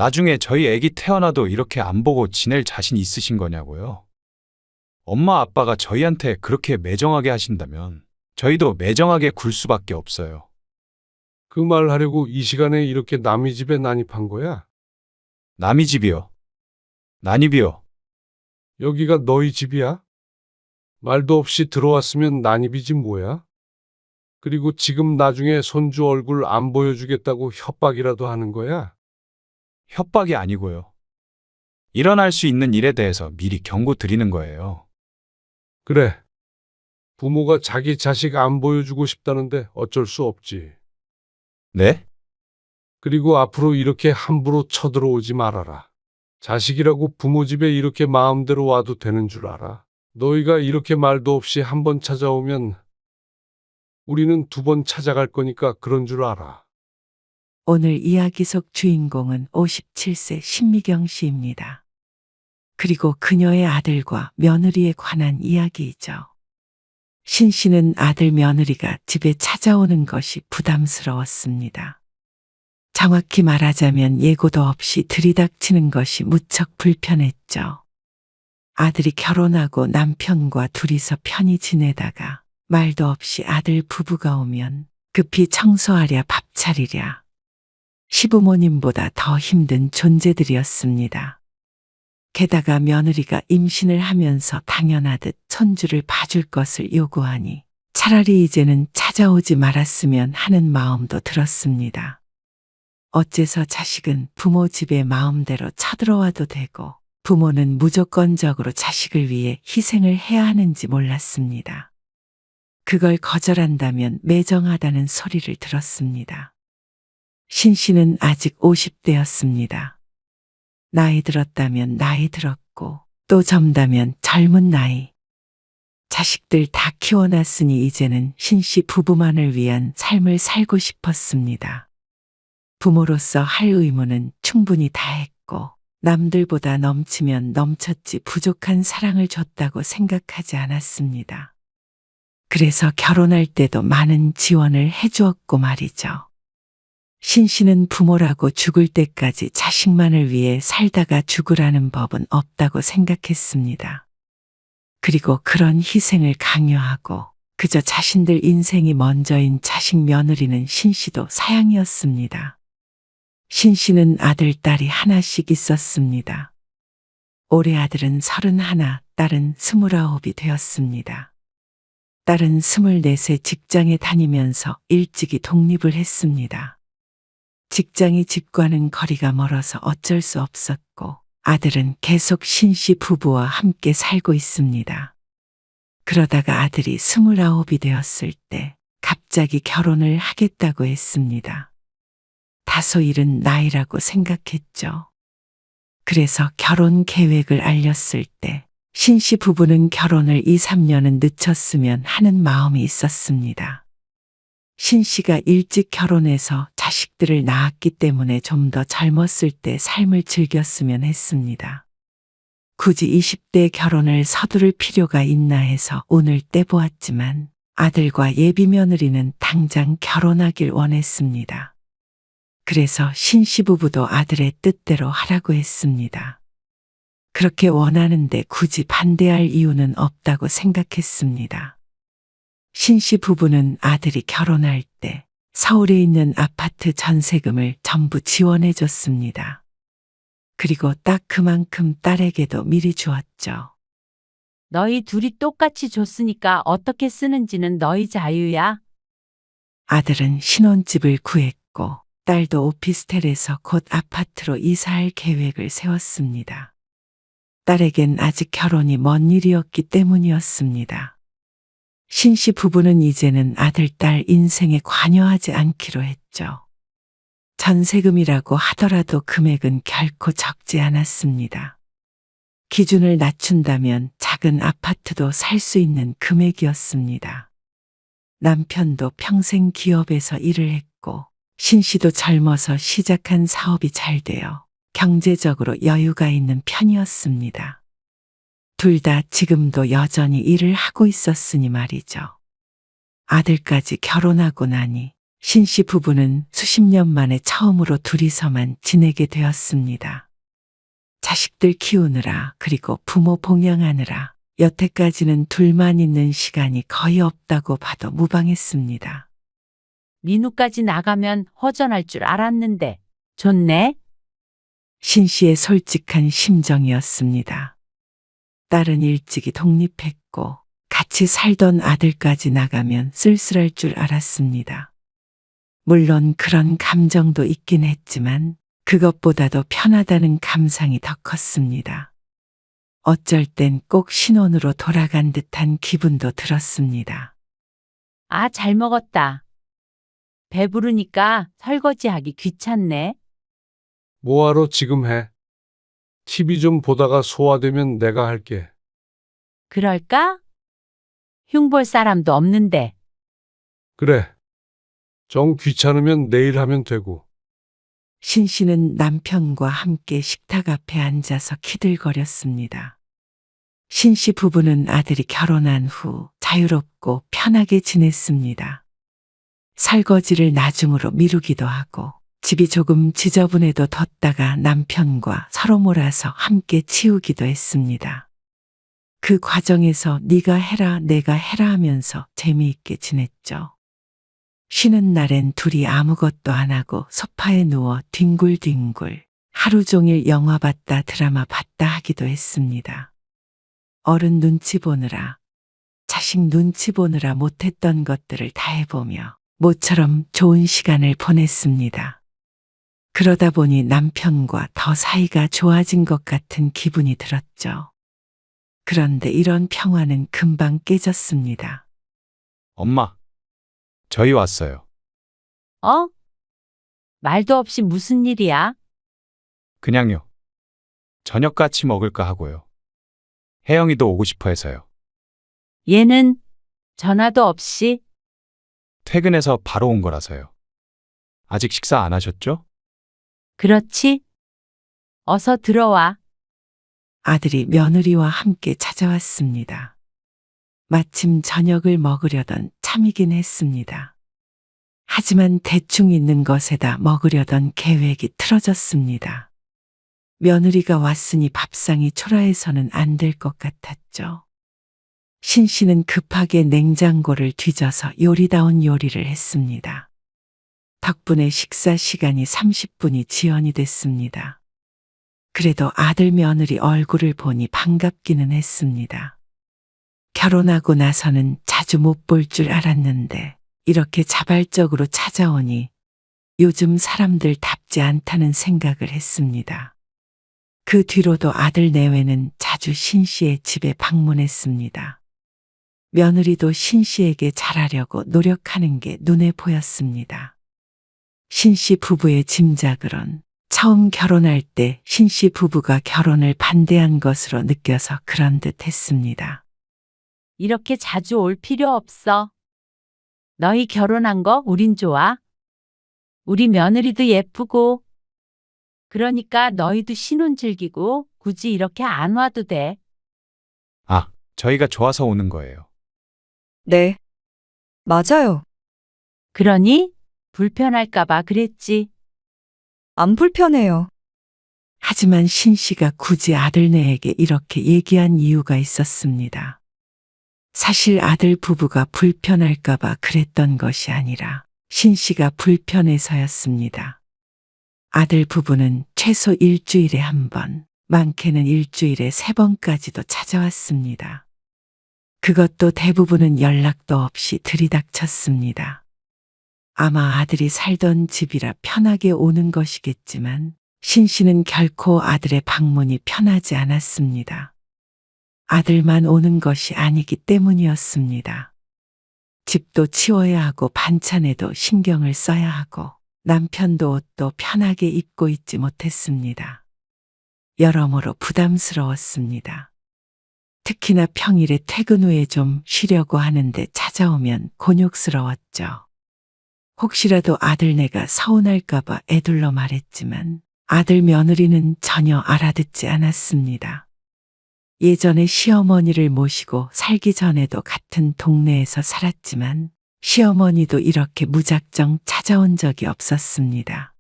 나중에 저희 애기 태어나도 이렇게 안 보고 지낼 자신 있으신 거냐고요? 엄마 아빠가 저희한테 그렇게 매정하게 하신다면 저희도 매정하게 굴 수밖에 없어요. 그 말 하려고 이 시간에 이렇게 남의 집에 난입한 거야? 남의 집이요. 난입이요. 여기가 너희 집이야? 말도 없이 들어왔으면 난입이지 뭐야? 그리고 지금 나중에 손주 얼굴 안 보여주겠다고 협박이라도 하는 거야? 협박이 아니고요. 일어날 수 있는 일에 대해서 미리 경고 드리는 거예요. 그래. 부모가 자기 자식 안 보여주고 싶다는데 어쩔 수 없지. 네? 그리고 앞으로 이렇게 함부로 쳐들어오지 말아라. 자식이라고 부모 집에 이렇게 마음대로 와도 되는 줄 알아. 너희가 이렇게 말도 없이 한 번 찾아오면 우리는 두 번 찾아갈 거니까 그런 줄 알아. 오늘 이야기 속 주인공은 57세 신미경 씨입니다. 그리고 그녀의 아들과 며느리에 관한 이야기이죠. 신 씨는 아들 며느리가 집에 찾아오는 것이 부담스러웠습니다. 정확히 말하자면 예고도 없이 들이닥치는 것이 무척 불편했죠. 아들이 결혼하고 남편과 둘이서 편히 지내다가 말도 없이 아들 부부가 오면 급히 청소하랴 밥 차리랴. 시부모님보다 더 힘든 존재들이었습니다. 게다가 며느리가 임신을 하면서 당연하듯 손주를 봐줄 것을 요구하니 차라리 이제는 찾아오지 말았으면 하는 마음도 들었습니다. 어째서 자식은 부모 집에 마음대로 쳐들어와도 되고 부모는 무조건적으로 자식을 위해 희생을 해야 하는지 몰랐습니다. 그걸 거절한다면 매정하다는 소리를 들었습니다. 신 씨는 아직 50대였습니다. 나이 들었다면 나이 들었고 또 젊다면 젊은 나이. 자식들 다 키워놨으니 이제는 신 씨 부부만을 위한 삶을 살고 싶었습니다. 부모로서 할 의무는 충분히 다했고 남들보다 넘치면 넘쳤지 부족한 사랑을 줬다고 생각하지 않았습니다. 그래서 결혼할 때도 많은 지원을 해주었고 말이죠. 신 씨는 부모라고 죽을 때까지 자식만을 위해 살다가 죽으라는 법은 없다고 생각했습니다. 그리고 그런 희생을 강요하고 그저 자신들 인생이 먼저인 자식 며느리는 신 씨도 사양이었습니다. 신 씨는 아들, 딸이 하나씩 있었습니다. 올해 아들은 31, 딸은 29이 되었습니다. 딸은 24세 직장에 다니면서 일찍이 독립을 했습니다. 직장이 집과는 거리가 멀어서 어쩔 수 없었고 아들은 계속 신 씨 부부와 함께 살고 있습니다. 그러다가 아들이 29이 되었을 때 갑자기 결혼을 하겠다고 했습니다. 다소 이른 나이라고 생각했죠. 그래서 결혼 계획을 알렸을 때 신 씨 부부는 결혼을 2, 3년은 늦췄으면 하는 마음이 있었습니다. 신 씨가 일찍 결혼해서 자식들을 낳았기 때문에 좀 더 젊었을 때 삶을 즐겼으면 했습니다. 굳이 20대 결혼을 서두를 필요가 있나 해서 오늘 떼보았지만 아들과 예비 며느리는 당장 결혼하길 원했습니다. 그래서 신 씨 부부도 아들의 뜻대로 하라고 했습니다. 그렇게 원하는데 굳이 반대할 이유는 없다고 생각했습니다. 신 씨 부부는 아들이 결혼할 때 서울에 있는 아파트 전세금을 전부 지원해 줬습니다. 그리고 딱 그만큼 딸에게도 미리 주었죠. 너희 둘이 똑같이 줬으니까 어떻게 쓰는지는 너희 자유야. 아들은 신혼집을 구했고 딸도 오피스텔에서 곧 아파트로 이사할 계획을 세웠습니다. 딸에겐 아직 결혼이 먼 일이었기 때문이었습니다. 신 씨 부부는 이제는 아들, 딸 인생에 관여하지 않기로 했죠. 전세금이라고 하더라도 금액은 결코 적지 않았습니다. 기준을 낮춘다면 작은 아파트도 살 수 있는 금액이었습니다. 남편도 평생 기업에서 일을 했고 신 씨도 젊어서 시작한 사업이 잘 되어 경제적으로 여유가 있는 편이었습니다. 둘 다 지금도 여전히 일을 하고 있었으니 말이죠. 아들까지 결혼하고 나니 신 씨 부부는 수십 년 만에 처음으로 둘이서만 지내게 되었습니다. 자식들 키우느라 그리고 부모 봉양하느라 여태까지는 둘만 있는 시간이 거의 없다고 봐도 무방했습니다. 민우까지 나가면 허전할 줄 알았는데 좋네. 신 씨의 솔직한 심정이었습니다. 딸은 일찍이 독립했고 같이 살던 아들까지 나가면 쓸쓸할 줄 알았습니다. 물론 그런 감정도 있긴 했지만 그것보다도 편하다는 감상이 더 컸습니다. 어쩔 땐 꼭 신혼으로 돌아간 듯한 기분도 들었습니다. 아, 잘 먹었다. 배부르니까 설거지하기 귀찮네. 뭐하러 지금 해? TV 좀 보다가 소화되면 내가 할게. 그럴까? 흉볼 사람도 없는데. 그래. 정 귀찮으면 내일 하면 되고. 신 씨는 남편과 함께 식탁 앞에 앉아서 키들거렸습니다. 신 씨 부부는 아들이 결혼한 후 자유롭고 편하게 지냈습니다. 설거지를 나중으로 미루기도 하고 집이 조금 지저분해도 뒀다가 남편과 서로 몰아서 함께 치우기도 했습니다. 그 과정에서 네가 해라 내가 해라 하면서 재미있게 지냈죠. 쉬는 날엔 둘이 아무것도 안 하고 소파에 누워 뒹굴뒹굴 하루 종일 영화 봤다 드라마 봤다 하기도 했습니다. 어른 눈치 보느라 자식 눈치 보느라 못했던 것들을 다 해보며 모처럼 좋은 시간을 보냈습니다. 그러다 보니 남편과 더 사이가 좋아진 것 같은 기분이 들었죠. 그런데 이런 평화는 금방 깨졌습니다. 엄마, 저희 왔어요. 어? 말도 없이 무슨 일이야? 그냥요. 저녁 같이 먹을까 하고요. 혜영이도 오고 싶어 해서요. 얘는 전화도 없이. 퇴근해서 바로 온 거라서요. 아직 식사 안 하셨죠? 그렇지? 어서 들어와. 아들이 며느리와 함께 찾아왔습니다. 마침 저녁을 먹으려던 참이긴 했습니다. 하지만 대충 있는 것에다 먹으려던 계획이 틀어졌습니다. 며느리가 왔으니 밥상이 초라해서는 안 될 것 같았죠. 신 씨는 급하게 냉장고를 뒤져서 요리다운 요리를 했습니다. 덕분에 식사 시간이 30분이 지연이 됐습니다. 그래도 아들 며느리 얼굴을 보니 반갑기는 했습니다. 결혼하고 나서는 자주 못 볼 줄 알았는데 이렇게 자발적으로 찾아오니 요즘 사람들답지 않다는 생각을 했습니다. 그 뒤로도 아들 내외는 자주 신 씨의 집에 방문했습니다. 며느리도 신 씨에게 잘하려고 노력하는 게 눈에 보였습니다. 신 씨 부부의 짐작으론 처음 결혼할 때 신 씨 부부가 결혼을 반대한 것으로 느껴서 그런 듯 했습니다. 이렇게 자주 올 필요 없어. 너희 결혼한 거 우린 좋아. 우리 며느리도 예쁘고. 그러니까 너희도 신혼 즐기고 굳이 이렇게 안 와도 돼. 아, 저희가 좋아서 오는 거예요. 네. 맞아요. 그러니 불편할까봐 그랬지. 안 불편해요. 하지만 신 씨가 굳이 아들네에게 이렇게 얘기한 이유가 있었습니다. 사실 아들 부부가 불편할까봐 그랬던 것이 아니라 신 씨가 불편해서였습니다. 아들 부부는 최소 일주일에 한 번, 많게는 일주일에 3번까지도 찾아왔습니다. 그것도 대부분은 연락도 없이 들이닥쳤습니다. 아마 아들이 살던 집이라 편하게 오는 것이겠지만 신 씨는 결코 아들의 방문이 편하지 않았습니다. 아들만 오는 것이 아니기 때문이었습니다. 집도 치워야 하고 반찬에도 신경을 써야 하고 남편도 옷도 편하게 입고 있지 못했습니다. 여러모로 부담스러웠습니다. 특히나 평일에 퇴근 후에 좀 쉬려고 하는데 찾아오면 곤욕스러웠죠. 혹시라도 아들네가 서운할까봐 애둘러 말했지만 아들 며느리는 전혀 알아듣지 않았습니다. 예전에 시어머니를 모시고 살기 전에도 같은 동네에서 살았지만 시어머니도 이렇게 무작정 찾아온 적이 없었습니다.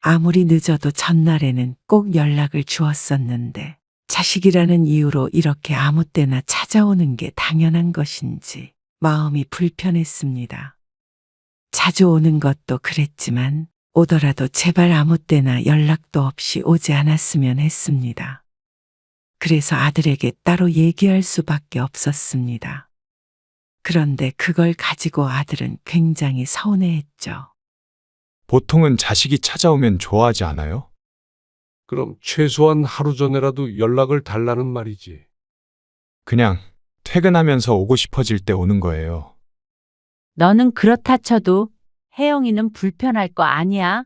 아무리 늦어도 전날에는 꼭 연락을 주었었는데 자식이라는 이유로 이렇게 아무 때나 찾아오는 게 당연한 것인지 마음이 불편했습니다. 자주 오는 것도 그랬지만 오더라도 제발 아무 때나 연락도 없이 오지 않았으면 했습니다. 그래서 아들에게 따로 얘기할 수밖에 없었습니다. 그런데 그걸 가지고 아들은 굉장히 서운해했죠. 보통은 자식이 찾아오면 좋아하지 않아요? 그럼 최소한 하루 전에라도 연락을 달라는 말이지. 그냥 퇴근하면서 오고 싶어질 때 오는 거예요. 너는 그렇다 쳐도 혜영이는 불편할 거 아니야?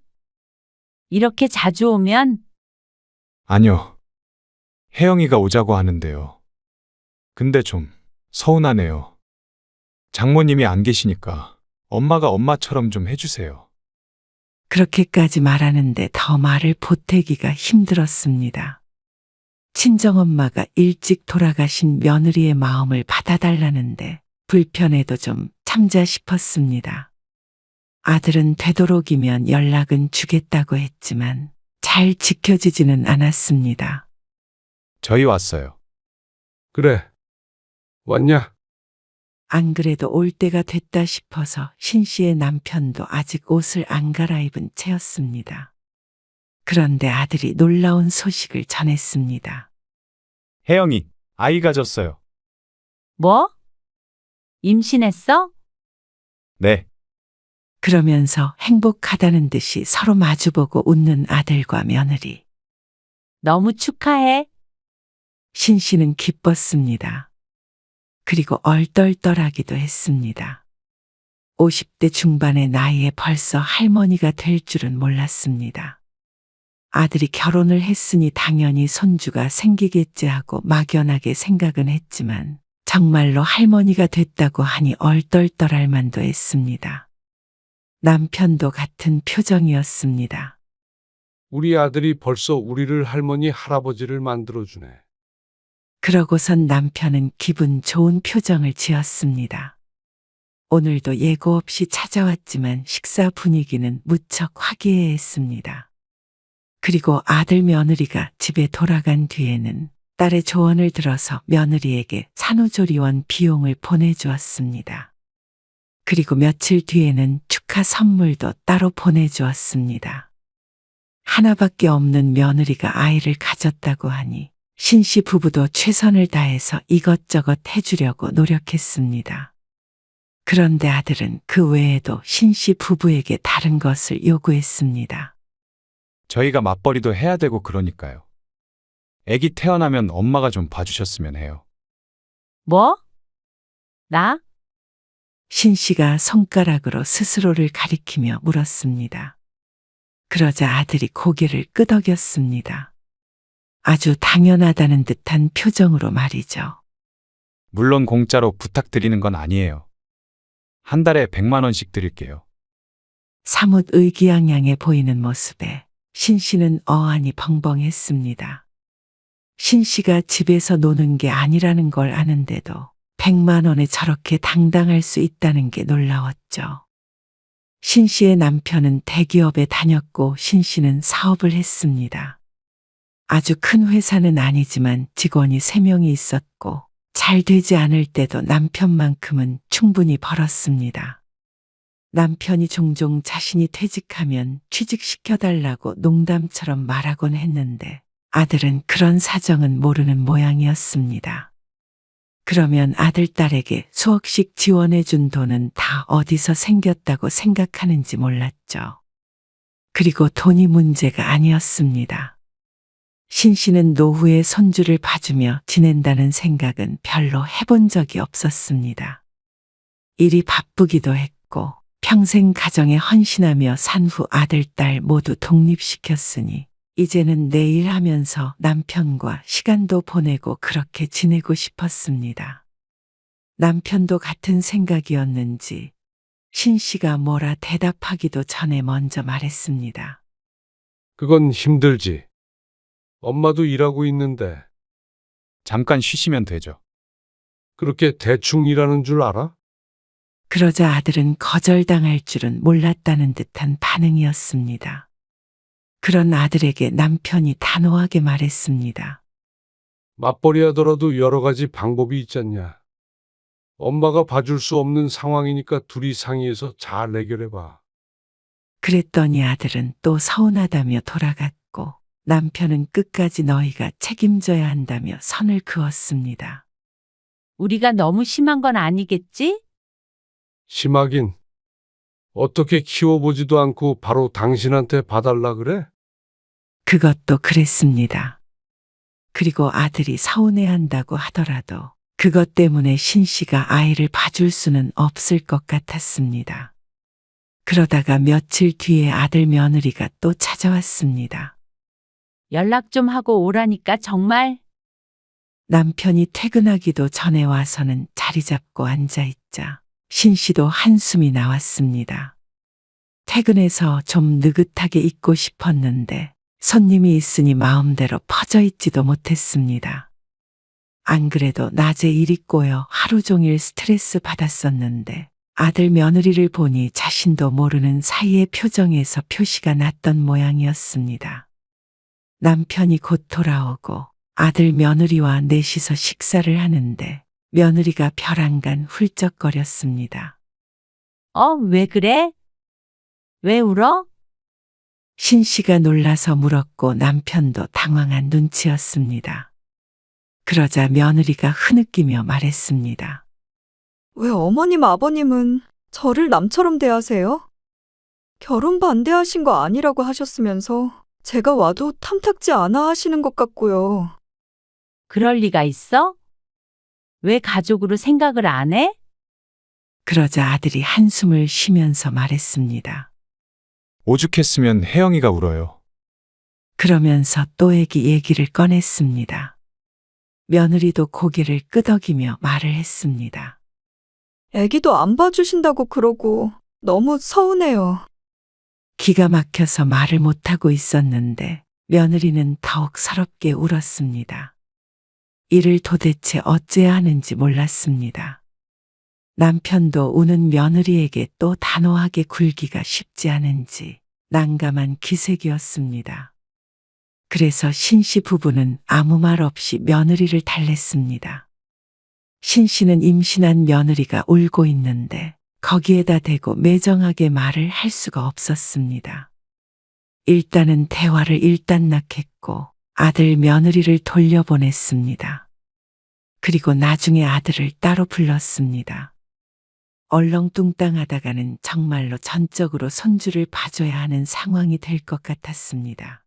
이렇게 자주 오면 아니요. 혜영이가 오자고 하는데요. 근데 좀 서운하네요. 장모님이 안 계시니까 엄마가 엄마처럼 좀 해주세요. 그렇게까지 말하는데 더 말을 보태기가 힘들었습니다. 친정엄마가 일찍 돌아가신 며느리의 마음을 받아달라는데 불편해도 좀 참자 싶었습니다. 아들은 되도록이면 연락은 주겠다고 했지만 잘 지켜지지는 않았습니다. 저희 왔어요. 그래. 왔냐? 안 그래도 올 때가 됐다 싶어서 신 씨의 남편도 아직 옷을 안 갈아입은 채였습니다. 그런데 아들이 놀라운 소식을 전했습니다. 혜영이 아이 가졌어요. 뭐? 임신했어? 네. 그러면서 행복하다는 듯이 서로 마주보고 웃는 아들과 며느리. 너무 축하해. 신 씨는 기뻤습니다. 그리고 얼떨떨하기도 했습니다. 50대 중반의 나이에 벌써 할머니가 될 줄은 몰랐습니다. 아들이 결혼을 했으니 당연히 손주가 생기겠지 하고 막연하게 생각은 했지만 정말로 할머니가 됐다고 하니 얼떨떨할 만도 했습니다. 남편도 같은 표정이었습니다. 우리 아들이 벌써 우리를 할머니, 할아버지를 만들어주네. 그러고선 남편은 기분 좋은 표정을 지었습니다. 오늘도 예고 없이 찾아왔지만 식사 분위기는 무척 화기애애했습니다. 그리고 아들 며느리가 집에 돌아간 뒤에는 딸의 조언을 들어서 며느리에게 산후조리원 비용을 보내주었습니다. 그리고 며칠 뒤에는 축하 선물도 따로 보내주었습니다. 하나밖에 없는 며느리가 아이를 가졌다고 하니 신씨 부부도 최선을 다해서 이것저것 해주려고 노력했습니다. 그런데 아들은 그 외에도 신씨 부부에게 다른 것을 요구했습니다. 저희가 맞벌이도 해야 되고 그러니까요. 아기 태어나면 엄마가 좀 봐주셨으면 해요. 뭐? 나? 신씨가 손가락으로 스스로를 가리키며 물었습니다. 그러자 아들이 고개를 끄덕였습니다. 아주 당연하다는 듯한 표정으로 말이죠. 물론 공짜로 부탁드리는 건 아니에요. 한 달에 100만 원씩 드릴게요. 사뭇 의기양양해 보이는 모습에 신 씨는 어안이 벙벙했습니다. 신 씨가 집에서 노는 게 아니라는 걸 아는데도 100만 원에 저렇게 당당할 수 있다는 게 놀라웠죠. 신 씨의 남편은 대기업에 다녔고 신 씨는 사업을 했습니다. 아주 큰 회사는 아니지만 직원이 3명이 있었고 잘 되지 않을 때도 남편만큼은 충분히 벌었습니다. 남편이 종종 자신이 퇴직하면 취직시켜달라고 농담처럼 말하곤 했는데 아들은 그런 사정은 모르는 모양이었습니다. 그러면 아들, 딸에게 수억씩 지원해준 돈은 다 어디서 생겼다고 생각하는지 몰랐죠. 그리고 돈이 문제가 아니었습니다. 신 씨는 노후에 손주를 봐주며 지낸다는 생각은 별로 해본 적이 없었습니다. 일이 바쁘기도 했고 평생 가정에 헌신하며 산 후 아들, 딸 모두 독립시켰으니 이제는 내 일 하면서 남편과 시간도 보내고 그렇게 지내고 싶었습니다. 남편도 같은 생각이었는지 신 씨가 뭐라 대답하기도 전에 먼저 말했습니다. 그건 힘들지. 엄마도 일하고 있는데 잠깐 쉬시면 되죠. 그렇게 대충 일하는 줄 알아? 그러자 아들은 거절당할 줄은 몰랐다는 듯한 반응이었습니다. 그런 아들에게 남편이 단호하게 말했습니다. 맞벌이 하더라도 여러 가지 방법이 있잖냐. 엄마가 봐줄 수 없는 상황이니까 둘이 상의해서 잘 해결해봐. 그랬더니 아들은 또 서운하다며 돌아갔고 남편은 끝까지 너희가 책임져야 한다며 선을 그었습니다. 우리가 너무 심한 건 아니겠지? 심하긴. 어떻게 키워보지도 않고 바로 당신한테 봐달라 그래? 그것도 그랬습니다. 그리고 아들이 서운해한다고 하더라도 그것 때문에 신 씨가 아이를 봐줄 수는 없을 것 같았습니다. 그러다가 며칠 뒤에 아들 며느리가 또 찾아왔습니다. 연락 좀 하고 오라니까 정말. 남편이 퇴근하기도 전에 와서는 자리 잡고 앉아있자 신 씨도 한숨이 나왔습니다. 퇴근해서 좀 느긋하게 있고 싶었는데 손님이 있으니 마음대로 퍼져 있지도 못했습니다. 안 그래도 낮에 일이 꼬여 하루 종일 스트레스 받았었는데 아들 며느리를 보니 자신도 모르는 사이에 표정에서 표시가 났던 모양이었습니다. 남편이 곧 돌아오고 아들 며느리와 넷이서 식사를 하는데 며느리가 벼랑간 훌쩍거렸습니다. 왜 그래? 왜 울어? 신 씨가 놀라서 물었고 남편도 당황한 눈치였습니다. 그러자 며느리가 흐느끼며 말했습니다. 왜 어머님, 아버님은 저를 남처럼 대하세요? 결혼 반대하신 거 아니라고 하셨으면서 제가 와도 탐탁지 않아 하시는 것 같고요. 그럴 리가 있어? 왜 가족으로 생각을 안 해? 그러자 아들이 한숨을 쉬면서 말했습니다. 오죽했으면 혜영이가 울어요. 그러면서 또 얘기를 꺼냈습니다. 며느리도 고개를 끄덕이며 말을 했습니다. 애기도 안 봐주신다고 그러고 너무 서운해요. 기가 막혀서 말을 못하고 있었는데 며느리는 더욱 서럽게 울었습니다. 이를 도대체 어째야 하는지 몰랐습니다. 남편도 우는 며느리에게 또 단호하게 굴기가 쉽지 않은지 난감한 기색이었습니다. 그래서 신씨 부부는 아무 말 없이 며느리를 달랬습니다. 신씨는 임신한 며느리가 울고 있는데 거기에다 대고 매정하게 말을 할 수가 없었습니다. 일단은 대화를 일단락했고 아들 며느리를 돌려보냈습니다. 그리고 나중에 아들을 따로 불렀습니다. 얼렁뚱땅하다가는 정말로 전적으로 손주를 봐줘야 하는 상황이 될 것 같았습니다.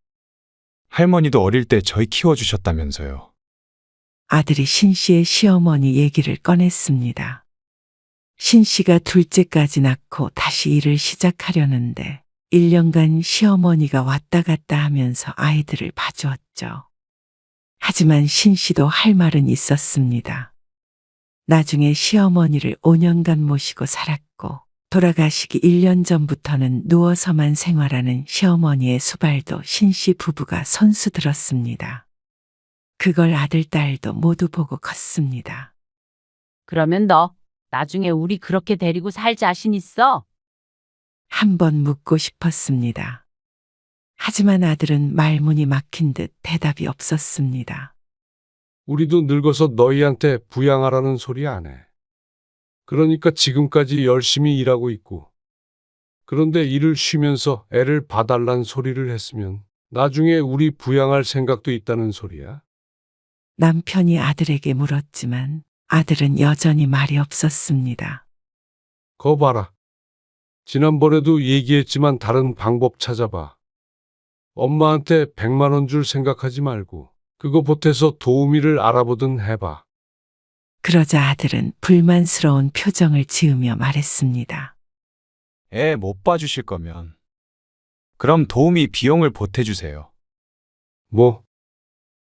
할머니도 어릴 때 저희 키워주셨다면서요. 아들이 신 씨의 시어머니 얘기를 꺼냈습니다. 신 씨가 둘째까지 낳고 다시 일을 시작하려는데 1년간 시어머니가 왔다 갔다 하면서 아이들을 봐주었죠. 하지만 신 씨도 할 말은 있었습니다. 나중에 시어머니를 5년간 모시고 살았고 돌아가시기 1년 전부터는 누워서만 생활하는 시어머니의 수발도 신 씨 부부가 손수 들었습니다. 그걸 아들, 딸도 모두 보고 컸습니다. 그러면 너 나중에 우리 그렇게 데리고 살 자신 있어? 한번 묻고 싶었습니다. 하지만 아들은 말문이 막힌 듯 대답이 없었습니다. 우리도 늙어서 너희한테 부양하라는 소리 안 해. 그러니까 지금까지 열심히 일하고 있고. 그런데 일을 쉬면서 애를 봐달란 소리를 했으면 나중에 우리 부양할 생각도 있다는 소리야. 남편이 아들에게 물었지만 아들은 여전히 말이 없었습니다. 거 봐라. 지난번에도 얘기했지만 다른 방법 찾아봐. 엄마한테 100만 원 줄 생각하지 말고 그거 보태서 도우미를 알아보든 해봐. 그러자 아들은 불만스러운 표정을 지으며 말했습니다. 애 못 봐주실 거면 그럼 도우미 비용을 보태주세요. 뭐?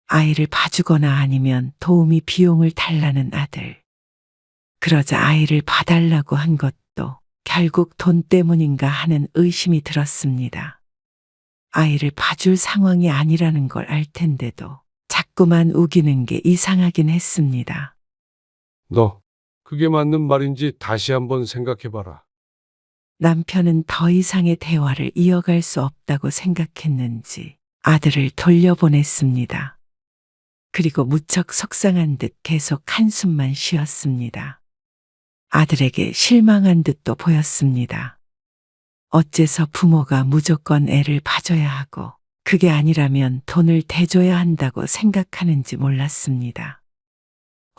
아이를 봐주거나 아니면 도우미 비용을 달라는 아들. 그러자 아이를 봐달라고 한 것도 결국 돈 때문인가 하는 의심이 들었습니다. 아이를 봐줄 상황이 아니라는 걸 알 텐데도 자꾸만 우기는 게 이상하긴 했습니다. 너 그게 맞는 말인지 다시 한번 생각해봐라. 남편은 더 이상의 대화를 이어갈 수 없다고 생각했는지 아들을 돌려보냈습니다. 그리고 무척 속상한 듯 계속 한숨만 쉬었습니다. 아들에게 실망한 듯도 보였습니다. 어째서 부모가 무조건 애를 봐줘야 하고 그게 아니라면 돈을 대줘야 한다고 생각하는지 몰랐습니다.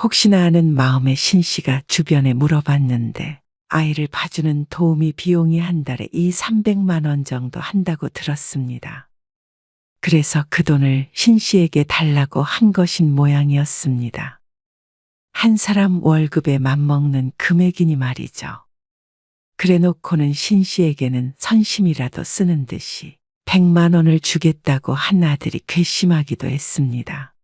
혹시나 하는 마음에 신 씨가 주변에 물어봤는데 아이를 봐주는 도우미 비용이 한 달에 300만 원 정도 한다고 들었습니다. 그래서 그 돈을 신 씨에게 달라고 한 것인 모양이었습니다. 한 사람 월급에 맞먹는 금액이니 말이죠. 그래 놓고는 신 씨에게는 선심이라도 쓰는 듯이 100만 원을 주겠다고 한 아들이 괘씸하기도 했습니다.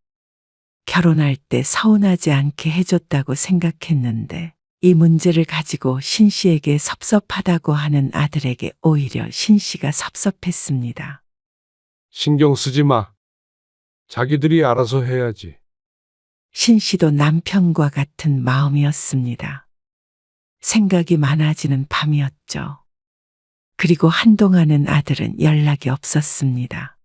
결혼할 때 서운하지 않게 해줬다고 생각했는데 이 문제를 가지고 신 씨에게 섭섭하다고 하는 아들에게 오히려 신 씨가 섭섭했습니다. 신경 쓰지 마. 자기들이 알아서 해야지. 신 씨도 남편과 같은 마음이었습니다. 생각이 많아지는 밤이었죠. 그리고 한동안은 아들은 연락이 없었습니다.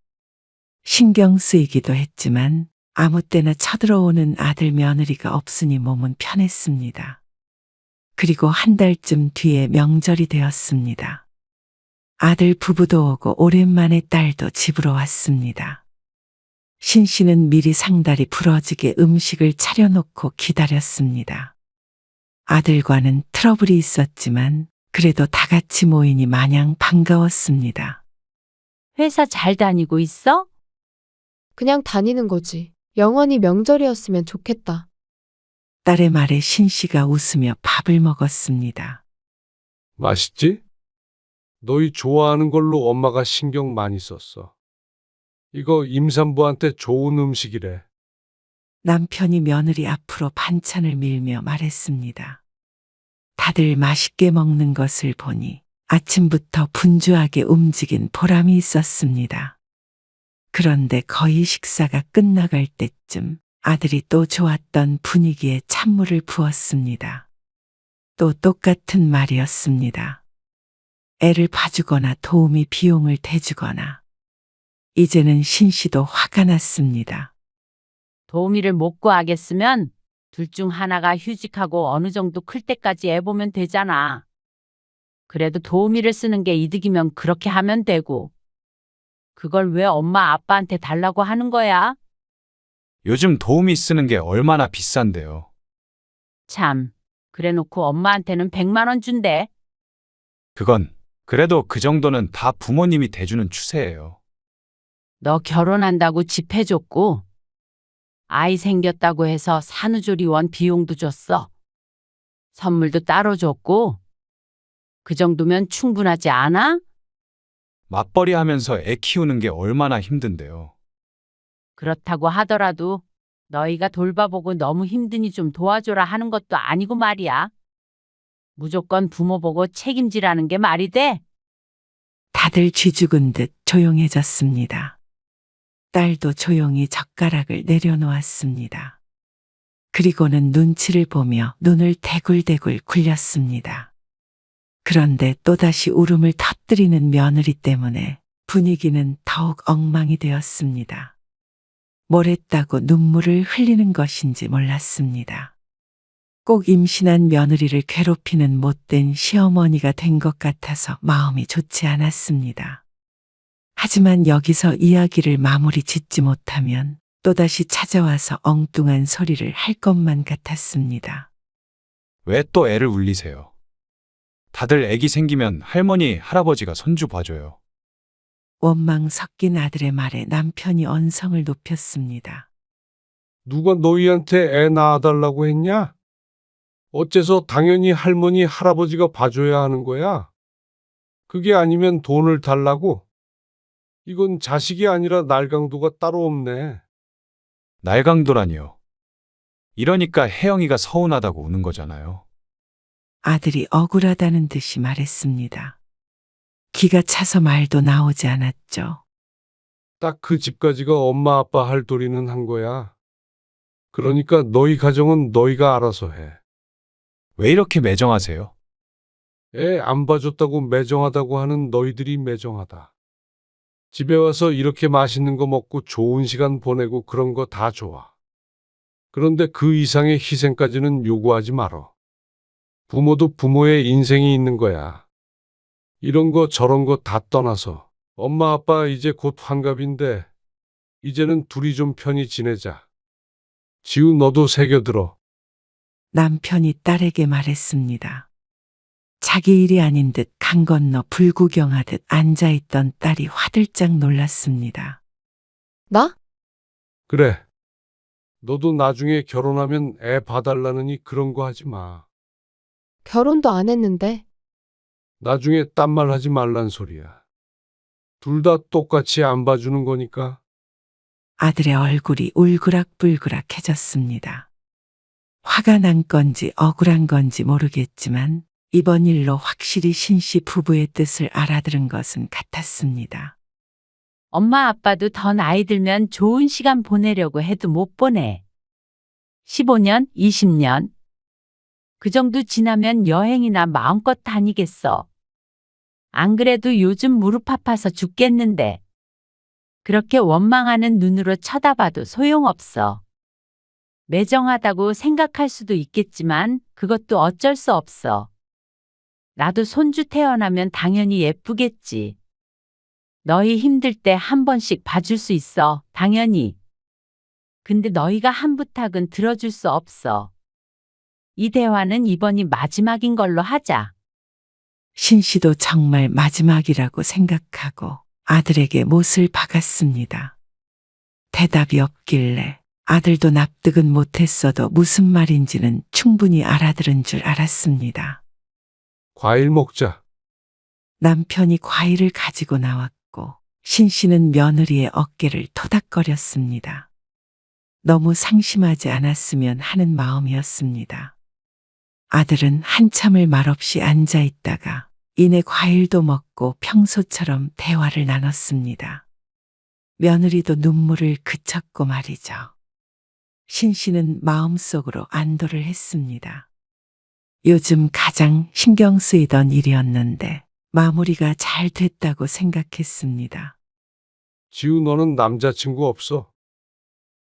신경 쓰이기도 했지만 아무 때나 쳐들어오는 아들 며느리가 없으니 몸은 편했습니다. 그리고 한 달쯤 뒤에 명절이 되었습니다. 아들 부부도 오고 오랜만에 딸도 집으로 왔습니다. 신 씨는 미리 상다리 부러지게 음식을 차려놓고 기다렸습니다. 아들과는 트러블이 있었지만 그래도 다 같이 모이니 마냥 반가웠습니다. 회사 잘 다니고 있어? 그냥 다니는 거지. 영원히 명절이었으면 좋겠다. 딸의 말에 신 씨가 웃으며 밥을 먹었습니다. 맛있지? 너희 좋아하는 걸로 엄마가 신경 많이 썼어. 이거 임산부한테 좋은 음식이래. 남편이 며느리 앞으로 반찬을 밀며 말했습니다. 다들 맛있게 먹는 것을 보니 아침부터 분주하게 움직인 보람이 있었습니다. 그런데 거의 식사가 끝나갈 때쯤 아들이 또 좋았던 분위기에 찬물을 부었습니다. 또 똑같은 말이었습니다. 애를 봐주거나 도우미 비용을 대주거나. 이제는 신 씨도 화가 났습니다. 도우미를 못 구하겠으면 둘 중 하나가 휴직하고 어느 정도 클 때까지 애 보면 되잖아. 그래도 도우미를 쓰는 게 이득이면 그렇게 하면 되고. 그걸 왜 엄마 아빠한테 달라고 하는 거야? 요즘 도우미 쓰는 게 얼마나 비싼데요. 참, 그래놓고 엄마한테는 100만 원 준대. 그건 그래도 그 정도는 다 부모님이 대주는 추세예요. 너 결혼한다고 집 해줬고, 아이 생겼다고 해서 산후조리원 비용도 줬어. 선물도 따로 줬고, 그 정도면 충분하지 않아? 맞벌이 하면서 애 키우는 게 얼마나 힘든데요. 그렇다고 하더라도 너희가 돌봐보고 너무 힘드니 좀 도와줘라 하는 것도 아니고 말이야. 무조건 부모 보고 책임지라는 게 말이 돼? 다들 쥐죽은 듯 조용해졌습니다. 딸도 조용히 젓가락을 내려놓았습니다. 그리고는 눈치를 보며 눈을 대굴대굴 굴렸습니다. 그런데 또다시 울음을 터뜨리는 며느리 때문에 분위기는 더욱 엉망이 되었습니다. 뭘 했다고 눈물을 흘리는 것인지 몰랐습니다. 꼭 임신한 며느리를 괴롭히는 못된 시어머니가 된 것 같아서 마음이 좋지 않았습니다. 하지만 여기서 이야기를 마무리 짓지 못하면 또다시 찾아와서 엉뚱한 소리를 할 것만 같았습니다. 왜 또 애를 울리세요? 다들 애기 생기면 할머니, 할아버지가 손주 봐줘요. 원망 섞인 아들의 말에 남편이 언성을 높였습니다. 누가 너희한테 애 낳아달라고 했냐? 어째서 당연히 할머니, 할아버지가 봐줘야 하는 거야? 그게 아니면 돈을 달라고? 이건 자식이 아니라 날강도가 따로 없네. 날강도라니요. 이러니까 혜영이가 서운하다고 우는 거잖아요. 아들이 억울하다는 듯이 말했습니다. 기가 차서 말도 나오지 않았죠. 딱 그 집까지가 엄마 아빠 할 도리는 한 거야. 그러니까 너희 가정은 너희가 알아서 해. 왜 이렇게 매정하세요? 애 안 봐줬다고 매정하다고 하는 너희들이 매정하다. 집에 와서 이렇게 맛있는 거 먹고 좋은 시간 보내고 그런 거 다 좋아. 그런데 그 이상의 희생까지는 요구하지 말어. 부모도 부모의 인생이 있는 거야. 이런 거 저런 거 다 떠나서 엄마 아빠 이제 곧 환갑인데 이제는 둘이 좀 편히 지내자. 지우 너도 새겨들어. 남편이 딸에게 말했습니다. 자기 일이 아닌 듯 강 건너 불구경하듯 앉아있던 딸이 화들짝 놀랐습니다. 나? 그래. 너도 나중에 결혼하면 애 봐달라느니 그런 거 하지 마. 결혼도 안 했는데. 나중에 딴 말 하지 말란 소리야. 둘 다 똑같이 안 봐주는 거니까. 아들의 얼굴이 울그락불그락해졌습니다. 화가 난 건지 억울한 건지 모르겠지만 이번 일로 확실히 신씨 부부의 뜻을 알아들은 것은 같았습니다. 엄마 아빠도 더 나이 들면 좋은 시간 보내려고 해도 못 보내. 15년, 20년. 그 정도 지나면 여행이나 마음껏 다니겠어. 안 그래도 요즘 무릎 아파서 죽겠는데. 그렇게 원망하는 눈으로 쳐다봐도 소용없어. 매정하다고 생각할 수도 있겠지만 그것도 어쩔 수 없어. 나도 손주 태어나면 당연히 예쁘겠지. 너희 힘들 때 한 번씩 봐줄 수 있어, 당연히. 근데 너희가 한 부탁은 들어줄 수 없어. 이 대화는 이번이 마지막인 걸로 하자. 신씨도 정말 마지막이라고 생각하고 아들에게 못을 박았습니다. 대답이 없길래 아들도 납득은 못했어도 무슨 말인지는 충분히 알아들은 줄 알았습니다. 과일 먹자. 남편이 과일을 가지고 나왔고 신씨는 며느리의 어깨를 토닥거렸습니다. 너무 상심하지 않았으면 하는 마음이었습니다. 아들은 한참을 말없이 앉아 있다가 이내 과일도 먹고 평소처럼 대화를 나눴습니다. 며느리도 눈물을 그쳤고 말이죠. 신씨는 마음속으로 안도를 했습니다. 요즘 가장 신경 쓰이던 일이었는데 마무리가 잘 됐다고 생각했습니다. 지우 너는 남자친구 없어?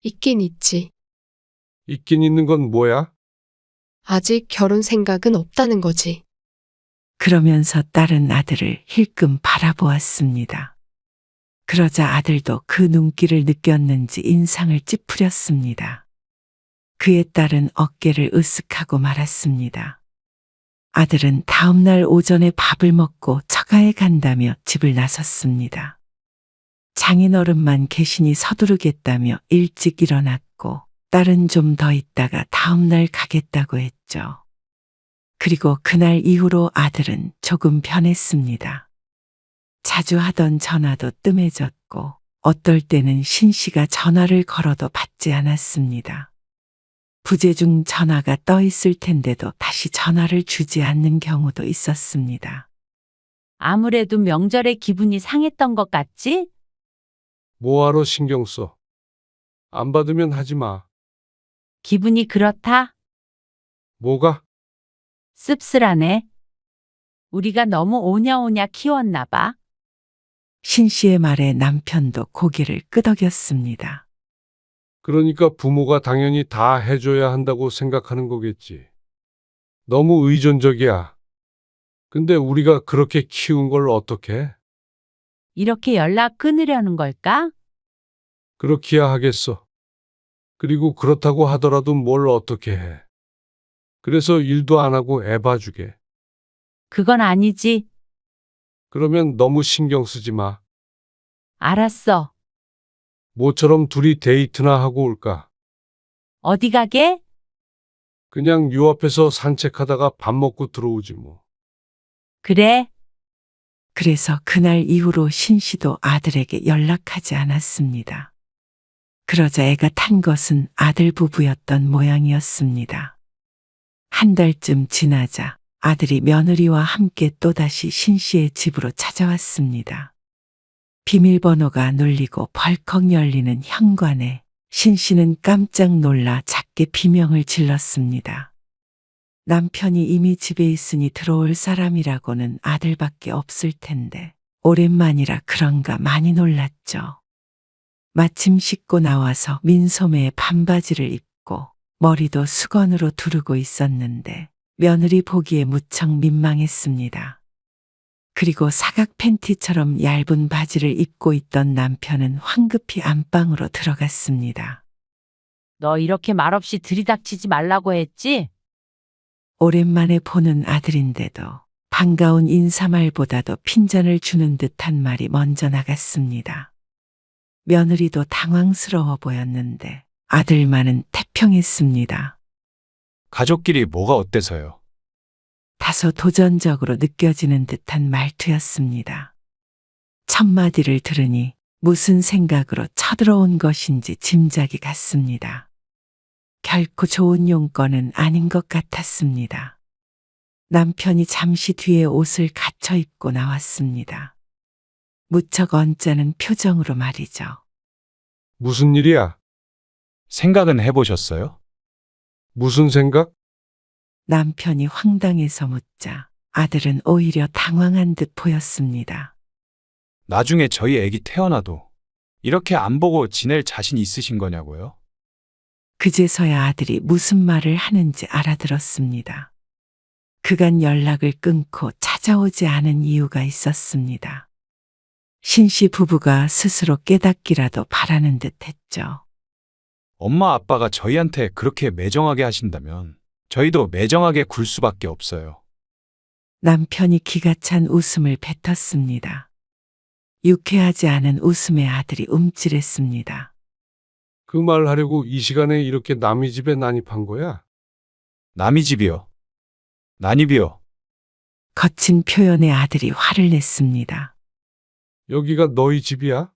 있긴 있지. 있긴 있는 건 뭐야? 아직 결혼 생각은 없다는 거지. 그러면서 딸은 아들을 힐끔 바라보았습니다. 그러자 아들도 그 눈길을 느꼈는지 인상을 찌푸렸습니다. 그의 딸은 어깨를 으쓱하고 말았습니다. 아들은 다음날 오전에 밥을 먹고 처가에 간다며 집을 나섰습니다. 장인어른만 계시니 서두르겠다며 일찍 일어났고 딸은 좀 더 있다가 다음날 가겠다고 했죠. 그리고 그날 이후로 아들은 조금 변했습니다. 자주 하던 전화도 뜸해졌고 어떨 때는 신씨가 전화를 걸어도 받지 않았습니다. 부재중 전화가 떠 있을 텐데도 다시 전화를 주지 않는 경우도 있었습니다. 아무래도 명절에 기분이 상했던 것 같지? 뭐하러 신경 써? 안 받으면 하지 마. 기분이 그렇다? 뭐가? 씁쓸하네. 우리가 너무 오냐오냐 키웠나 봐. 신씨의 말에 남편도 고개를 끄덕였습니다. 그러니까 부모가 당연히 다 해줘야 한다고 생각하는 거겠지. 너무 의존적이야. 근데 우리가 그렇게 키운 걸 어떡해? 이렇게 연락 끊으려는 걸까? 그렇기야 하겠어. 그리고 그렇다고 하더라도 뭘 어떻게 해. 그래서 일도 안 하고 애 봐주게. 그건 아니지. 그러면 너무 신경 쓰지 마. 알았어. 모처럼 둘이 데이트나 하고 올까? 어디 가게? 그냥 유 앞에서 산책하다가 밥 먹고 들어오지 뭐. 그래. 그래서 그날 이후로 신씨도 아들에게 연락하지 않았습니다. 그러자 애가 탄 것은 아들 부부였던 모양이었습니다. 한 달쯤 지나자 아들이 며느리와 함께 또다시 신씨의 집으로 찾아왔습니다. 비밀번호가 눌리고 벌컥 열리는 현관에 신씨는 깜짝 놀라 작게 비명을 질렀습니다. 남편이 이미 집에 있으니 들어올 사람이라고는 아들밖에 없을 텐데 오랜만이라 그런가 많이 놀랐죠. 마침 씻고 나와서 민소매에 반바지를 입고 머리도 수건으로 두르고 있었는데 며느리 보기에 무척 민망했습니다. 그리고 사각 팬티처럼 얇은 바지를 입고 있던 남편은 황급히 안방으로 들어갔습니다. 너 이렇게 말없이 들이닥치지 말라고 했지? 오랜만에 보는 아들인데도 반가운 인사말보다도 핀잔을 주는 듯한 말이 먼저 나갔습니다. 며느리도 당황스러워 보였는데 아들만은 태평했습니다. 가족끼리 뭐가 어때서요? 다소 도전적으로 느껴지는 듯한 말투였습니다. 첫 마디를 들으니 무슨 생각으로 쳐들어온 것인지 짐작이 갔습니다. 결코 좋은 용건은 아닌 것 같았습니다. 남편이 잠시 뒤에 옷을 갖춰 입고 나왔습니다. 무척 언짢은 표정으로 말이죠. 무슨 일이야? 생각은 해보셨어요? 무슨 생각? 남편이 황당해서 묻자 아들은 오히려 당황한 듯 보였습니다. 나중에 저희 애기 태어나도 이렇게 안 보고 지낼 자신 있으신 거냐고요? 그제서야 아들이 무슨 말을 하는지 알아들었습니다. 그간 연락을 끊고 찾아오지 않은 이유가 있었습니다. 신씨 부부가 스스로 깨닫기라도 바라는 듯 했죠. 엄마 아빠가 저희한테 그렇게 매정하게 하신다면 저희도 매정하게 굴 수밖에 없어요. 남편이 기가 찬 웃음을 뱉었습니다. 유쾌하지 않은 웃음에 아들이 움찔했습니다. 그 말 하려고 이 시간에 이렇게 남의 집에 난입한 거야? 남의 집이요. 난입이요. 거친 표현에 아들이 화를 냈습니다. 여기가 너희 집이야?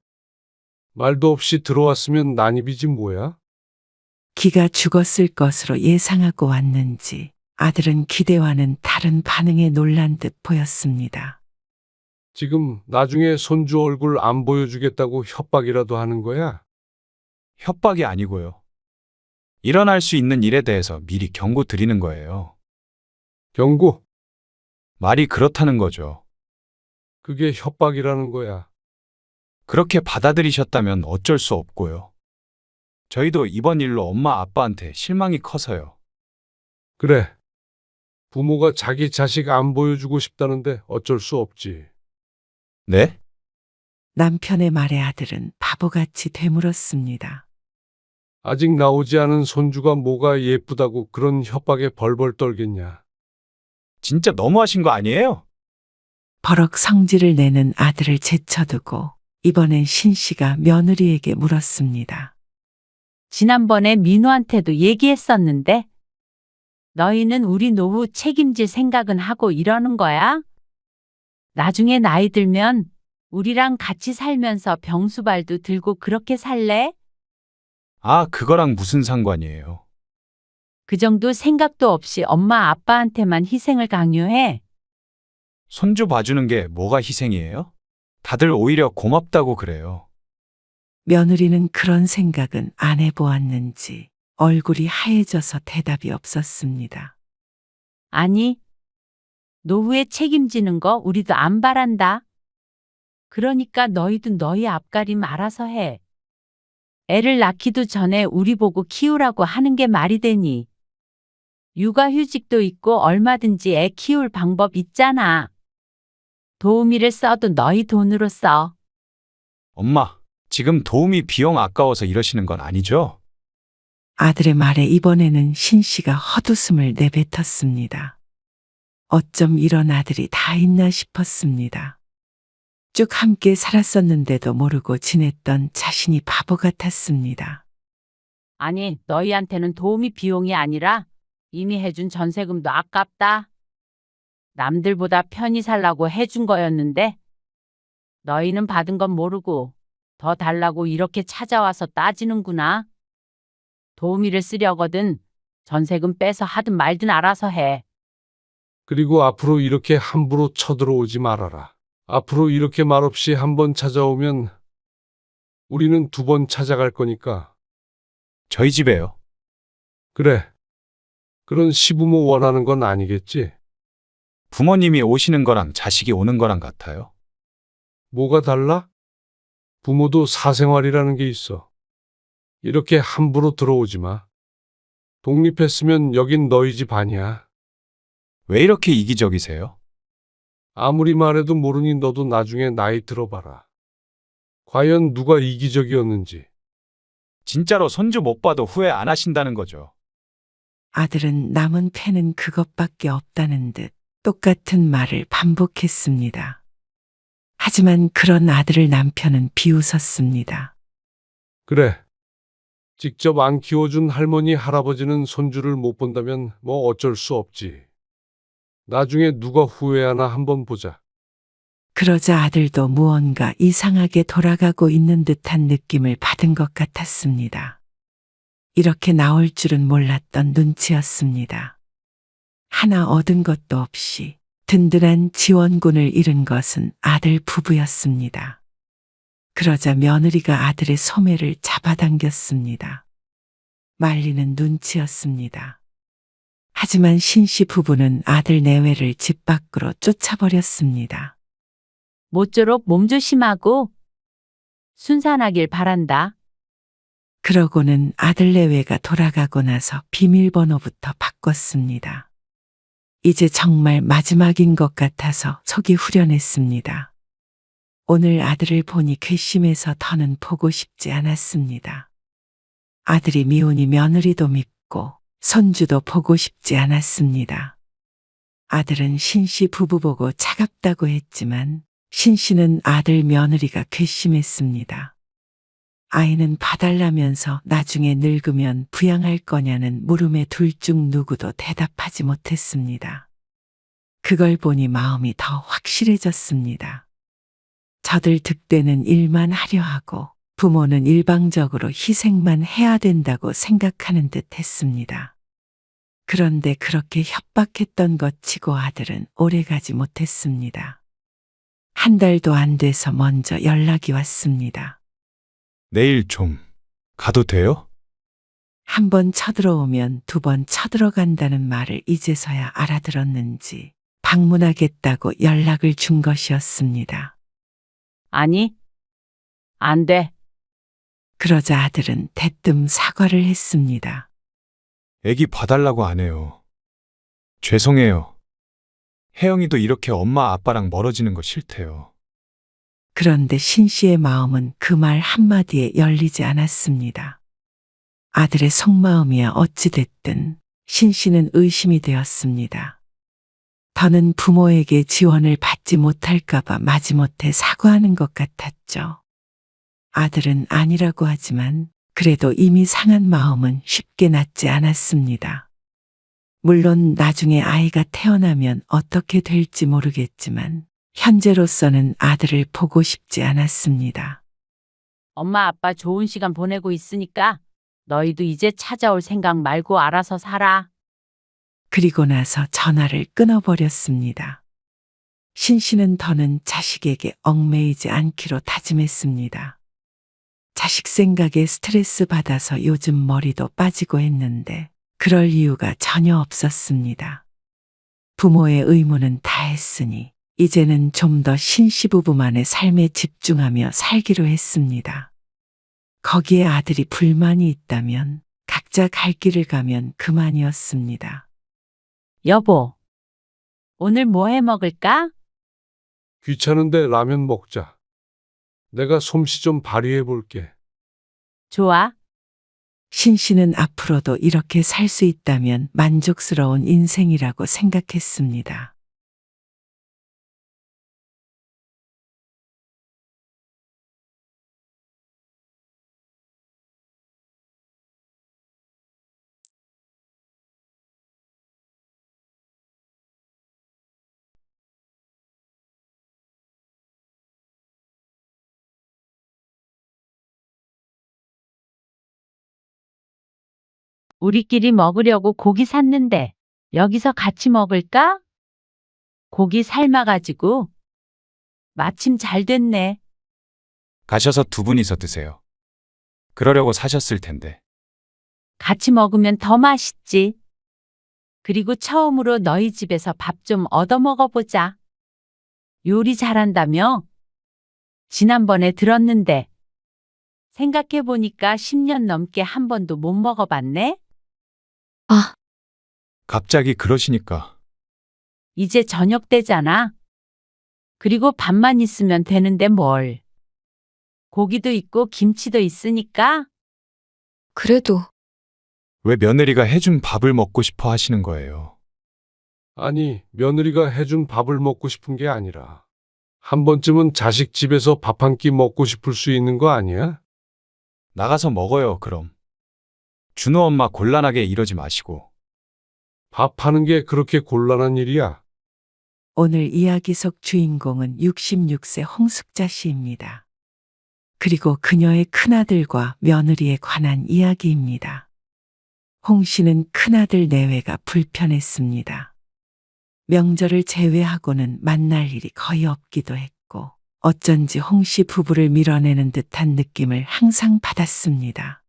말도 없이 들어왔으면 난입이지 뭐야? 기가 죽었을 것으로 예상하고 왔는지 아들은 기대와는 다른 반응에 놀란 듯 보였습니다. 지금 나중에 손주 얼굴 안 보여주겠다고 협박이라도 하는 거야? 협박이 아니고요. 일어날 수 있는 일에 대해서 미리 경고 드리는 거예요. 경고? 말이 그렇다는 거죠. 그게 협박이라는 거야. 그렇게 받아들이셨다면 어쩔 수 없고요. 저희도 이번 일로 엄마 아빠한테 실망이 커서요. 그래. 부모가 자기 자식 안 보여주고 싶다는데 어쩔 수 없지. 네? 남편의 말에 아들은 바보같이 되물었습니다. 아직 나오지 않은 손주가 뭐가 예쁘다고 그런 협박에 벌벌 떨겠냐. 진짜 너무하신 거 아니에요? 버럭 성질을 내는 아들을 제쳐두고 이번엔 신씨가 며느리에게 물었습니다. 지난번에 민우한테도 얘기했었는데 너희는 우리 노후 책임질 생각은 하고 이러는 거야? 나중에 나이 들면 우리랑 같이 살면서 병수발도 들고 그렇게 살래? 아, 그거랑 무슨 상관이에요? 그 정도 생각도 없이 엄마 아빠한테만 희생을 강요해? 손주 봐주는 게 뭐가 희생이에요? 다들 오히려 고맙다고 그래요. 며느리는 그런 생각은 안 해보았는지 얼굴이 하얘져서 대답이 없었습니다. 아니, 노후에 책임지는 거 우리도 안 바란다. 그러니까 너희도 너희 앞가림 알아서 해. 애를 낳기도 전에 우리 보고 키우라고 하는 게 말이 되니. 육아휴직도 있고 얼마든지 애 키울 방법 있잖아. 도우미를 써도 너희 돈으로 써. 엄마, 지금 도우미 비용 아까워서 이러시는 건 아니죠? 아들의 말에 이번에는 신씨가 헛웃음을 내뱉었습니다. 어쩜 이런 아들이 다 있나 싶었습니다. 쭉 함께 살았었는데도 모르고 지냈던 자신이 바보 같았습니다. 아니, 너희한테는 도우미 비용이 아니라 이미 해준 전세금도 아깝다. 남들보다 편히 살라고 해준 거였는데 너희는 받은 건 모르고 더 달라고 이렇게 찾아와서 따지는구나. 도우미를 쓰려거든 전세금 빼서 하든 말든 알아서 해. 그리고 앞으로 이렇게 함부로 쳐들어오지 말아라. 앞으로 이렇게 말없이 한 번 찾아오면 우리는 2번 찾아갈 거니까. 저희 집에요. 그래. 그런 시부모 원하는 건 아니겠지? 부모님이 오시는 거랑 자식이 오는 거랑 같아요. 뭐가 달라? 부모도 사생활이라는 게 있어. 이렇게 함부로 들어오지 마. 독립했으면 여긴 너희 집 아니야. 왜 이렇게 이기적이세요? 아무리 말해도 모르니 너도 나중에 나이 들어봐라. 과연 누가 이기적이었는지. 진짜로 손주 못 봐도 후회 안 하신다는 거죠. 아들은 남은 패는 그것밖에 없다는 듯 똑같은 말을 반복했습니다. 하지만 그런 아들을 남편은 비웃었습니다. 그래. 직접 안 키워준 할머니, 할아버지는 손주를 못 본다면 뭐 어쩔 수 없지. 나중에 누가 후회하나 한번 보자. 그러자 아들도 무언가 이상하게 돌아가고 있는 듯한 느낌을 받은 것 같았습니다. 이렇게 나올 줄은 몰랐던 눈치였습니다. 하나 얻은 것도 없이 든든한 지원군을 잃은 것은 아들 부부였습니다. 그러자 며느리가 아들의 소매를 잡아당겼습니다. 말리는 눈치였습니다. 하지만 신씨 부부는 아들 내외를 집 밖으로 쫓아버렸습니다. 모쪼록 몸 조심하고 순산하길 바란다. 그러고는 아들 내외가 돌아가고 나서 비밀번호부터 바꿨습니다. 이제 정말 마지막인 것 같아서 속이 후련했습니다. 오늘 아들을 보니 괘씸해서 더는 보고 싶지 않았습니다. 아들이 미우니 며느리도 밉고 손주도 보고 싶지 않았습니다. 아들은 신씨 부부 보고 차갑다고 했지만 신씨는 아들 며느리가 괘씸했습니다. 아이는 봐달라면서 나중에 늙으면 부양할 거냐는 물음에 둘 중 누구도 대답하지 못했습니다. 그걸 보니 마음이 더 확실해졌습니다. 저들 득대는 일만 하려 하고 부모는 일방적으로 희생만 해야 된다고 생각하는 듯 했습니다. 그런데 그렇게 협박했던 것 치고 아들은 오래가지 못했습니다. 한 달도 안 돼서 먼저 연락이 왔습니다. 내일 좀 가도 돼요? 한 번 쳐들어오면 두 번 쳐들어간다는 말을 이제서야 알아들었는지 방문하겠다고 연락을 준 것이었습니다. 아니, 안 돼. 그러자 아들은 대뜸 사과를 했습니다. 애기 봐달라고 안 해요. 죄송해요. 혜영이도 이렇게 엄마 아빠랑 멀어지는 거 싫대요. 그런데 신씨의 마음은 그 말 한마디에 열리지 않았습니다. 아들의 속마음이야 어찌됐든 신씨는 의심이 되었습니다. 더는 부모에게 지원을 받지 못할까봐 마지못해 사과하는 것 같았죠. 아들은 아니라고 하지만 그래도 이미 상한 마음은 쉽게 낫지 않았습니다. 물론 나중에 아이가 태어나면 어떻게 될지 모르겠지만 현재로서는 아들을 보고 싶지 않았습니다. 엄마 아빠 좋은 시간 보내고 있으니까 너희도 이제 찾아올 생각 말고 알아서 살아. 그리고 나서 전화를 끊어버렸습니다. 신씨는 더는 자식에게 얽매이지 않기로 다짐했습니다. 자식 생각에 스트레스 받아서 요즘 머리도 빠지고 했는데 그럴 이유가 전혀 없었습니다. 부모의 의무는 다 했으니 이제는 좀 더 신씨 부부만의 삶에 집중하며 살기로 했습니다. 거기에 아들이 불만이 있다면 각자 갈 길을 가면 그만이었습니다. 여보, 오늘 뭐 해 먹을까? 귀찮은데 라면 먹자. 내가 솜씨 좀 발휘해 볼게. 좋아. 신씨는 앞으로도 이렇게 살 수 있다면 만족스러운 인생이라고 생각했습니다. 우리끼리 먹으려고 고기 샀는데 여기서 같이 먹을까? 고기 삶아가지고 마침 잘 됐네. 가셔서 두 분이서 드세요. 그러려고 사셨을 텐데. 같이 먹으면 더 맛있지. 그리고 처음으로 너희 집에서 밥 좀 얻어 먹어보자. 요리 잘한다며? 지난번에 들었는데. 생각해보니까 10년 넘게 한 번도 못 먹어봤네? 아, 갑자기 그러시니까 이제 저녁 때잖아. 그리고 밥만 있으면 되는데 뭘. 고기도 있고 김치도 있으니까. 그래도 왜 며느리가 해준 밥을 먹고 싶어 하시는 거예요? 아니, 며느리가 해준 밥을 먹고 싶은 게 아니라 한 번쯤은 자식 집에서 밥 한 끼 먹고 싶을 수 있는 거 아니야? 나가서 먹어요, 그럼. 준호 엄마 곤란하게 이러지 마시고. 밥 하는 게 그렇게 곤란한 일이야? 오늘 이야기 속 주인공은 66세 홍숙자 씨입니다. 그리고 그녀의 큰아들과 며느리에 관한 이야기입니다. 홍 씨는 큰아들 내외가 불편했습니다. 명절을 제외하고는 만날 일이 거의 없기도 했고 어쩐지 홍 씨 부부를 밀어내는 듯한 느낌을 항상 받았습니다.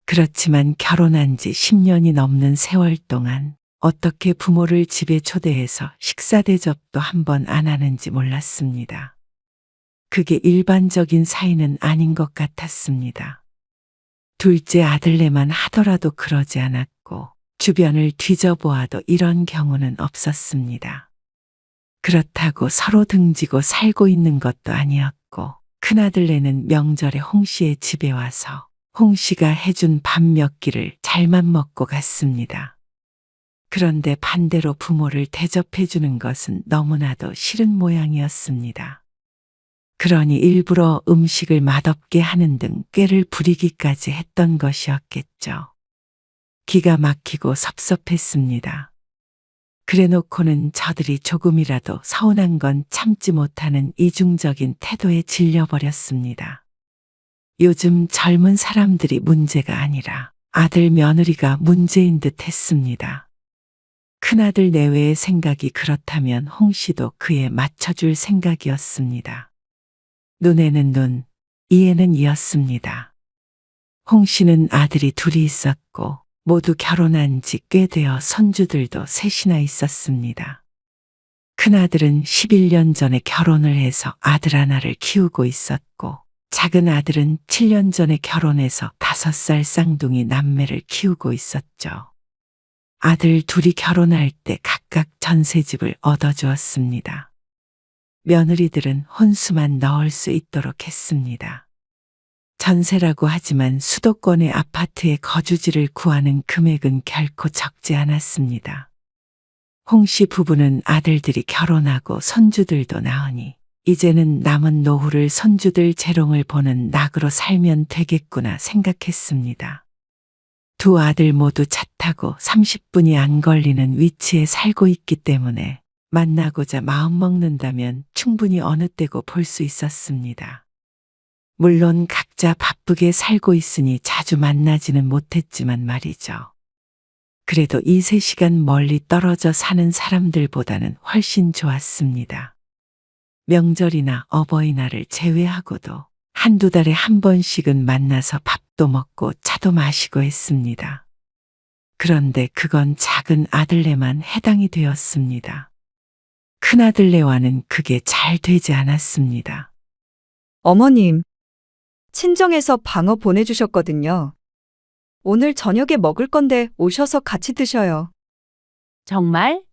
그렇지만 결혼한 지 10년이 넘는 세월 동안 어떻게 부모를 집에 초대해서 식사 대접도 한 번 안 하는지 몰랐습니다. 그게 일반적인 사이는 아닌 것 같았습니다. 둘째 아들네만 하더라도 그러지 않았고 주변을 뒤져보아도 이런 경우는 없었습니다. 그렇다고 서로 등지고 살고 있는 것도 아니었고 큰아들네는 명절에 홍 씨의 집에 와서 홍 씨가 해준 밥 몇 끼를 잘만 먹고 갔습니다. 그런데 반대로 부모를 대접해 주는 것은 너무나도 싫은 모양이었습니다. 그러니 일부러 음식을 맛없게 하는 등 꾀를 부리기까지 했던 것이었겠죠. 기가 막히고 섭섭했습니다. 그래놓고는 저들이 조금이라도 서운한 건 참지 못하는 이중적인 태도에 질려버렸습니다. 요즘 젊은 사람들이 문제가 아니라 아들 며느리가 문제인 듯 했습니다. 큰아들 내외의 생각이 그렇다면 홍 씨도 그에 맞춰줄 생각이었습니다. 눈에는 눈, 이에는 이였습니다. 홍 씨는 아들이 둘이 있었고 모두 결혼한 지 꽤 되어 손주들도 셋이나 있었습니다. 큰아들은 11년 전에 결혼을 해서 아들 하나를 키우고 있었고 작은 아들은 7년 전에 결혼해서 5살 쌍둥이 남매를 키우고 있었죠. 아들 둘이 결혼할 때 각각 전셋집을 얻어주었습니다. 며느리들은 혼수만 넣을 수 있도록 했습니다. 전세라고 하지만 수도권의 아파트에 거주지를 구하는 금액은 결코 적지 않았습니다. 홍 씨 부부는 아들들이 결혼하고 손주들도 낳으니 이제는 남은 노후를 손주들 재롱을 보는 낙으로 살면 되겠구나 생각했습니다. 두 아들 모두 차 타고 30분이 안 걸리는 위치에 살고 있기 때문에 만나고자 마음먹는다면 충분히 어느 때고 볼 수 있었습니다. 물론 각자 바쁘게 살고 있으니 자주 만나지는 못했지만 말이죠. 그래도 2~3시간 멀리 떨어져 사는 사람들보다는 훨씬 좋았습니다. 명절이나 어버이날을 제외하고도 한두 달에 한 번씩은 만나서 밥도 먹고 차도 마시고 했습니다. 그런데 그건 작은 아들네만 해당이 되었습니다. 큰아들네와는 그게 잘 되지 않았습니다. 어머님, 친정에서 방어 보내주셨거든요. 오늘 저녁에 먹을 건데 오셔서 같이 드셔요. 정말?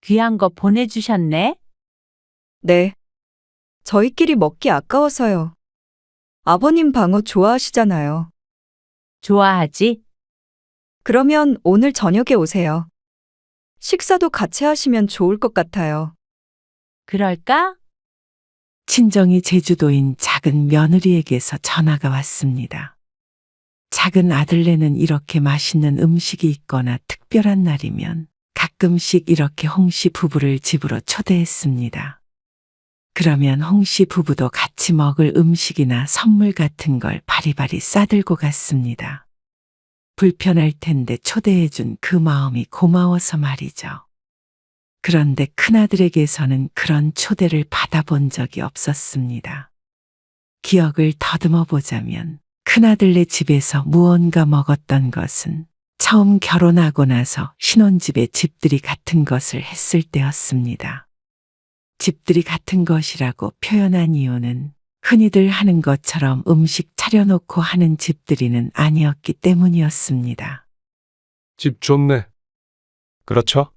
귀한 거 보내주셨네? 네. 저희끼리 먹기 아까워서요. 아버님 방어 좋아하시잖아요. 좋아하지? 그러면 오늘 저녁에 오세요. 식사도 같이 하시면 좋을 것 같아요. 그럴까? 친정이 제주도인 작은 며느리에게서 전화가 왔습니다. 작은 아들네는 이렇게 맛있는 음식이 있거나 특별한 날이면 가끔씩 이렇게 홍 씨 부부를 집으로 초대했습니다. 그러면 홍 씨 부부도 같이 먹을 음식이나 선물 같은 걸 바리바리 싸들고 갔습니다. 불편할 텐데 초대해준 그 마음이 고마워서 말이죠. 그런데 큰아들에게서는 그런 초대를 받아본 적이 없었습니다. 기억을 더듬어 보자면 큰아들네 집에서 무언가 먹었던 것은 처음 결혼하고 나서 신혼집에 집들이 같은 것을 했을 때였습니다. 집들이 같은 것이라고 표현한 이유는 흔히들 하는 것처럼 음식 차려놓고 하는 집들이는 아니었기 때문이었습니다. 집 좋네. 그렇죠?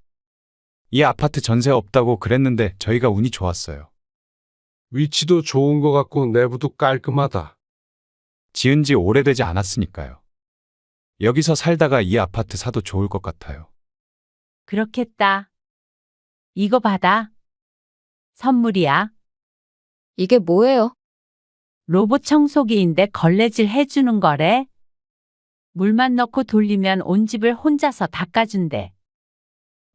이 아파트 전세 없다고 그랬는데 저희가 운이 좋았어요. 위치도 좋은 것 같고 내부도 깔끔하다. 지은 지 오래되지 않았으니까요. 여기서 살다가 이 아파트 사도 좋을 것 같아요. 그렇겠다. 이거 받아. 선물이야. 이게 뭐예요? 로봇 청소기인데 걸레질 해주는 거래. 물만 넣고 돌리면 온 집을 혼자서 닦아준대.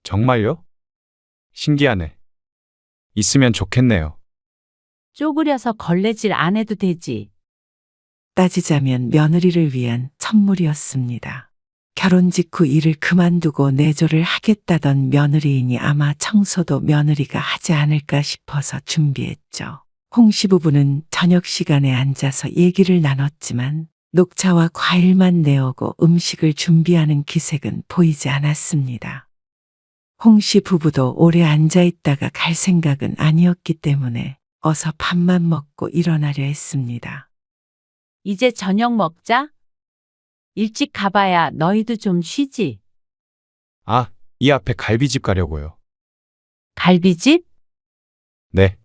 정말요? 신기하네. 있으면 좋겠네요. 쪼그려서 걸레질 안 해도 되지. 따지자면 며느리를 위한 선물이었습니다. 결혼 직후 일을 그만두고 내조를 하겠다던 며느리이니 아마 청소도 며느리가 하지 않을까 싶어서 준비했죠. 홍씨 부부는 저녁 시간에 앉아서 얘기를 나눴지만 녹차와 과일만 내오고 음식을 준비하는 기색은 보이지 않았습니다. 홍씨 부부도 오래 앉아 있다가 갈 생각은 아니었기 때문에 어서 밥만 먹고 일어나려 했습니다. 이제 저녁 먹자. 일찍 가봐야 너희도 좀 쉬지. 아, 이 앞에 갈비집 가려고요. 갈비집? 네.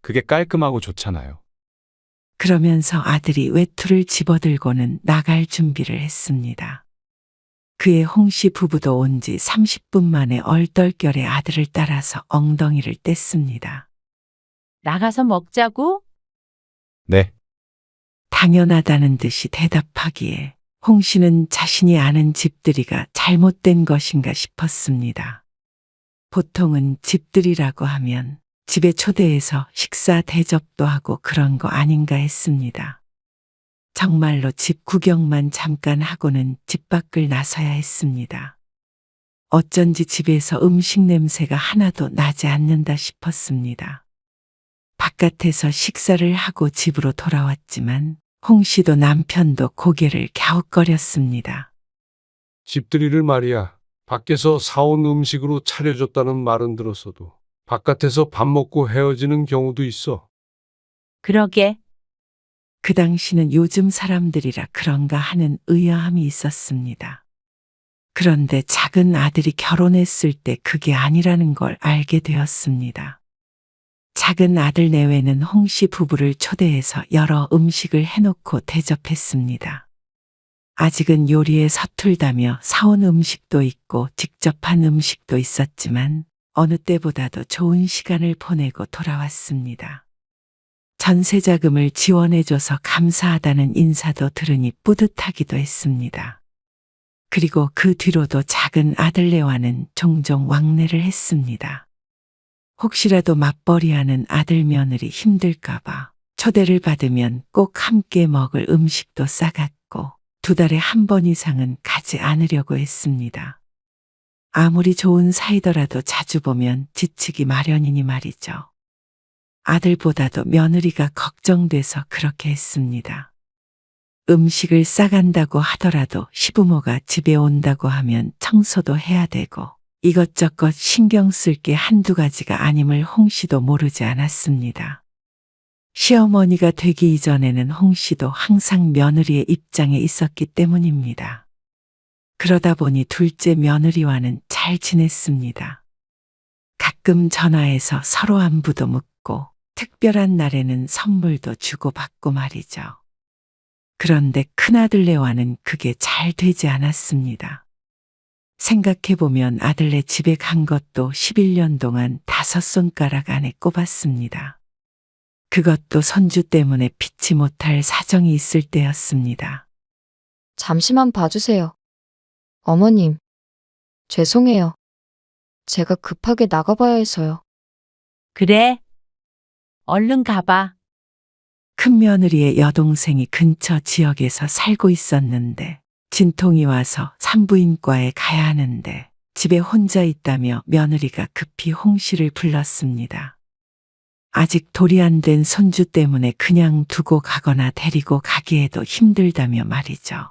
그게 깔끔하고 좋잖아요. 그러면서 아들이 외투를 집어들고는 나갈 준비를 했습니다. 그의 홍씨 부부도 온 지 30분 만에 얼떨결에 아들을 따라서 엉덩이를 뗐습니다. 나가서 먹자고? 네. 당연하다는 듯이 대답하기에 홍 씨는 자신이 아는 집들이가 잘못된 것인가 싶었습니다. 보통은 집들이라고 하면 집에 초대해서 식사 대접도 하고 그런 거 아닌가 했습니다. 정말로 집 구경만 잠깐 하고는 집 밖을 나서야 했습니다. 어쩐지 집에서 음식 냄새가 하나도 나지 않는다 싶었습니다. 바깥에서 식사를 하고 집으로 돌아왔지만 홍 씨도 남편도 고개를 갸웃거렸습니다. 집들이를 말이야. 밖에서 사온 음식으로 차려줬다는 말은 들었어도 바깥에서 밥 먹고 헤어지는 경우도 있어. 그러게. 그 당시는 요즘 사람들이라 그런가 하는 의아함이 있었습니다. 그런데 작은 아들이 결혼했을 때 그게 아니라는 걸 알게 되었습니다. 작은 아들 내외는 홍 씨 부부를 초대해서 여러 음식을 해놓고 대접했습니다. 아직은 요리에 서툴다며 사온 음식도 있고 직접 한 음식도 있었지만 어느 때보다도 좋은 시간을 보내고 돌아왔습니다. 전세자금을 지원해줘서 감사하다는 인사도 들으니 뿌듯하기도 했습니다. 그리고 그 뒤로도 작은 아들네와는 종종 왕래를 했습니다. 혹시라도 맞벌이하는 아들 며느리 힘들까봐 초대를 받으면 꼭 함께 먹을 음식도 싸갔고 2달에 한 번 이상은 가지 않으려고 했습니다. 아무리 좋은 사이더라도 자주 보면 지치기 마련이니 말이죠. 아들보다도 며느리가 걱정돼서 그렇게 했습니다. 음식을 싸간다고 하더라도 시부모가 집에 온다고 하면 청소도 해야 되고 이것저것 신경 쓸 게 한두 가지가 아님을 홍 씨도 모르지 않았습니다. 시어머니가 되기 이전에는 홍 씨도 항상 며느리의 입장에 있었기 때문입니다. 그러다 보니 둘째 며느리와는 잘 지냈습니다. 가끔 전화해서 서로 안부도 묻고 특별한 날에는 선물도 주고받고 말이죠. 그런데 큰아들네와는 그게 잘 되지 않았습니다. 생각해보면 아들네 집에 간 것도 11년 동안 5손가락 안에 꼽았습니다. 그것도 손주 때문에 피치 못할 사정이 있을 때였습니다. 잠시만 봐주세요. 어머님, 죄송해요. 제가 급하게 나가봐야 해서요. 그래. 얼른 가봐. 큰며느리의 여동생이 근처 지역에서 살고 있었는데 진통이 와서 산부인과에 가야 하는데 집에 혼자 있다며 며느리가 급히 홍 씨를 불렀습니다. 아직 돌이 안 된 손주 때문에 그냥 두고 가거나 데리고 가기에도 힘들다며 말이죠.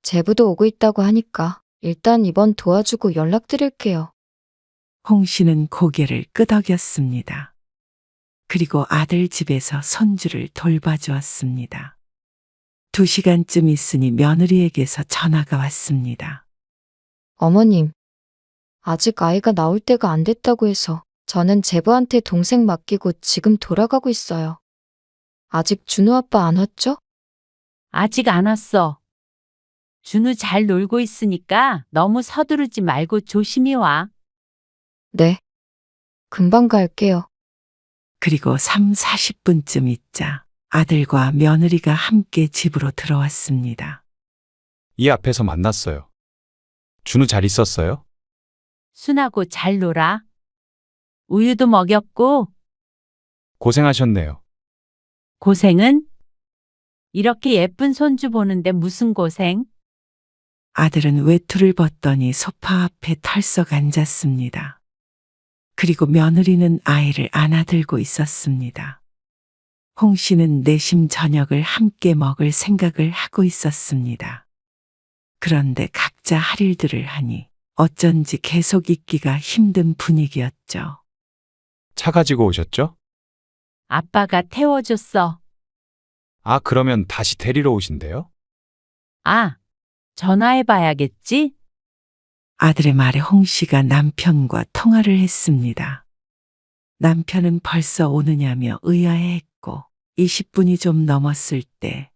제부도 오고 있다고 하니까 일단 이번 도와주고 연락드릴게요. 홍 씨는 고개를 끄덕였습니다. 그리고 아들 집에서 손주를 돌봐주었습니다. 2시간쯤 있으니 며느리에게서 전화가 왔습니다. 어머님, 아직 아이가 나올 때가 안 됐다고 해서 저는 제부한테 동생 맡기고 지금 돌아가고 있어요. 아직 준우 아빠 안 왔죠? 아직 안 왔어. 준우 잘 놀고 있으니까 너무 서두르지 말고 조심히 와. 네. 금방 갈게요. 그리고 3, 40분쯤 있자 아들과 며느리가 함께 집으로 들어왔습니다. 이 앞에서 만났어요. 준우 잘 있었어요? 순하고 잘 놀아. 우유도 먹였고 고생하셨네요. 고생은? 이렇게 예쁜 손주 보는데 무슨 고생? 아들은 외투를 벗더니 소파 앞에 털썩 앉았습니다. 그리고 며느리는 아이를 안아들고 있었습니다. 홍 씨는 내심 저녁을 함께 먹을 생각을 하고 있었습니다. 그런데 각자 할 일들을 하니 어쩐지 계속 있기가 힘든 분위기였죠. 차 가지고 오셨죠? 아빠가 태워줬어. 아, 그러면 다시 데리러 오신대요? 아, 전화해봐야겠지? 아들의 말에 홍 씨가 남편과 통화를 했습니다. 남편은 벌써 오느냐며 의아해했고 20분이 좀 넘었을 때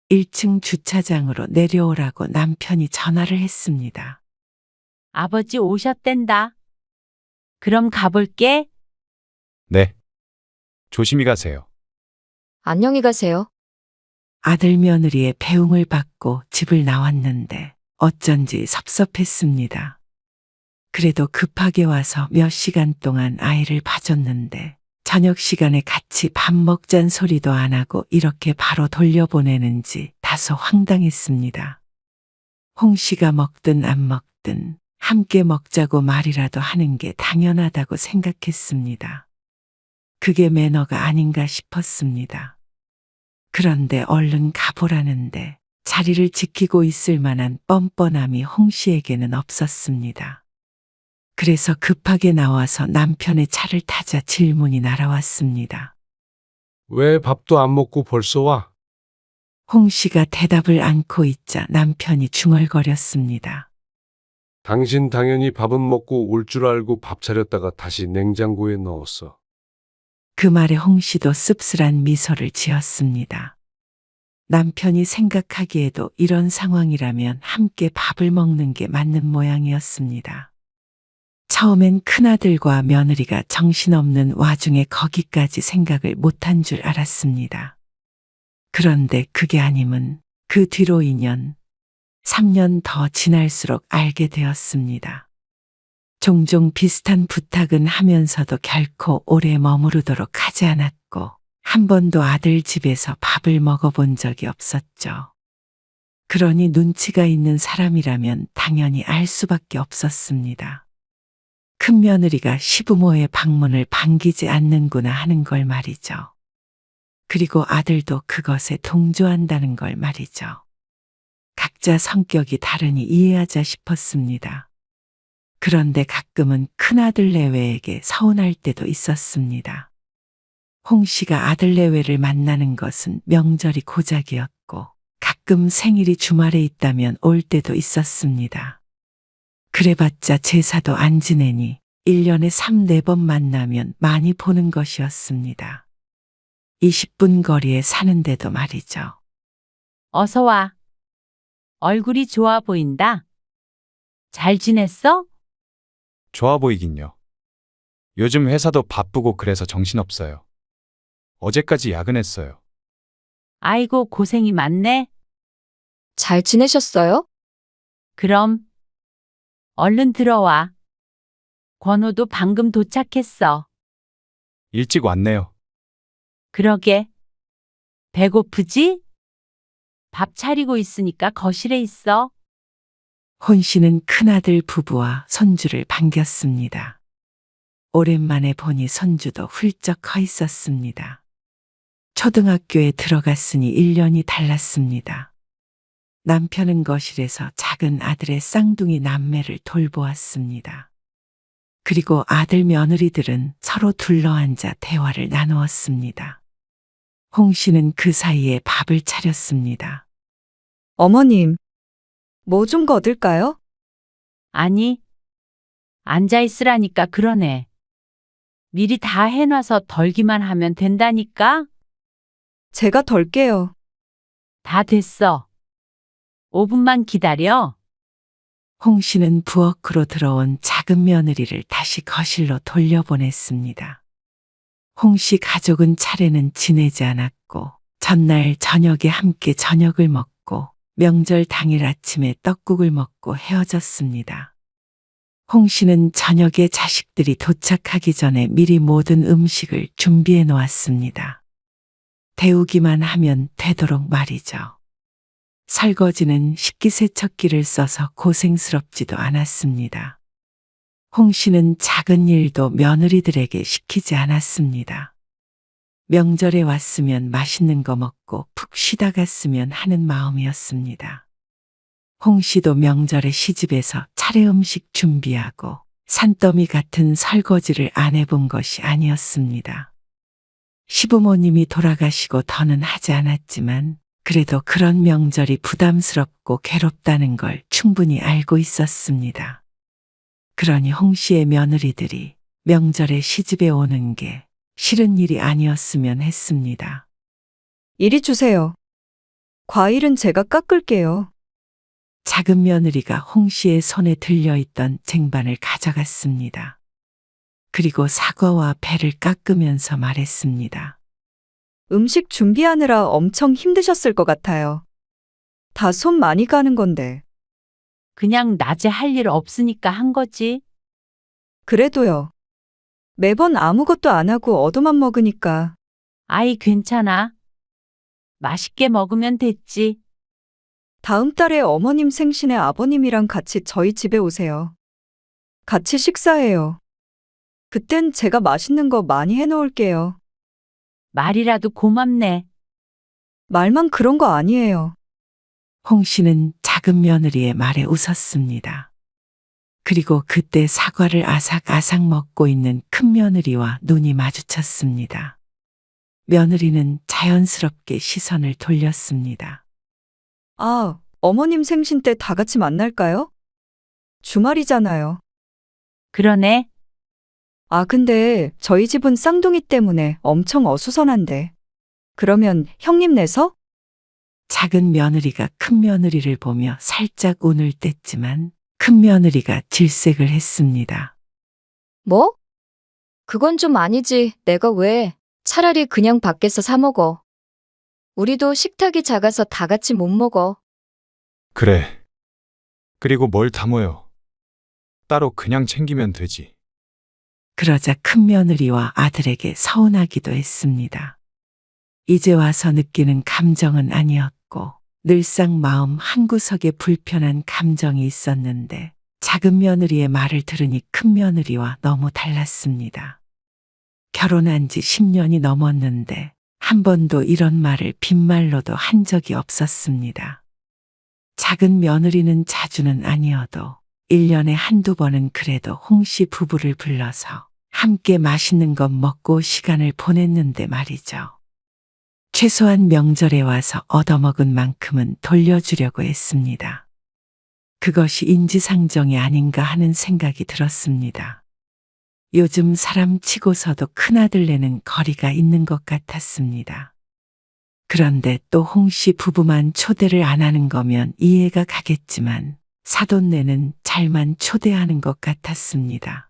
1층 주차장으로 내려오라고 남편이 전화를 했습니다. 아버지 오셨댄다. 그럼 가볼게. 네. 조심히 가세요. 안녕히 가세요. 아들 며느리의 배웅을 받고 집을 나왔는데 어쩐지 섭섭했습니다. 그래도 급하게 와서 몇 시간 동안 아이를 봐줬는데 저녁 시간에 같이 밥 먹잔 소리도 안 하고 이렇게 바로 돌려보내는지 다소 황당했습니다. 홍 씨가 먹든 안 먹든 함께 먹자고 말이라도 하는 게 당연하다고 생각했습니다. 그게 매너가 아닌가 싶었습니다. 그런데 얼른 가보라는데 자리를 지키고 있을 만한 뻔뻔함이 홍 씨에게는 없었습니다. 그래서 급하게 나와서 남편의 차를 타자 질문이 날아왔습니다. 왜 밥도 안 먹고 벌써 와? 홍 씨가 대답을 않고 있자 남편이 중얼거렸습니다. 당신 당연히 밥은 먹고 올 줄 알고 밥 차렸다가 다시 냉장고에 넣었어. 그 말에 홍 씨도 씁쓸한 미소를 지었습니다. 남편이 생각하기에도 이런 상황이라면 함께 밥을 먹는 게 맞는 모양이었습니다. 처음엔 큰아들과 며느리가 정신없는 와중에 거기까지 생각을 못한 줄 알았습니다. 그런데 그게 아님은 그 뒤로 2년, 3년 더 지날수록 알게 되었습니다. 종종 비슷한 부탁은 하면서도 결코 오래 머무르도록 하지 않았고 한 번도 아들 집에서 밥을 먹어본 적이 없었죠. 그러니 눈치가 있는 사람이라면 당연히 알 수밖에 없었습니다. 큰며느리가 시부모의 방문을 반기지 않는구나 하는 걸 말이죠. 그리고 아들도 그것에 동조한다는 걸 말이죠. 각자 성격이 다르니 이해하자 싶었습니다. 그런데 가끔은 큰아들 내외에게 서운할 때도 있었습니다. 홍 씨가 아들 내외를 만나는 것은 명절이 고작이었고 가끔 생일이 주말에 있다면 올 때도 있었습니다. 그래봤자 제사도 안 지내니 1년에 3, 4번 만나면 많이 보는 것이었습니다. 20분 거리에 사는데도 말이죠. 어서 와. 얼굴이 좋아 보인다. 잘 지냈어? 좋아 보이긴요. 요즘 회사도 바쁘고 그래서 정신없어요. 어제까지 야근했어요. 아이고 고생이 많네. 잘 지내셨어요? 그럼 얼른 들어와. 권호도 방금 도착했어. 일찍 왔네요. 그러게. 배고프지? 밥 차리고 있으니까 거실에 있어. 혼 씨는 큰아들 부부와 손주를 반겼습니다. 오랜만에 보니 손주도 훌쩍 커 있었습니다. 초등학교에 들어갔으니 1년이 달랐습니다. 남편은 거실에서 작은 아들의 쌍둥이 남매를 돌보았습니다. 그리고 아들 며느리들은 서로 둘러앉아 대화를 나누었습니다. 홍 씨는 그 사이에 밥을 차렸습니다. 어머님, 뭐 좀 거들까요? 아니, 앉아 있으라니까 그러네. 미리 다 해놔서 덜기만 하면 된다니까? 제가 덜게요. 다 됐어. 5분만 기다려. 홍 씨는 부엌으로 들어온 작은 며느리를 다시 거실로 돌려보냈습니다. 홍 씨 가족은 차례는 지내지 않았고 전날 저녁에 함께 저녁을 먹고 명절 당일 아침에 떡국을 먹고 헤어졌습니다. 홍 씨는 저녁에 자식들이 도착하기 전에 미리 모든 음식을 준비해 놓았습니다. 데우기만 하면 되도록 말이죠. 설거지는 식기세척기를 써서 고생스럽지도 않았습니다. 홍 씨는 작은 일도 며느리들에게 시키지 않았습니다. 명절에 왔으면 맛있는 거 먹고 푹 쉬다 갔으면 하는 마음이었습니다. 홍 씨도 명절에 시집에서 차례 음식 준비하고 산더미 같은 설거지를 안 해본 것이 아니었습니다. 시부모님이 돌아가시고 더는 하지 않았지만 그래도 그런 명절이 부담스럽고 괴롭다는 걸 충분히 알고 있었습니다. 그러니 홍 씨의 며느리들이 명절에 시집에 오는 게 싫은 일이 아니었으면 했습니다. 이리 주세요. 과일은 제가 깎을게요. 작은 며느리가 홍 씨의 손에 들려있던 쟁반을 가져갔습니다. 그리고 사과와 배를 깎으면서 말했습니다. 음식 준비하느라 엄청 힘드셨을 것 같아요. 다 손 많이 가는 건데. 그냥 낮에 할 일 없으니까 한 거지. 그래도요. 매번 아무것도 안 하고 얻어만 먹으니까. 아이 괜찮아. 맛있게 먹으면 됐지. 다음 달에 어머님 생신에 아버님이랑 같이 저희 집에 오세요. 같이 식사해요. 그땐 제가 맛있는 거 많이 해놓을게요. 말이라도 고맙네. 말만 그런 거 아니에요. 홍 씨는 작은 며느리의 말에 웃었습니다. 그리고 그때 사과를 아삭아삭 먹고 있는 큰 며느리와 눈이 마주쳤습니다. 며느리는 자연스럽게 시선을 돌렸습니다. 아, 어머님 생신 때 다 같이 만날까요? 주말이잖아요. 그러네. 아, 근데 저희 집은 쌍둥이 때문에 엄청 어수선한데. 그러면 형님 내서? 작은 며느리가 큰 며느리를 보며 살짝 운을 뗐지만 큰 며느리가 질색을 했습니다. 뭐? 그건 좀 아니지. 내가 왜? 차라리 그냥 밖에서 사 먹어. 우리도 식탁이 작아서 다 같이 못 먹어. 그래. 그리고 뭘 다 모여. 따로 그냥 챙기면 되지. 그러자 큰 며느리와 아들에게 서운하기도 했습니다. 이제 와서 느끼는 감정은 아니었고 늘상 마음 한구석에 불편한 감정이 있었는데 작은 며느리의 말을 들으니 큰 며느리와 너무 달랐습니다. 결혼한 지 10년이 넘었는데 한 번도 이런 말을 빈말로도 한 적이 없었습니다. 작은 며느리는 자주는 아니어도 1년에 한두 번은 그래도 홍 씨 부부를 불러서 함께 맛있는 것 먹고 시간을 보냈는데 말이죠. 최소한 명절에 와서 얻어먹은 만큼은 돌려주려고 했습니다. 그것이 인지상정이 아닌가 하는 생각이 들었습니다. 요즘 사람 치고서도 큰아들네는 거리가 있는 것 같았습니다. 그런데 또 홍 씨 부부만 초대를 안 하는 거면 이해가 가겠지만 사돈네는 잘만 초대하는 것 같았습니다.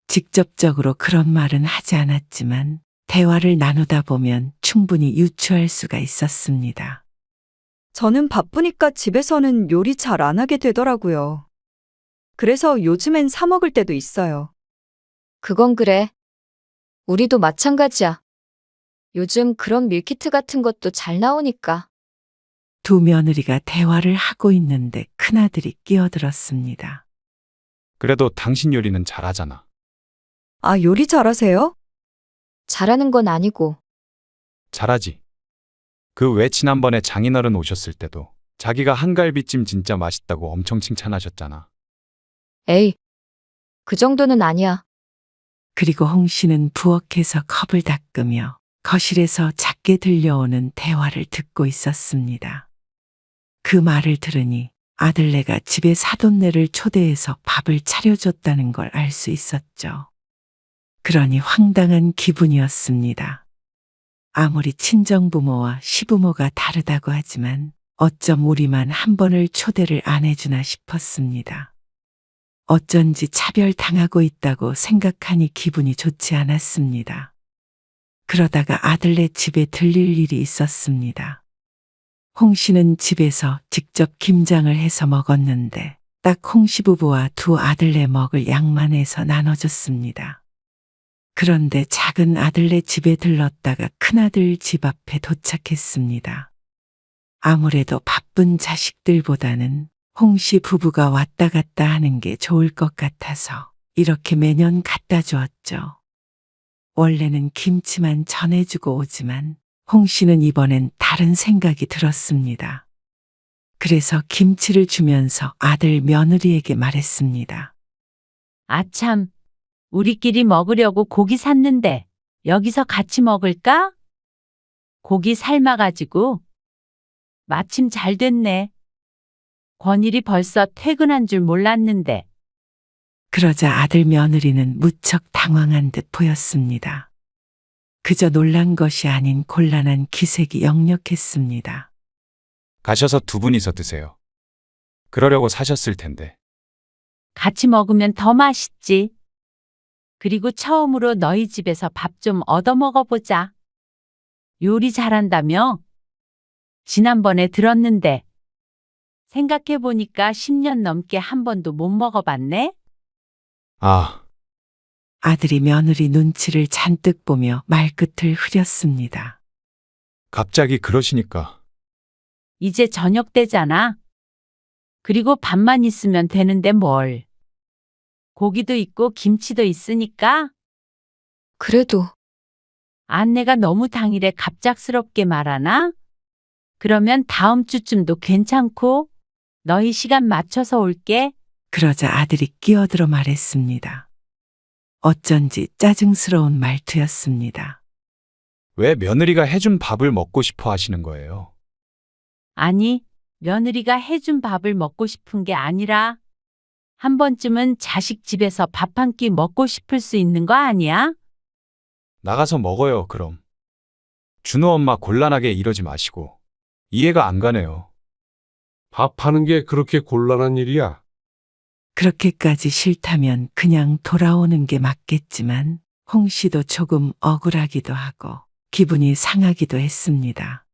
직접적으로 그런 말은 하지 않았지만 대화를 나누다 보면 충분히 유추할 수가 있었습니다. 저는 바쁘니까 집에서는 요리 잘 안 하게 되더라고요. 그래서 요즘엔 사 먹을 때도 있어요. 그건 그래. 우리도 마찬가지야. 요즘 그런 밀키트 같은 것도 잘 나오니까. 두 며느리가 대화를 하고 있는데 큰아들이 끼어들었습니다. 그래도 당신 요리는 잘하잖아. 아, 요리 잘하세요? 잘하는 건 아니고. 잘하지. 그 왜 지난번에 장인어른 오셨을 때도 자기가 한갈비찜 진짜 맛있다고 엄청 칭찬하셨잖아. 에이, 그 정도는 아니야. 그리고 홍 씨는 부엌에서 컵을 닦으며 거실에서 작게 들려오는 대화를 듣고 있었습니다. 그 말을 들으니 아들네가 집에 사돈네를 초대해서 밥을 차려줬다는 걸 알 수 있었죠. 그러니 황당한 기분이었습니다. 아무리 친정부모와 시부모가 다르다고 하지만 어쩜 우리만 한 번을 초대를 안 해주나 싶었습니다. 어쩐지 차별당하고 있다고 생각하니 기분이 좋지 않았습니다. 그러다가 아들네 집에 들릴 일이 있었습니다. 홍 씨는 집에서 직접 김장을 해서 먹었는데 딱 홍 씨 부부와 두 아들네 먹을 양만 해서 나눠줬습니다. 그런데 작은 아들네 집에 들렀다가 큰아들 집 앞에 도착했습니다. 아무래도 바쁜 자식들보다는 홍 씨 부부가 왔다 갔다 하는 게 좋을 것 같아서 이렇게 매년 갖다 주었죠. 원래는 김치만 전해주고 오지만 홍 씨는 이번엔 다른 생각이 들었습니다. 그래서 김치를 주면서 아들 며느리에게 말했습니다. 아참, 우리끼리 먹으려고 고기 샀는데 여기서 같이 먹을까? 고기 삶아가지고. 마침 잘 됐네. 권일이 벌써 퇴근한 줄 몰랐는데. 그러자 아들 며느리는 무척 당황한 듯 보였습니다. 그저 놀란 것이 아닌 곤란한 기색이 역력했습니다. 가셔서 두 분이서 드세요. 그러려고 사셨을 텐데. 같이 먹으면 더 맛있지. 그리고 처음으로 너희 집에서 밥 좀 얻어 먹어보자. 요리 잘한다며? 지난번에 들었는데. 생각해보니까 10년 넘게 한 번도 못 먹어봤네? 아, 아들이 며느리 눈치를 잔뜩 보며 말끝을 흐렸습니다. 갑자기 그러시니까. 이제 저녁 때잖아. 그리고 밥만 있으면 되는데 뭘. 고기도 있고 김치도 있으니까. 그래도 안내가 너무 당일에 갑작스럽게 말하나? 그러면 다음 주쯤도 괜찮고 너희 시간 맞춰서 올게. 그러자 아들이 끼어들어 말했습니다. 어쩐지 짜증스러운 말투였습니다. 왜 며느리가 해준 밥을 먹고 싶어 하시는 거예요? 아니, 며느리가 해준 밥을 먹고 싶은 게 아니라 한 번쯤은 자식 집에서 밥 한 끼 먹고 싶을 수 있는 거 아니야? 나가서 먹어요, 그럼. 준호 엄마 곤란하게 이러지 마시고. 이해가 안 가네요. 밥하는 게 그렇게 곤란한 일이야. 그렇게까지 싫다면 그냥 돌아오는 게 맞겠지만 홍 씨도 조금 억울하기도 하고 기분이 상하기도 했습니다.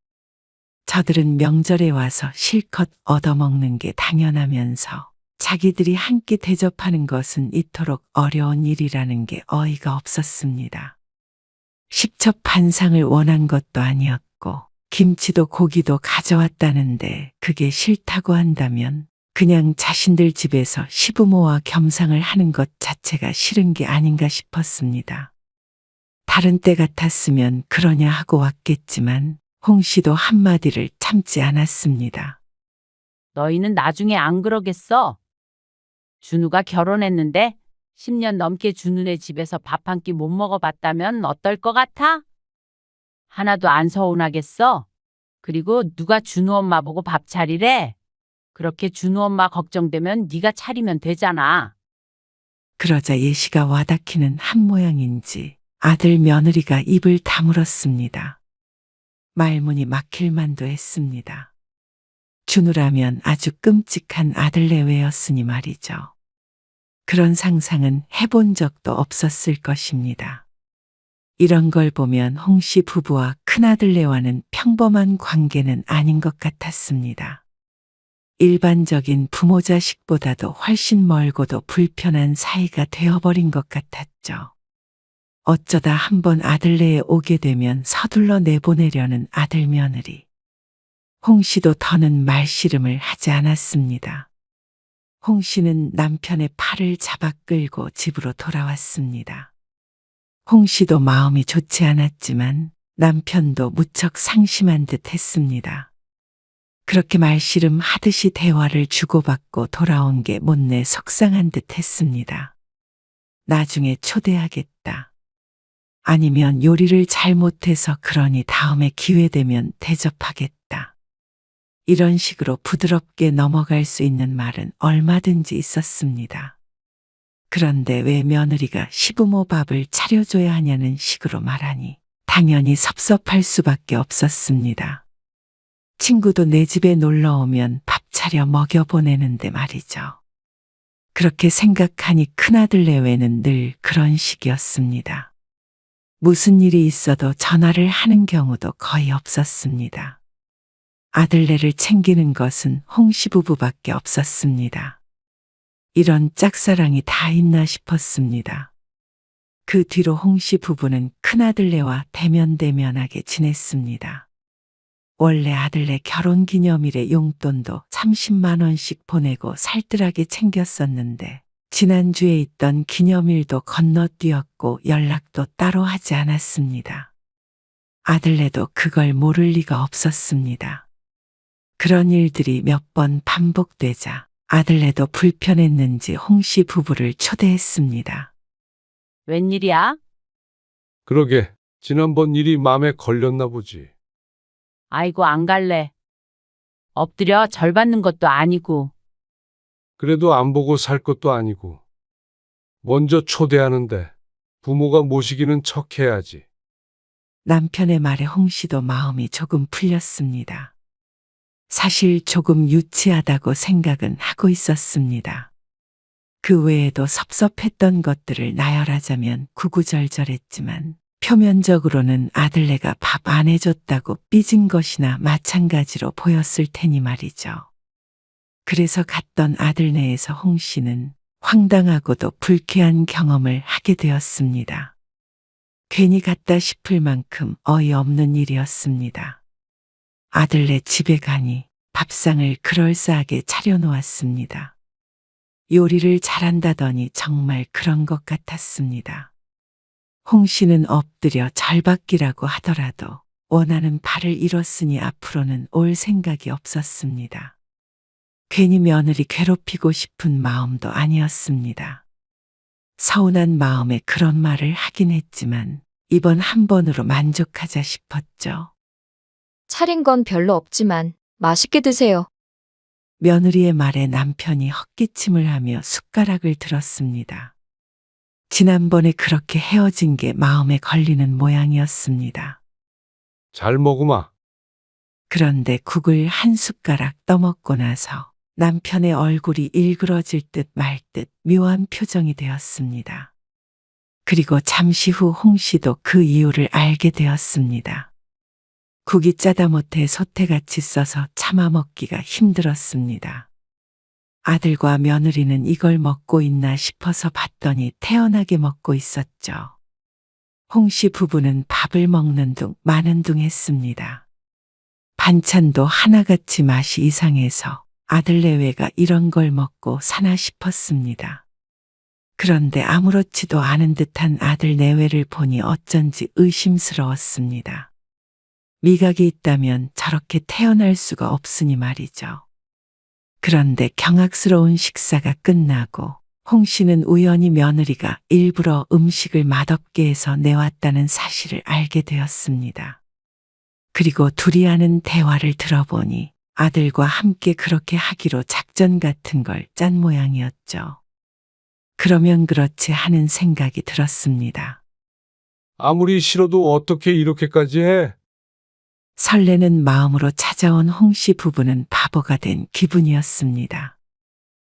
저들은 명절에 와서 실컷 얻어먹는 게 당연하면서 자기들이 한 끼 대접하는 것은 이토록 어려운 일이라는 게 어이가 없었습니다. 십첩반상을 원한 것도 아니었고 김치도 고기도 가져왔다는데 그게 싫다고 한다면 그냥 자신들 집에서 시부모와 겸상을 하는 것 자체가 싫은 게 아닌가 싶었습니다. 다른 때 같았으면 그러냐 하고 왔겠지만 홍 씨도 한마디를 참지 않았습니다. 너희는 나중에 안 그러겠어? 준우가 결혼했는데 10년 넘게 준우네 집에서 밥 한 끼 못 먹어봤다면 어떨 것 같아? 하나도 안 서운하겠어? 그리고 누가 준우 엄마 보고 밥 차리래? 그렇게 준우 엄마 걱정되면 네가 차리면 되잖아. 그러자 예시가 와닿기는 한 모양인지 아들 며느리가 입을 다물었습니다. 말문이 막힐 만도 했습니다. 준우라면 아주 끔찍한 아들내외였으니 말이죠. 그런 상상은 해본 적도 없었을 것입니다. 이런 걸 보면 홍 씨 부부와 큰아들네와는 평범한 관계는 아닌 것 같았습니다. 일반적인 부모 자식보다도 훨씬 멀고도 불편한 사이가 되어버린 것 같았죠. 어쩌다 한번 아들네에 오게 되면 서둘러 내보내려는 아들 며느리. 홍 씨도 더는 말씨름을 하지 않았습니다. 홍 씨는 남편의 팔을 잡아 끌고 집으로 돌아왔습니다. 홍 씨도 마음이 좋지 않았지만 남편도 무척 상심한 듯 했습니다. 그렇게 말씨름 하듯이 대화를 주고받고 돌아온 게 못내 속상한 듯 했습니다. 나중에 초대하겠다. 아니면 요리를 잘못해서 그러니 다음에 기회되면 대접하겠다. 이런 식으로 부드럽게 넘어갈 수 있는 말은 얼마든지 있었습니다. 그런데 왜 며느리가 시부모 밥을 차려줘야 하냐는 식으로 말하니 당연히 섭섭할 수밖에 없었습니다. 친구도 내 집에 놀러 오면 밥 차려 먹여보내는데 말이죠. 그렇게 생각하니 큰아들 내외는 늘 그런 식이었습니다. 무슨 일이 있어도 전화를 하는 경우도 거의 없었습니다. 아들네를 챙기는 것은 홍씨 부부밖에 없었습니다. 이런 짝사랑이 다 있나 싶었습니다. 그 뒤로 홍씨 부부는 큰아들네와 대면대면하게 지냈습니다. 원래 아들네 결혼기념일에 용돈도 30만 원씩 보내고 살뜰하게 챙겼었는데 지난주에 있던 기념일도 건너뛰었고 연락도 따로 하지 않았습니다. 아들네도 그걸 모를 리가 없었습니다. 그런 일들이 몇 번 반복되자 아들네도 불편했는지 홍씨 부부를 초대했습니다. 웬일이야? 그러게, 지난번 일이 마음에 걸렸나 보지. 아이고, 안 갈래. 엎드려 절 받는 것도 아니고. 그래도 안 보고 살 것도 아니고. 먼저 초대하는데 부모가 모시기는 척해야지. 남편의 말에 홍씨도 마음이 조금 풀렸습니다. 사실 조금 유치하다고 생각은 하고 있었습니다. 그 외에도 섭섭했던 것들을 나열하자면 구구절절했지만 표면적으로는 아들네가 밥 안 해줬다고 삐진 것이나 마찬가지로 보였을 테니 말이죠. 그래서 갔던 아들네에서 홍씨는 황당하고도 불쾌한 경험을 하게 되었습니다. 괜히 갔다 싶을 만큼 어이없는 일이었습니다. 아들네 집에 가니 밥상을 그럴싸하게 차려놓았습니다. 요리를 잘한다더니 정말 그런 것 같았습니다. 홍씨는 엎드려 잘 받기라고 하더라도 원하는 발을 잃었으니 앞으로는 올 생각이 없었습니다. 괜히 며느리 괴롭히고 싶은 마음도 아니었습니다. 서운한 마음에 그런 말을 하긴 했지만 이번 한 번으로 만족하자 싶었죠. 차린 건 별로 없지만 맛있게 드세요. 며느리의 말에 남편이 헛기침을 하며 숟가락을 들었습니다. 지난번에 그렇게 헤어진 게 마음에 걸리는 모양이었습니다. 잘 먹으마. 그런데 국을 한 숟가락 떠먹고 나서 남편의 얼굴이 일그러질 듯 말 듯 묘한 표정이 되었습니다. 그리고 잠시 후 홍씨도 그 이유를 알게 되었습니다. 국이 짜다 못해 소태같이 써서 참아 먹기가 힘들었습니다. 아들과 며느리는 이걸 먹고 있나 싶어서 봤더니 태연하게 먹고 있었죠. 홍씨 부부는 밥을 먹는 둥 마는 둥 했습니다. 반찬도 하나같이 맛이 이상해서 아들 내외가 이런 걸 먹고 사나 싶었습니다. 그런데 아무렇지도 않은 듯한 아들 내외를 보니 어쩐지 의심스러웠습니다. 미각이 있다면 저렇게 태어날 수가 없으니 말이죠. 그런데 경악스러운 식사가 끝나고 홍 씨는 우연히 며느리가 일부러 음식을 맛없게 해서 내왔다는 사실을 알게 되었습니다. 그리고 둘이 하는 대화를 들어보니 아들과 함께 그렇게 하기로 작전 같은 걸 짠 모양이었죠. 그러면 그렇지 하는 생각이 들었습니다. 아무리 싫어도 어떻게 이렇게까지 해? 설레는 마음으로 찾아온 홍씨 부부는 바보가 된 기분이었습니다.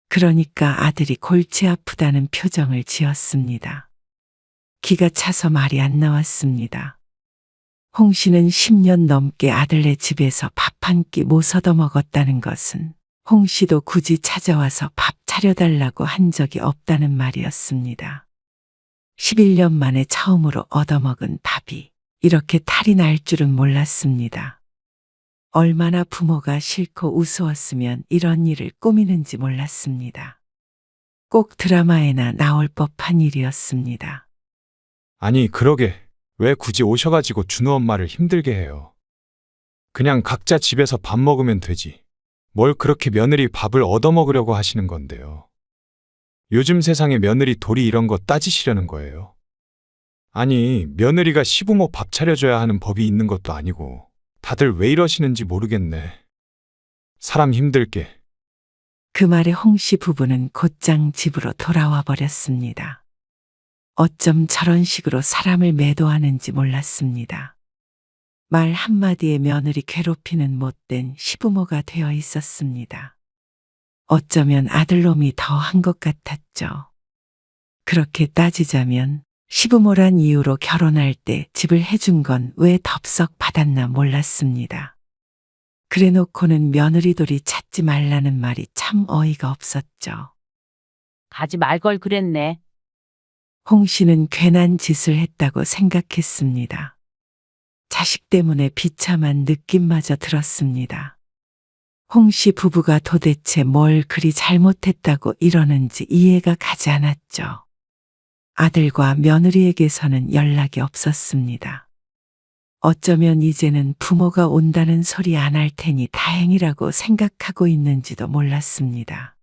그러니까 아들이 골치 아프다는 표정을 지었습니다. 기가 차서 말이 안 나왔습니다. 홍씨는 10년 넘게 아들네 집에서 밥 한 끼 못 얻어 먹었다는 것은 홍씨도 굳이 찾아와서 밥 차려달라고 한 적이 없다는 말이었습니다. 11년 만에 처음으로 얻어먹은 밥이 이렇게 탈이 날 줄은 몰랐습니다. 얼마나 부모가 싫고 우스웠으면 이런 일을 꾸미는지 몰랐습니다. 꼭 드라마에나 나올 법한 일이었습니다. 아니, 그러게. 왜 굳이 오셔가지고 준우 엄마를 힘들게 해요? 그냥 각자 집에서 밥 먹으면 되지. 뭘 그렇게 며느리 밥을 얻어먹으려고 하시는 건데요. 요즘 세상에 며느리 도리 이런 거 따지시려는 거예요. 아니, 며느리가 시부모 밥 차려줘야 하는 법이 있는 것도 아니고 다들 왜 이러시는지 모르겠네. 사람 힘들게. 그 말에 홍 씨 부부는 곧장 집으로 돌아와 버렸습니다. 어쩜 저런 식으로 사람을 매도하는지 몰랐습니다. 말 한마디에 며느리 괴롭히는 못된 시부모가 되어 있었습니다. 어쩌면 아들놈이 더 한 것 같았죠. 그렇게 따지자면 시부모란 이유로 결혼할 때 집을 해준 건 왜 덥석 받았나 몰랐습니다. 그래놓고는 며느리돌이 찾지 말라는 말이 참 어이가 없었죠. 가지 말 걸 그랬네. 홍 씨는 괜한 짓을 했다고 생각했습니다. 자식 때문에 비참한 느낌마저 들었습니다. 홍 씨 부부가 도대체 뭘 그리 잘못했다고 이러는지 이해가 가지 않았죠. 아들과 며느리에게서는 연락이 없었습니다. 어쩌면 이제는 부모가 온다는 소리 안 할 테니 다행이라고 생각하고 있는지도 몰랐습니다.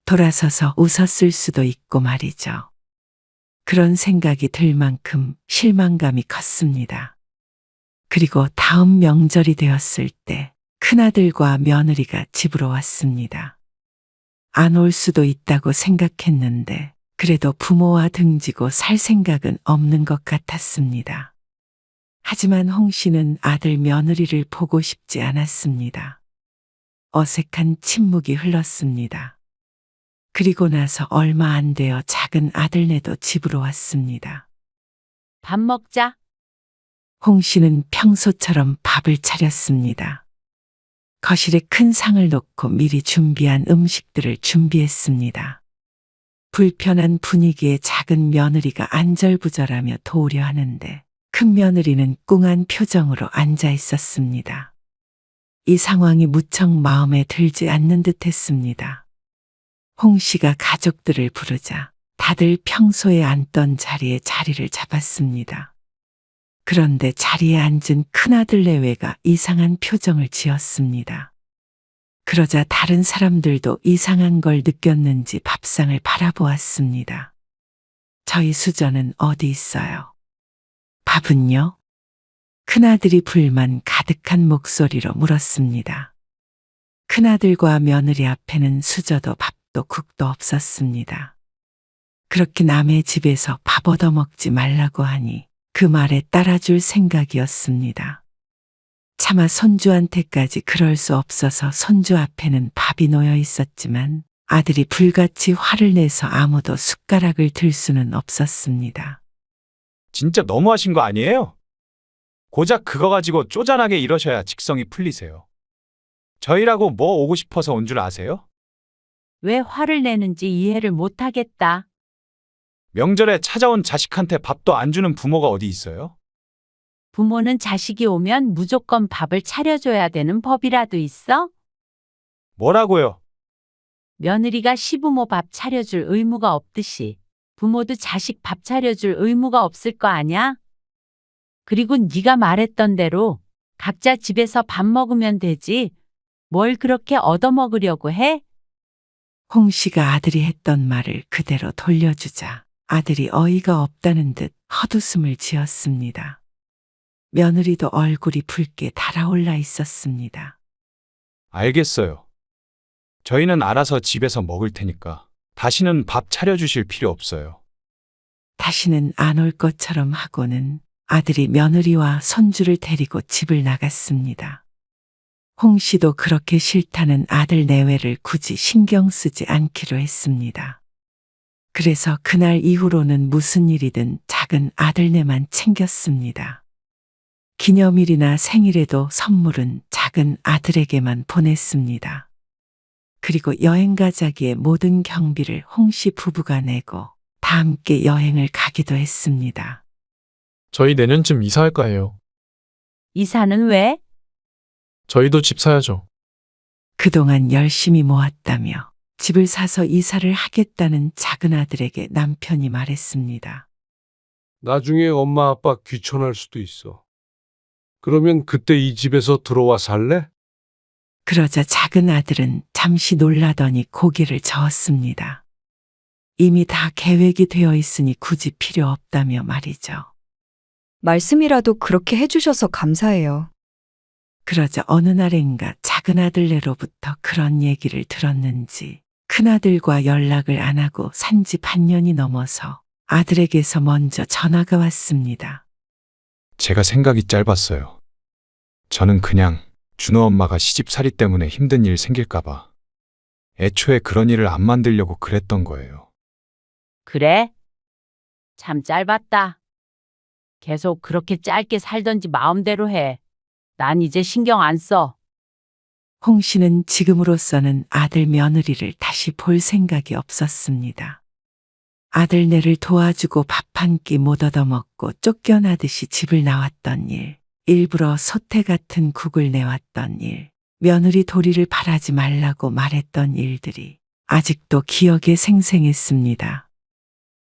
돌아서서 웃었을 수도 있고 말이죠. 그런 생각이 들 만큼 실망감이 컸습니다. 그리고 다음 명절이 되었을 때 큰아들과 며느리가 집으로 왔습니다. 안 올 수도 있다고 생각했는데 그래도 부모와 등지고 살 생각은 없는 것 같았습니다. 하지만 홍 씨는 아들 며느리를 보고 싶지 않았습니다. 어색한 침묵이 흘렀습니다. 그리고 나서 얼마 안 되어 작은 아들네도 집으로 왔습니다. 밥 먹자. 홍 씨는 평소처럼 밥을 차렸습니다. 거실에 큰 상을 놓고 미리 준비한 음식들을 준비했습니다. 불편한 분위기에 작은 며느리가 안절부절하며 도우려 하는데 큰 며느리는 꿍한 표정으로 앉아 있었습니다. 이 상황이 무척 마음에 들지 않는 듯 했습니다. 홍 씨가 가족들을 부르자 다들 평소에 앉던 자리에 자리를 잡았습니다. 그런데 자리에 앉은 큰아들 내외가 이상한 표정을 지었습니다. 그러자 다른 사람들도 이상한 걸 느꼈는지 밥상을 바라보았습니다. 저희 수저는 어디 있어요? 밥은요? 큰아들이 불만 가득한 목소리로 물었습니다. 큰아들과 며느리 앞에는 수저도 밥도 국도 없었습니다. 그렇게 남의 집에서 밥 얻어먹지 말라고 하니 그 말에 따라줄 생각이었습니다. 차마 손주한테까지 그럴 수 없어서 손주 앞에는 밥이 놓여 있었지만 아들이 불같이 화를 내서 아무도 숟가락을 들 수는 없었습니다. 진짜 너무하신 거 아니에요? 고작 그거 가지고 쪼잔하게 이러셔야 직성이 풀리세요. 저희라고 뭐 오고 싶어서 온 줄 아세요? 왜 화를 내는지 이해를 못하겠다. 명절에 찾아온 자식한테 밥도 안 주는 부모가 어디 있어요? 부모는 자식이 오면 무조건 밥을 차려줘야 되는 법이라도 있어? 뭐라고요? 며느리가 시부모 밥 차려줄 의무가 없듯이 부모도 자식 밥 차려줄 의무가 없을 거 아냐? 그리고 네가 말했던 대로 각자 집에서 밥 먹으면 되지. 뭘 그렇게 얻어먹으려고 해? 홍 씨가 아들이 했던 말을 그대로 돌려주자 아들이 어이가 없다는 듯 헛웃음을 지었습니다. 며느리도 얼굴이 붉게 달아올라 있었습니다. 알겠어요. 저희는 알아서 집에서 먹을 테니까 다시는 밥 차려주실 필요 없어요. 다시는 안 올 것처럼 하고는 아들이 며느리와 손주를 데리고 집을 나갔습니다. 홍 씨도 그렇게 싫다는 아들 내외를 굳이 신경 쓰지 않기로 했습니다. 그래서 그날 이후로는 무슨 일이든 작은 아들네만 챙겼습니다. 기념일이나 생일에도 선물은 작은 아들에게만 보냈습니다. 그리고 여행 가자기에 모든 경비를 홍 씨 부부가 내고 다 함께 여행을 가기도 했습니다. 저희 내년쯤 이사할까 해요. 이사는 왜? 저희도 집 사야죠. 그동안 열심히 모았다며 집을 사서 이사를 하겠다는 작은 아들에게 남편이 말했습니다. 나중에 엄마 아빠 귀촌할 수도 있어. 그러면 그때 이 집에서 들어와 살래? 그러자 작은 아들은 잠시 놀라더니 고개를 저었습니다. 이미 다 계획이 되어 있으니 굳이 필요 없다며 말이죠. 말씀이라도 그렇게 해주셔서 감사해요. 그러자 어느 날인가 작은 아들네로부터 그런 얘기를 들었는지 큰아들과 연락을 안 하고 산지 반년이 넘어서 아들에게서 먼저 전화가 왔습니다. 제가 생각이 짧았어요. 저는 그냥 준호 엄마가 시집살이 때문에 힘든 일 생길까봐 애초에 그런 일을 안 만들려고 그랬던 거예요. 그래? 참 짧았다. 계속 그렇게 짧게 살던지 마음대로 해. 난 이제 신경 안 써. 홍 씨는 지금으로서는 아들 며느리를 다시 볼 생각이 없었습니다. 아들네를 도와주고 밥 한 끼 못 얻어먹고 쫓겨나듯이 집을 나왔던 일, 일부러 소태 같은 국을 내왔던 일, 며느리 도리를 바라지 말라고 말했던 일들이 아직도 기억에 생생했습니다.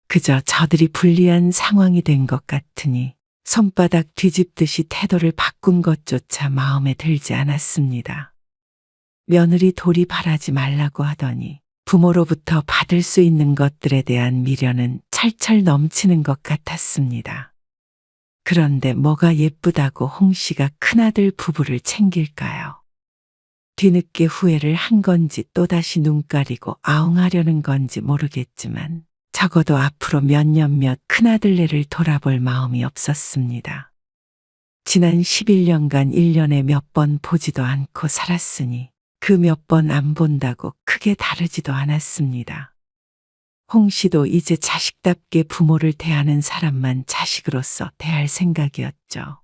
그저 저들이 불리한 상황이 된 것 같으니 손바닥 뒤집듯이 태도를 바꾼 것조차 마음에 들지 않았습니다. 며느리 도리 바라지 말라고 하더니 부모로부터 받을 수 있는 것들에 대한 미련은 철철 넘치는 것 같았습니다. 그런데 뭐가 예쁘다고 홍 씨가 큰아들 부부를 챙길까요? 뒤늦게 후회를 한 건지 또다시 눈 가리고 아웅하려는 건지 모르겠지만 적어도 앞으로 몇 년 몇 큰아들네를 돌아볼 마음이 없었습니다. 지난 11년간 1년에 몇 번 보지도 않고 살았으니 그 몇 번 안 본다고 크게 다르지도 않았습니다. 홍 씨도 이제 자식답게 부모를 대하는 사람만 자식으로서 대할 생각이었죠.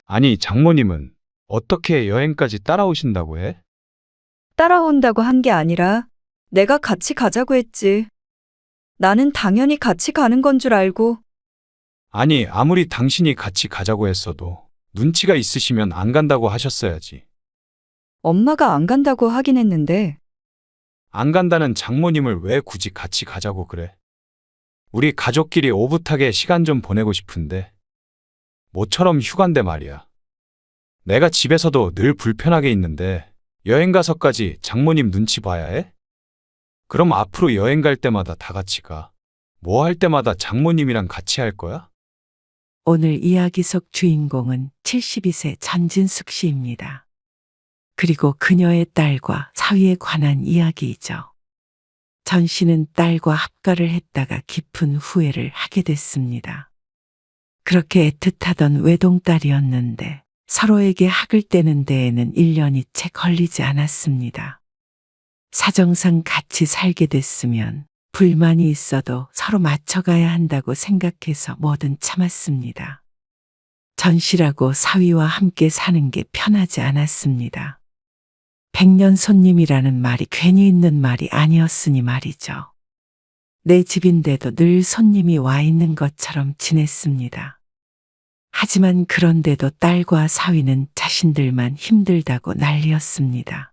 아니, 장모님은 어떻게 여행까지 따라오신다고 해? 따라온다고 한 게 아니라 내가 같이 가자고 했지. 나는 당연히 같이 가는 건 줄 알고. 아니, 아무리 당신이 같이 가자고 했어도 눈치가 있으시면 안 간다고 하셨어야지. 엄마가 안 간다고 하긴 했는데 안 간다는 장모님을 왜 굳이 같이 가자고 그래? 우리 가족끼리 오붓하게 시간 좀 보내고 싶은데 모처럼 휴가인데 말이야. 내가 집에서도 늘 불편하게 있는데 여행 가서까지 장모님 눈치 봐야 해? 그럼 앞으로 여행 갈 때마다 다 같이 가. 뭐 할 때마다 장모님이랑 같이 할 거야? 오늘 이야기 속 주인공은 72세 전진숙 씨입니다. 그리고 그녀의 딸과 사위에 관한 이야기이죠. 전 씨는 딸과 합가를 했다가 깊은 후회를 하게 됐습니다. 그렇게 애틋하던 외동딸이었는데 서로에게 학을 떼는 데에는 1년이 채 걸리지 않았습니다. 사정상 같이 살게 됐으면 불만이 있어도 서로 맞춰가야 한다고 생각해서 뭐든 참았습니다. 전 씨라고 사위와 함께 사는 게 편하지 않았습니다. 백년 손님이라는 말이 괜히 있는 말이 아니었으니 말이죠. 내 집인데도 늘 손님이 와 있는 것처럼 지냈습니다. 하지만 그런데도 딸과 사위는 자신들만 힘들다고 난리였습니다.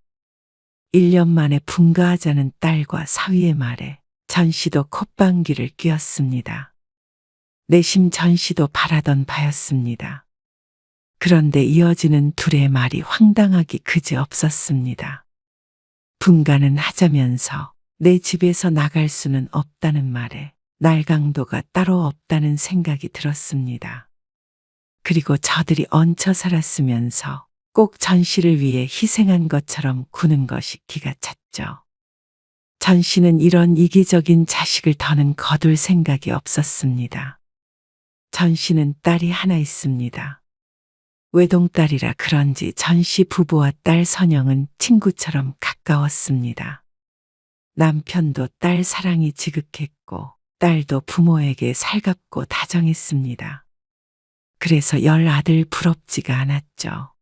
1년 만에 분가하자는 딸과 사위의 말에 전 씨도 콧방귀를 뀌었습니다. 내심 전 씨도 바라던 바였습니다. 그런데 이어지는 둘의 말이 황당하기 그지없었습니다. 분가는 하자면서 내 집에서 나갈 수는 없다는 말에 날강도가 따로 없다는 생각이 들었습니다. 그리고 저들이 얹혀 살았으면서 꼭 전 씨를 위해 희생한 것처럼 구는 것이 기가 찼죠. 전 씨는 이런 이기적인 자식을 더는 거둘 생각이 없었습니다. 전 씨는 딸이 하나 있습니다. 외동딸이라 그런지 전 씨 부부와 딸 선영은 친구처럼 가까웠습니다. 남편도 딸 사랑이 지극했고 딸도 부모에게 살갑고 다정했습니다. 그래서 10아들 부럽지가 않았죠.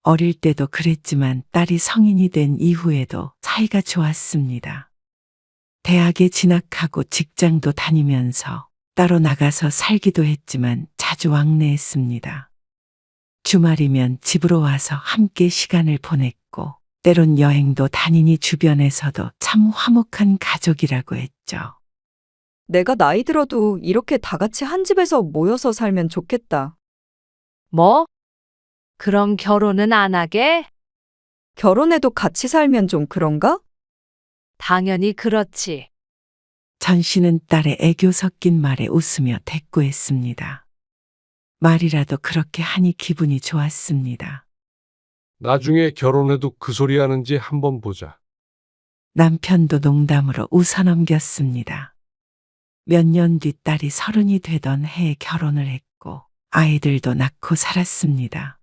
어릴 때도 그랬지만 딸이 성인이 된 이후에도 사이가 좋았습니다. 대학에 진학하고 직장도 다니면서 따로 나가서 살기도 했지만 자주 왕래했습니다. 주말이면 집으로 와서 함께 시간을 보냈고 때론 여행도 다니니 주변에서도 참 화목한 가족이라고 했죠. 내가 나이 들어도 이렇게 다 같이 한 집에서 모여서 살면 좋겠다. 뭐? 그럼 결혼은 안 하게? 결혼해도 같이 살면 좀 그런가? 당연히 그렇지. 전 씨는 딸의 애교 섞인 말에 웃으며 대꾸했습니다. 말이라도 그렇게 하니 기분이 좋았습니다. 나중에 결혼해도 그 소리 하는지 한번 보자. 남편도 농담으로 웃어넘겼습니다. 몇 년 뒤 딸이 30이 되던 해에 결혼을 했고 아이들도 낳고 살았습니다.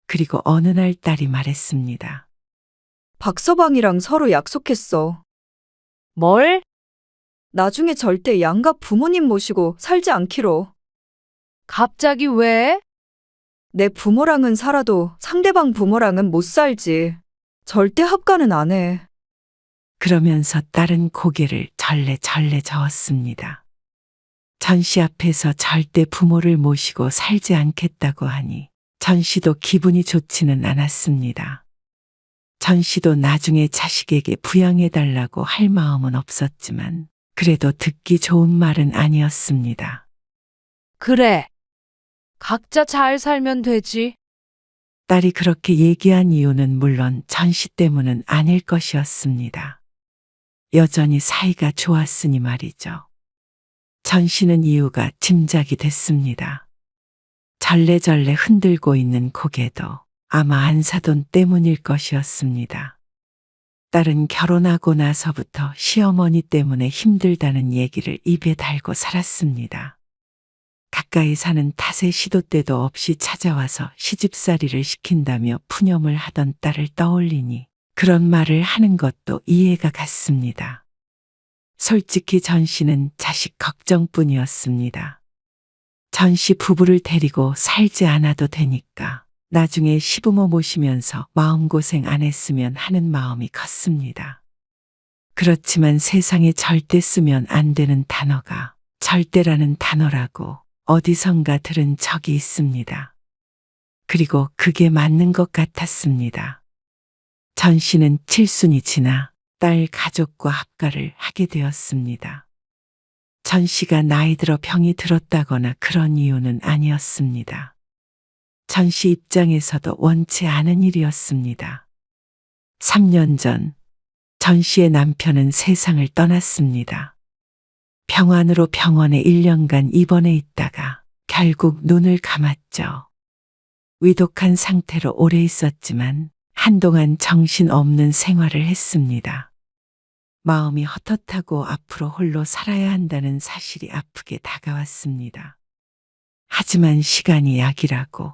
그리고 어느 날 딸이 말했습니다. 박서방이랑 서로 약속했어. 뭘? 나중에 절대 양가 부모님 모시고 살지 않기로. 갑자기 왜? 내 부모랑은 살아도 상대방 부모랑은 못 살지. 절대 합가는 안 해. 그러면서 딸은 고개를 절레절레 저었습니다. 전 씨 앞에서 절대 부모를 모시고 살지 않겠다고 하니 전 씨도 기분이 좋지는 않았습니다. 전 씨도 나중에 자식에게 부양해달라고 할 마음은 없었지만 그래도 듣기 좋은 말은 아니었습니다. 그래. 각자 잘 살면 되지. 딸이 그렇게 얘기한 이유는 물론 전 씨 때문은 아닐 것이었습니다. 여전히 사이가 좋았으니 말이죠. 전 씨는 이유가 짐작이 됐습니다. 절레절레 흔들고 있는 고개도 아마 안사돈 때문일 것이었습니다. 딸은 결혼하고 나서부터 시어머니 때문에 힘들다는 얘기를 입에 달고 살았습니다. 가까이 사는 탓에 시도 때도 없이 찾아와서 시집살이를 시킨다며 푸념을 하던 딸을 떠올리니 그런 말을 하는 것도 이해가 갔습니다. 솔직히 전 씨는 자식 걱정뿐이었습니다. 전 씨 부부를 데리고 살지 않아도 되니까 나중에 시부모 모시면서 마음고생 안 했으면 하는 마음이 컸습니다. 그렇지만 세상에 절대 쓰면 안 되는 단어가 절대라는 단어라고 어디선가 들은 적이 있습니다. 그리고 그게 맞는 것 같았습니다. 전 씨는 칠순이 지나 딸 가족과 합가를 하게 되었습니다. 전 씨가 나이 들어 병이 들었다거나 그런 이유는 아니었습니다. 전 씨 입장에서도 원치 않은 일이었습니다. 3년 전, 전 씨의 남편은 세상을 떠났습니다. 병환으로 병원에 1년간 입원해 있다가 결국 눈을 감았죠. 위독한 상태로 오래 있었지만 한동안 정신없는 생활을 했습니다. 마음이 헛헛하고 앞으로 홀로 살아야 한다는 사실이 아프게 다가왔습니다. 하지만 시간이 약이라고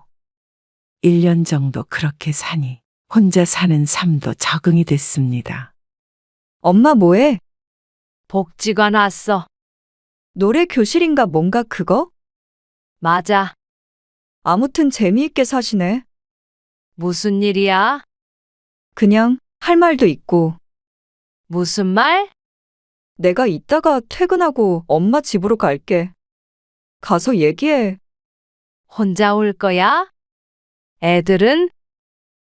1년 정도 그렇게 사니 혼자 사는 삶도 적응이 됐습니다. 엄마 뭐해? 복지관 왔어. 노래 교실인가 뭔가 그거? 맞아. 아무튼 재미있게 사시네. 무슨 일이야? 그냥 할 말도 있고. 무슨 말? 내가 이따가 퇴근하고 엄마 집으로 갈게. 가서 얘기해. 혼자 올 거야? 애들은?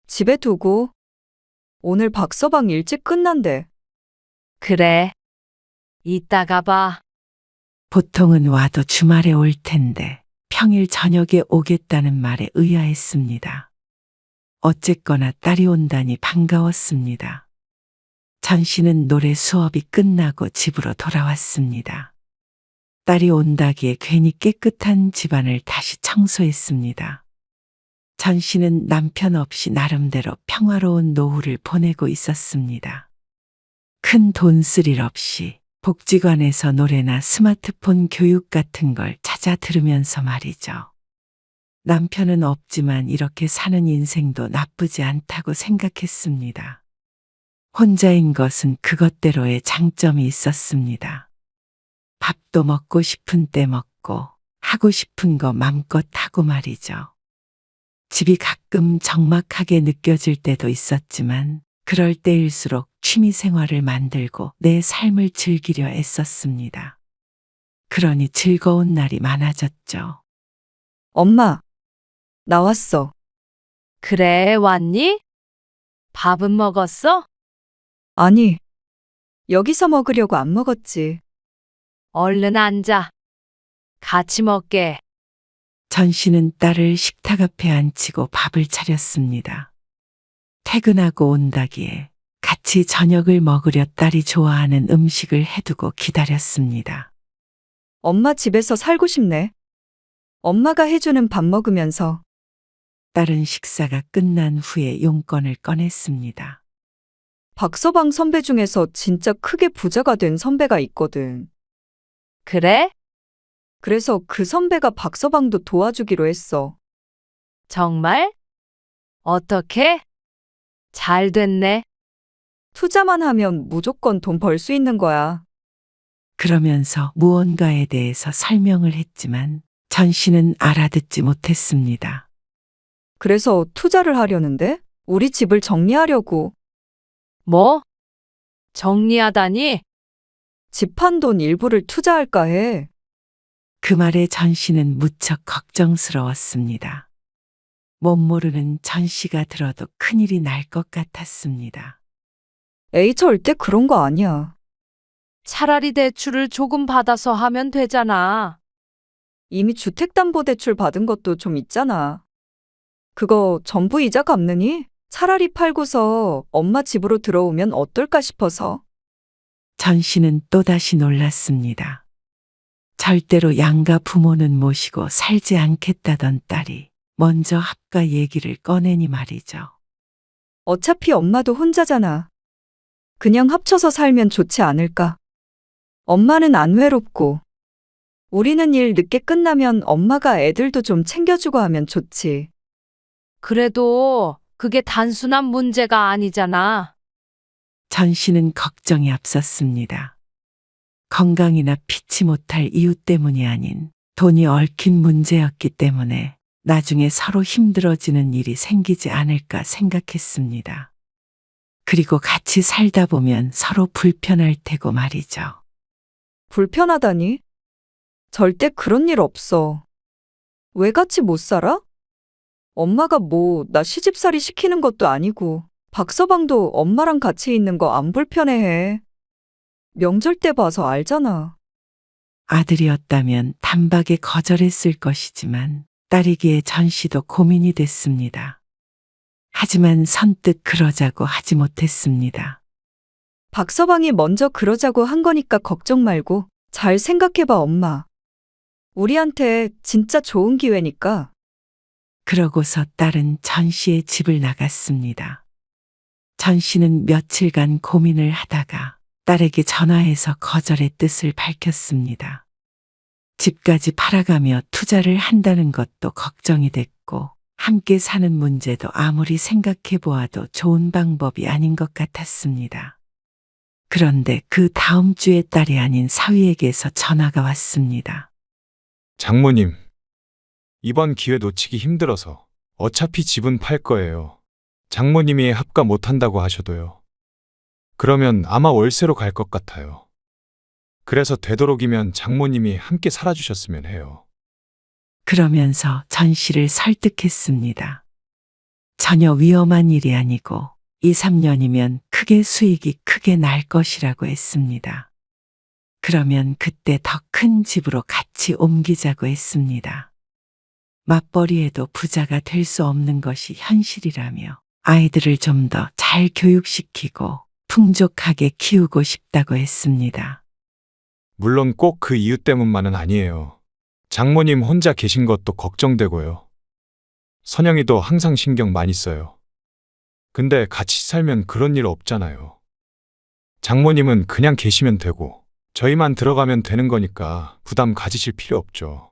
집에 두고. 오늘 박서방 일찍 끝난대. 그래. 이따가 봐. 보통은 와도 주말에 올 텐데 평일 저녁에 오겠다는 말에 의아했습니다. 어쨌거나 딸이 온다니 반가웠습니다. 전 씨는 노래 수업이 끝나고 집으로 돌아왔습니다. 딸이 온다기에 괜히 깨끗한 집안을 다시 청소했습니다. 전 씨는 남편 없이 나름대로 평화로운 노후를 보내고 있었습니다. 큰 돈 쓸 일 없이 복지관에서 노래나 스마트폰 교육 같은 걸 찾아 들으면서 말이죠. 남편은 없지만 이렇게 사는 인생도 나쁘지 않다고 생각했습니다. 혼자인 것은 그것대로의 장점이 있었습니다. 밥도 먹고 싶은 때 먹고 하고 싶은 거 맘껏 하고 말이죠. 집이 가끔 적막하게 느껴질 때도 있었지만 그럴 때일수록 취미 생활을 만들고 내 삶을 즐기려 애썼습니다. 그러니 즐거운 날이 많아졌죠. 엄마, 나왔어. 그래, 왔니? 밥은 먹었어? 아니, 여기서 먹으려고 안 먹었지. 얼른 앉아. 같이 먹게. 전 씨는 딸을 식탁 앞에 앉히고 밥을 차렸습니다. 퇴근하고 온다기에 같이 저녁을 먹으려 딸이 좋아하는 음식을 해두고 기다렸습니다. 엄마 집에서 살고 싶네. 엄마가 해주는 밥 먹으면서. 딸은 식사가 끝난 후에 용건을 꺼냈습니다. 박서방 선배 중에서 진짜 크게 부자가 된 선배가 있거든. 그래? 그래서 그 선배가 박서방도 도와주기로 했어. 정말? 어떻게? 잘 됐네. 투자만 하면 무조건 돈 벌 수 있는 거야. 그러면서 무언가에 대해서 설명을 했지만 전 씨는 알아듣지 못했습니다. 그래서 투자를 하려는데 우리 집을 정리하려고. 뭐? 정리하다니? 집 판 돈 일부를 투자할까 해. 그 말에 전 씨는 무척 걱정스러웠습니다. 못 모르는 전 씨가 들어도 큰일이 날 것 같았습니다. 에이, 절대 그런 거 아니야. 차라리 대출을 조금 받아서 하면 되잖아. 이미 주택담보대출 받은 것도 좀 있잖아. 그거 전부 이자 갚느니 차라리 팔고서 엄마 집으로 들어오면 어떨까 싶어서. 전 씨는 또다시 놀랐습니다. 절대로 양가 부모는 모시고 살지 않겠다던 딸이 먼저 합가 얘기를 꺼내니 말이죠. 어차피 엄마도 혼자잖아. 그냥 합쳐서 살면 좋지 않을까. 엄마는 안 외롭고. 우리는 일 늦게 끝나면 엄마가 애들도 좀 챙겨주고 하면 좋지. 그래도 그게 단순한 문제가 아니잖아. 전 씨는 걱정이 앞섰습니다. 건강이나 피치 못할 이유 때문이 아닌 돈이 얽힌 문제였기 때문에 나중에 서로 힘들어지는 일이 생기지 않을까 생각했습니다. 그리고 같이 살다 보면 서로 불편할 테고 말이죠. 불편하다니? 절대 그런 일 없어. 왜 같이 못 살아? 엄마가 뭐 나 시집살이 시키는 것도 아니고 박서방도 엄마랑 같이 있는 거 안 불편해해. 명절 때 봐서 알잖아. 아들이었다면 단박에 거절했을 것이지만 딸이기에 전 씨도 고민이 됐습니다. 하지만 선뜻 그러자고 하지 못했습니다. 박서방이 먼저 그러자고 한 거니까 걱정 말고 잘 생각해봐, 엄마. 우리한테 진짜 좋은 기회니까. 그러고서 딸은 전 씨의 집을 나갔습니다. 전 씨는 며칠간 고민을 하다가 딸에게 전화해서 거절의 뜻을 밝혔습니다. 집까지 팔아가며 투자를 한다는 것도 걱정이 됐고 함께 사는 문제도 아무리 생각해 보아도 좋은 방법이 아닌 것 같았습니다. 그런데 그 다음 주에 딸이 아닌 사위에게서 전화가 왔습니다. 장모님, 이번 기회 놓치기 힘들어서 어차피 집은 팔 거예요. 장모님이 합가 못한다고 하셔도요. 그러면 아마 월세로 갈 것 같아요. 그래서 되도록이면 장모님이 함께 살아주셨으면 해요. 그러면서 전 씨를 설득했습니다. 전혀 위험한 일이 아니고 2, 3년이면 크게 수익이 크게 날 것이라고 했습니다. 그러면 그때 더 큰 집으로 같이 옮기자고 했습니다. 맞벌이해도 부자가 될 수 없는 것이 현실이라며 아이들을 좀 더 잘 교육시키고 풍족하게 키우고 싶다고 했습니다. 물론 꼭 그 이유 때문만은 아니에요. 장모님 혼자 계신 것도 걱정되고요. 선영이도 항상 신경 많이 써요. 근데 같이 살면 그런 일 없잖아요. 장모님은 그냥 계시면 되고 저희만 들어가면 되는 거니까 부담 가지실 필요 없죠.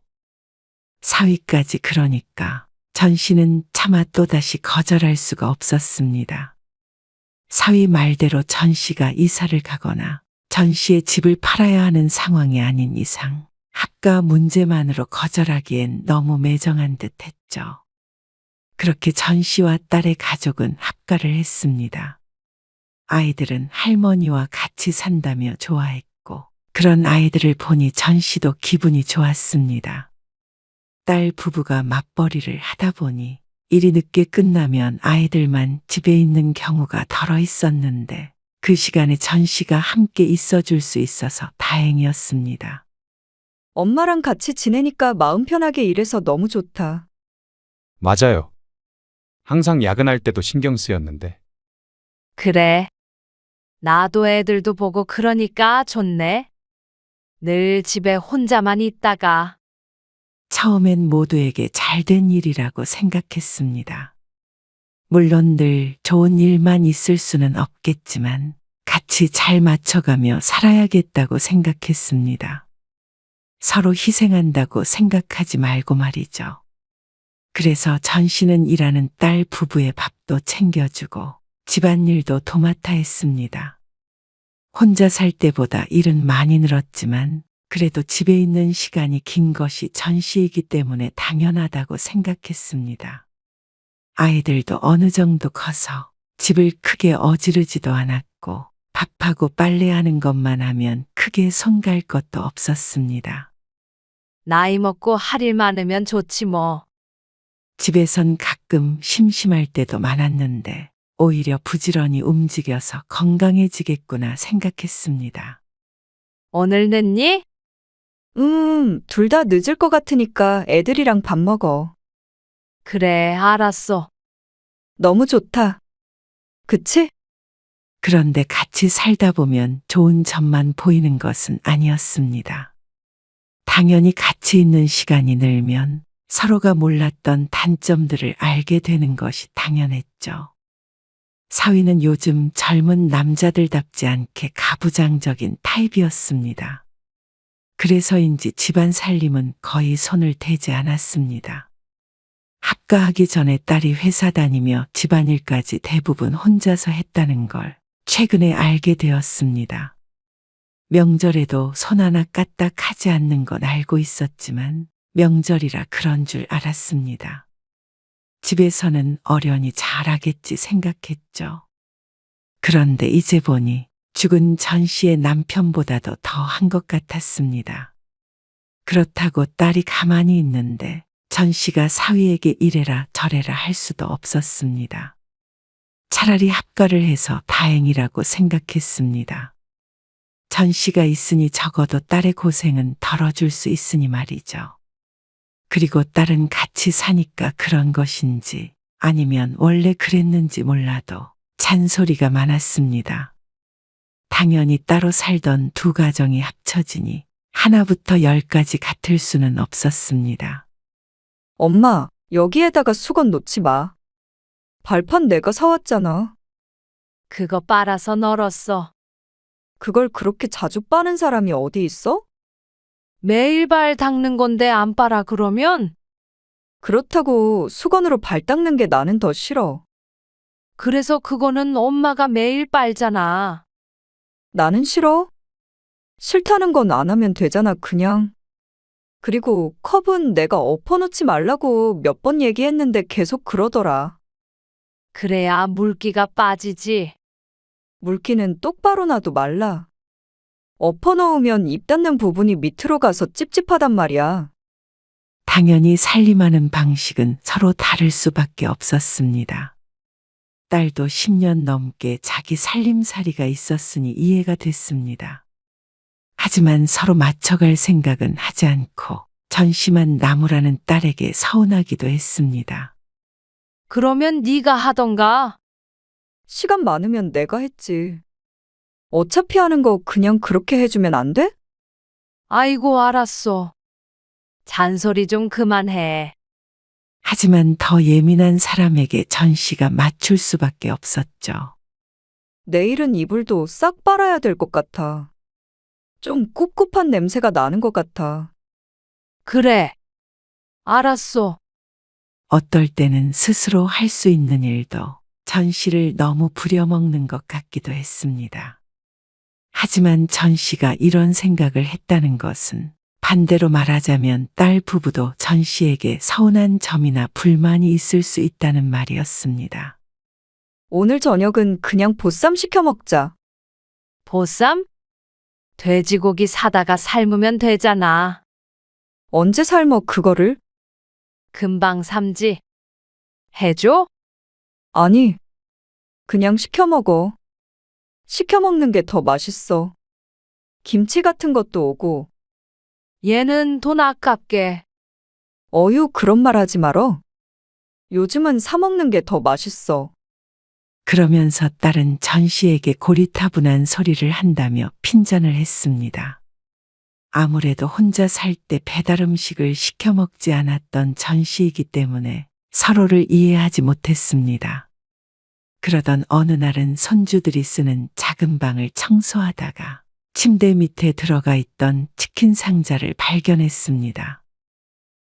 사위까지 그러니까 전 씨는 차마 또다시 거절할 수가 없었습니다. 사위 말대로 전 씨가 이사를 가거나 전 씨의 집을 팔아야 하는 상황이 아닌 이상 합가 문제만으로 거절하기엔 너무 매정한 듯 했죠. 그렇게 전씨와 딸의 가족은 합가를 했습니다. 아이들은 할머니와 같이 산다며 좋아했고, 그런 아이들을 보니 전씨도 기분이 좋았습니다. 딸 부부가 맞벌이를 하다 보니 일이 늦게 끝나면 아이들만 집에 있는 경우가 덜어 있었는데, 그 시간에 전씨가 함께 있어줄 수 있어서 다행이었습니다. 엄마랑 같이 지내니까 마음 편하게 일해서 너무 좋다. 맞아요. 항상 야근할 때도 신경 쓰였는데. 그래. 나도 애들도 보고 그러니까 좋네. 늘 집에 혼자만 있다가. 처음엔 모두에게 잘된 일이라고 생각했습니다. 물론 늘 좋은 일만 있을 수는 없겠지만 같이 잘 맞춰가며 살아야겠다고 생각했습니다. 서로 희생한다고 생각하지 말고 말이죠. 그래서 전씨는 일하는 딸 부부의 밥도 챙겨주고 집안일도 도맡아 했습니다. 혼자 살 때보다 일은 많이 늘었지만 그래도 집에 있는 시간이 긴 것이 전씨이기 때문에 당연하다고 생각했습니다. 아이들도 어느 정도 커서 집을 크게 어지르지도 않았고 밥하고 빨래하는 것만 하면 크게 손 갈 것도 없었습니다. 나이 먹고 할 일 많으면 좋지 뭐. 집에선 가끔 심심할 때도 많았는데 오히려 부지런히 움직여서 건강해지겠구나 생각했습니다. 오늘 늦니? 둘 다 늦을 것 같으니까 애들이랑 밥 먹어. 그래, 알았어. 너무 좋다. 그치? 그런데 같이 살다 보면 좋은 점만 보이는 것은 아니었습니다. 당연히 같이 있는 시간이 늘면 서로가 몰랐던 단점들을 알게 되는 것이 당연했죠. 사위는 요즘 젊은 남자들답지 않게 가부장적인 타입이었습니다. 그래서인지 집안 살림은 거의 손을 대지 않았습니다. 합가하기 전에 딸이 회사 다니며 집안일까지 대부분 혼자서 했다는 걸 최근에 알게 되었습니다. 명절에도 손 하나 까딱 하지 않는 건 알고 있었지만 명절이라 그런 줄 알았습니다. 집에서는 어련히 잘하겠지 생각했죠. 그런데 이제 보니 죽은 전씨의 남편보다도 더 한 것 같았습니다. 그렇다고 딸이 가만히 있는데 전씨가 사위에게 이래라 저래라 할 수도 없었습니다. 차라리 합가를 해서 다행이라고 생각했습니다. 전씨가 있으니 적어도 딸의 고생은 덜어줄 수 있으니 말이죠. 그리고 딸은 같이 사니까 그런 것인지 아니면 원래 그랬는지 몰라도 잔소리가 많았습니다. 당연히 따로 살던 두 가정이 합쳐지니 하나부터 10까지 같을 수는 없었습니다. 엄마, 여기에다가 수건 놓지 마. 발판 내가 사왔잖아. 그거 빨아서 널었어. 그걸 그렇게 자주 빠는 사람이 어디 있어? 매일 발 닦는 건데 안 빨아 그러면? 그렇다고 수건으로 발 닦는 게 나는 더 싫어. 그래서 그거는 엄마가 매일 빨잖아. 나는 싫어. 싫다는 건 안 하면 되잖아, 그냥. 그리고 컵은 내가 엎어놓지 말라고 몇 번 얘기했는데 계속 그러더라. 그래야 물기가 빠지지. 물기는 똑바로 놔도 말라. 엎어놓으면 입 닿는 부분이 밑으로 가서 찝찝하단 말이야. 당연히 살림하는 방식은 서로 다를 수밖에 없었습니다. 딸도 10년 넘게 자기 살림살이가 있었으니 이해가 됐습니다. 하지만 서로 맞춰갈 생각은 하지 않고 전심한 나무라는 딸에게 서운하기도 했습니다. 그러면 네가 하던가. 시간 많으면 내가 했지. 어차피 하는 거 그냥 그렇게 해주면 안 돼? 아이고, 알았어. 잔소리 좀 그만해. 하지만 더 예민한 사람에게 전씨가 맞출 수밖에 없었죠. 내일은 이불도 싹 빨아야 될 것 같아. 좀 꿉꿉한 냄새가 나는 것 같아. 그래. 알았어. 어떨 때는 스스로 할 수 있는 일도 전씨를 너무 부려먹는 것 같기도 했습니다. 하지만 전씨가 이런 생각을 했다는 것은 반대로 말하자면 딸 부부도 전 씨에게 서운한 점이나 불만이 있을 수 있다는 말이었습니다. 오늘 저녁은 그냥 보쌈 시켜 먹자. 보쌈? 돼지고기 사다가 삶으면 되잖아. 언제 삶어 그거를? 금방 삶지. 해줘? 아니, 그냥 시켜 먹어. 시켜 먹는 게 더 맛있어. 김치 같은 것도 오고. 얘는 돈 아깝게. 어휴, 그런 말 하지 말어. 요즘은 사 먹는 게 더 맛있어. 그러면서 딸은 전 씨에게 고리타분한 소리를 한다며 핀잔을 했습니다. 아무래도 혼자 살 때 배달 음식을 시켜 먹지 않았던 전 씨이기 때문에 서로를 이해하지 못했습니다. 그러던 어느 날은 손주들이 쓰는 작은 방을 청소하다가 침대 밑에 들어가 있던 치킨 상자를 발견했습니다.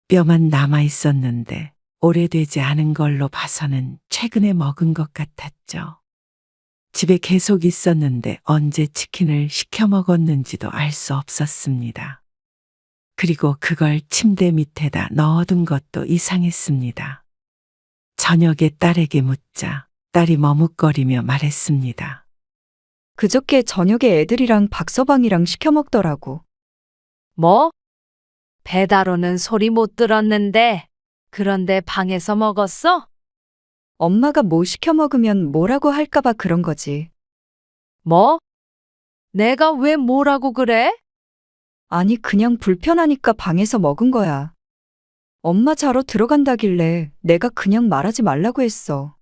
뼈만 남아 있었는데 오래되지 않은 걸로 봐서는 최근에 먹은 것 같았죠. 집에 계속 있었는데 언제 치킨을 시켜 먹었는지도 알 수 없었습니다. 그리고 그걸 침대 밑에다 넣어둔 것도 이상했습니다. 저녁에 딸에게 묻자 딸이 머뭇거리며 말했습니다. 그저께 저녁에 애들이랑 박서방이랑 시켜 먹더라고. 뭐? 배달 오는 소리 못 들었는데. 그런데 방에서 먹었어? 엄마가 뭐 시켜 먹으면 뭐라고 할까봐 그런 거지. 뭐? 내가 왜 뭐라고 그래? 아니, 그냥 불편하니까 방에서 먹은 거야. 엄마 자러 들어간다길래 내가 그냥 말하지 말라고 했어.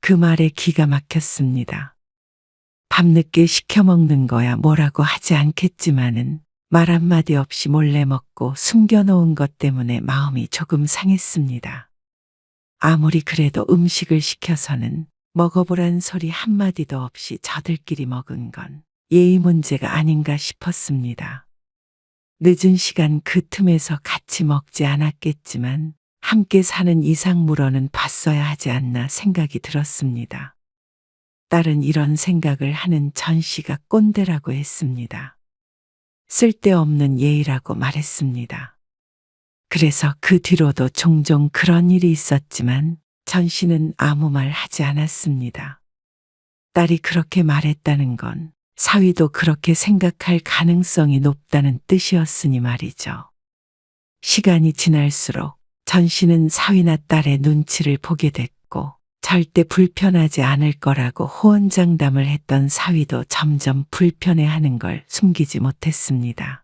그 말에 기가 막혔습니다. 밤늦게 시켜 먹는 거야 뭐라고 하지 않겠지만은 말 한마디 없이 몰래 먹고 숨겨놓은 것 때문에 마음이 조금 상했습니다. 아무리 그래도 음식을 시켜서는 먹어보란 소리 한마디도 없이 저들끼리 먹은 건 예의 문제가 아닌가 싶었습니다. 늦은 시간 그 틈에서 같이 먹지 않았겠지만 함께 사는 이상 물어는 봤어야 하지 않나 생각이 들었습니다. 딸은 이런 생각을 하는 전 씨가 꼰대라고 했습니다. 쓸데없는 예의라고 말했습니다. 그래서 그 뒤로도 종종 그런 일이 있었지만 전 씨는 아무 말 하지 않았습니다. 딸이 그렇게 말했다는 건 사위도 그렇게 생각할 가능성이 높다는 뜻이었으니 말이죠. 시간이 지날수록 전 씨는 사위나 딸의 눈치를 보게 됐고 절대 불편하지 않을 거라고 호언장담을 했던 사위도 점점 불편해하는 걸 숨기지 못했습니다.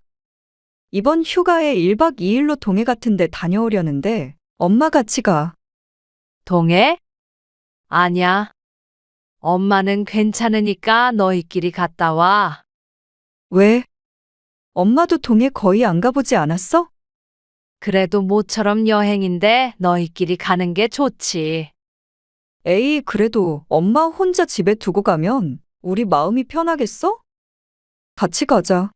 이번 휴가에 1박 2일로 동해 같은 데 다녀오려는데 엄마 같이 가. 동해? 아니야. 엄마는 괜찮으니까 너희끼리 갔다 와. 왜? 엄마도 동해 거의 안 가보지 않았어? 그래도 모처럼 여행인데 너희끼리 가는 게 좋지. 에이, 그래도 엄마 혼자 집에 두고 가면 우리 마음이 편하겠어? 같이 가자.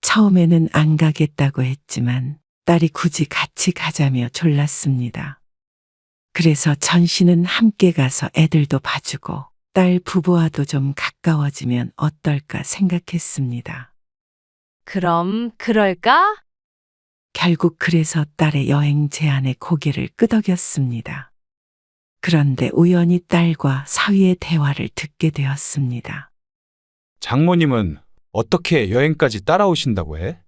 처음에는 안 가겠다고 했지만 딸이 굳이 같이 가자며 졸랐습니다. 그래서 전 씨는 함께 가서 애들도 봐주고 딸 부부와도 좀 가까워지면 어떨까 생각했습니다. 그럼 그럴까? 결국 그래서 딸의 여행 제안에 고개를 끄덕였습니다. 그런데 우연히 딸과 사위의 대화를 듣게 되었습니다. 장모님은 어떻게 여행까지 따라오신다고 해?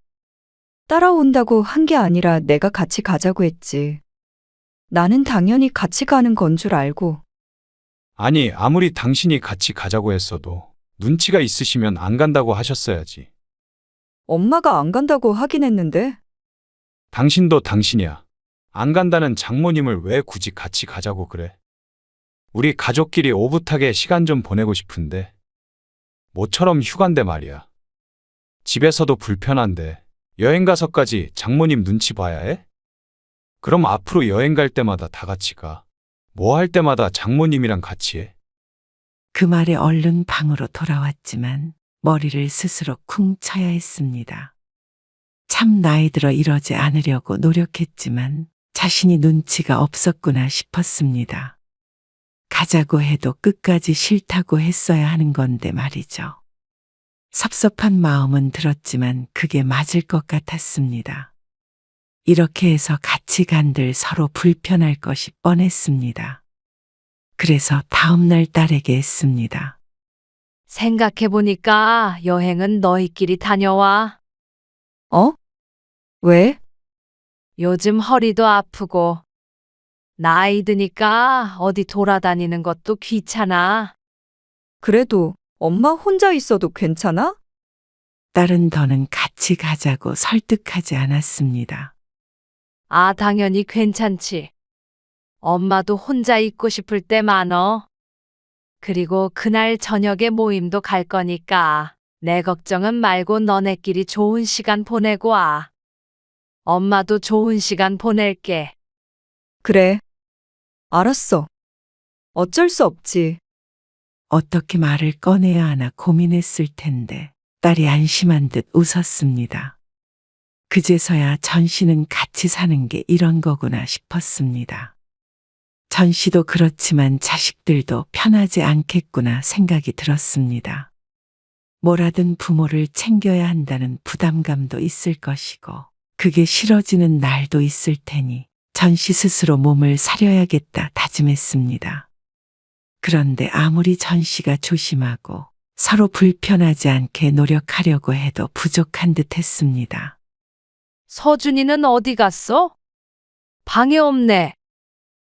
따라온다고 한 게 아니라 내가 같이 가자고 했지. 나는 당연히 같이 가는 건 줄 알고. 아니, 아무리 당신이 같이 가자고 했어도 눈치가 있으시면 안 간다고 하셨어야지. 엄마가 안 간다고 하긴 했는데. 당신도 당신이야. 안 간다는 장모님을 왜 굳이 같이 가자고 그래? 우리 가족끼리 오붓하게 시간 좀 보내고 싶은데. 모처럼 휴가인데 말이야. 집에서도 불편한데 여행 가서까지 장모님 눈치 봐야 해? 그럼 앞으로 여행 갈 때마다 다 같이 가. 뭐 할 때마다 장모님이랑 같이 해. 그 말에 얼른 방으로 돌아왔지만 머리를 스스로 쿵 쳐야 했습니다. 참 나이 들어 이러지 않으려고 노력했지만 자신이 눈치가 없었구나 싶었습니다. 가자고 해도 끝까지 싫다고 했어야 하는 건데 말이죠. 섭섭한 마음은 들었지만 그게 맞을 것 같았습니다. 이렇게 해서 같이 간들 서로 불편할 것이 뻔했습니다. 그래서 다음날 딸에게 했습니다. 생각해보니까 여행은 너희끼리 다녀와. 어? 왜? 요즘 허리도 아프고 나이 드니까 어디 돌아다니는 것도 귀찮아. 그래도 엄마 혼자 있어도 괜찮아? 딸은 더는 같이 가자고 설득하지 않았습니다. 아, 당연히 괜찮지. 엄마도 혼자 있고 싶을 때 많어. 그리고 그날 저녁에 모임도 갈 거니까 내 걱정은 말고 너네끼리 좋은 시간 보내고 와. 엄마도 좋은 시간 보낼게. 그래. 알았어. 어쩔 수 없지. 어떻게 말을 꺼내야 하나 고민했을 텐데 딸이 안심한 듯 웃었습니다. 그제서야 전 씨는 같이 사는 게 이런 거구나 싶었습니다. 전 씨도 그렇지만 자식들도 편하지 않겠구나 생각이 들었습니다. 뭐라든 부모를 챙겨야 한다는 부담감도 있을 것이고 그게 싫어지는 날도 있을 테니 전 씨 스스로 몸을 사려야겠다 다짐했습니다. 그런데 아무리 전 씨가 조심하고 서로 불편하지 않게 노력하려고 해도 부족한 듯 했습니다. 서준이는 어디 갔어? 방에 없네.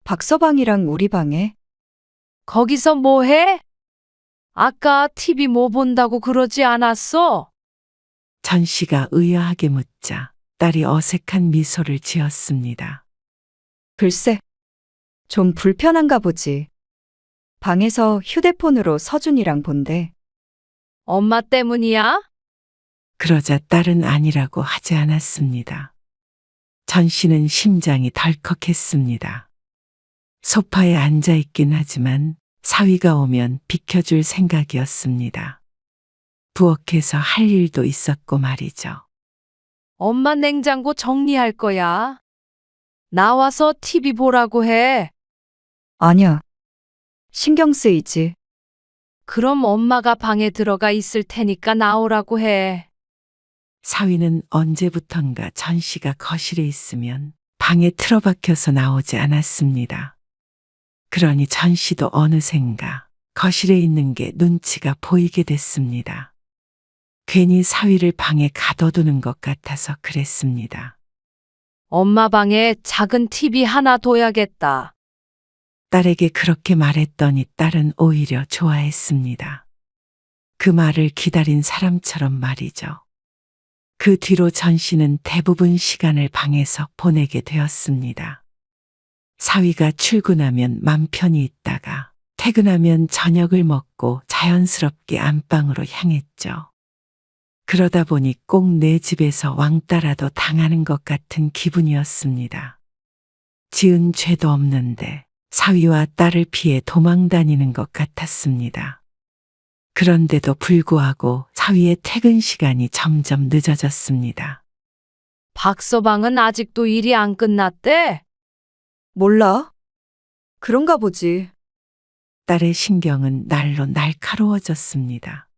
박서방이랑 우리 방에. 거기서 뭐 해? 아까 TV 뭐 본다고 그러지 않았어? 전 씨가 의아하게 묻자 딸이 어색한 미소를 지었습니다. 글쎄, 좀 불편한가 보지. 방에서 휴대폰으로 서준이랑 본대. 엄마 때문이야? 그러자 딸은 아니라고 하지 않았습니다. 전 씨는 심장이 덜컥했습니다. 소파에 앉아 있긴 하지만 사위가 오면 비켜줄 생각이었습니다. 부엌에서 할 일도 있었고 말이죠. 엄마 냉장고 정리할 거야. 나와서 TV 보라고 해. 아니야. 신경 쓰이지. 그럼 엄마가 방에 들어가 있을 테니까 나오라고 해. 사위는 언제부턴가 전 씨가 거실에 있으면 방에 틀어박혀서 나오지 않았습니다. 그러니 전 씨도 어느샌가 거실에 있는 게 눈치가 보이게 됐습니다. 괜히 사위를 방에 가둬두는 것 같아서 그랬습니다. 엄마 방에 작은 TV 하나 둬야겠다. 딸에게 그렇게 말했더니 딸은 오히려 좋아했습니다. 그 말을 기다린 사람처럼 말이죠. 그 뒤로 전 씨는 대부분 시간을 방에서 보내게 되었습니다. 사위가 출근하면 맘 편히 있다가 퇴근하면 저녁을 먹고 자연스럽게 안방으로 향했죠. 그러다 보니 꼭 내 집에서 왕따라도 당하는 것 같은 기분이었습니다. 지은 죄도 없는데 사위와 딸을 피해 도망 다니는 것 같았습니다. 그런데도 불구하고 사위의 퇴근 시간이 점점 늦어졌습니다. 박서방은 아직도 일이 안 끝났대? 몰라. 그런가 보지. 딸의 신경은 날로 날카로워졌습니다.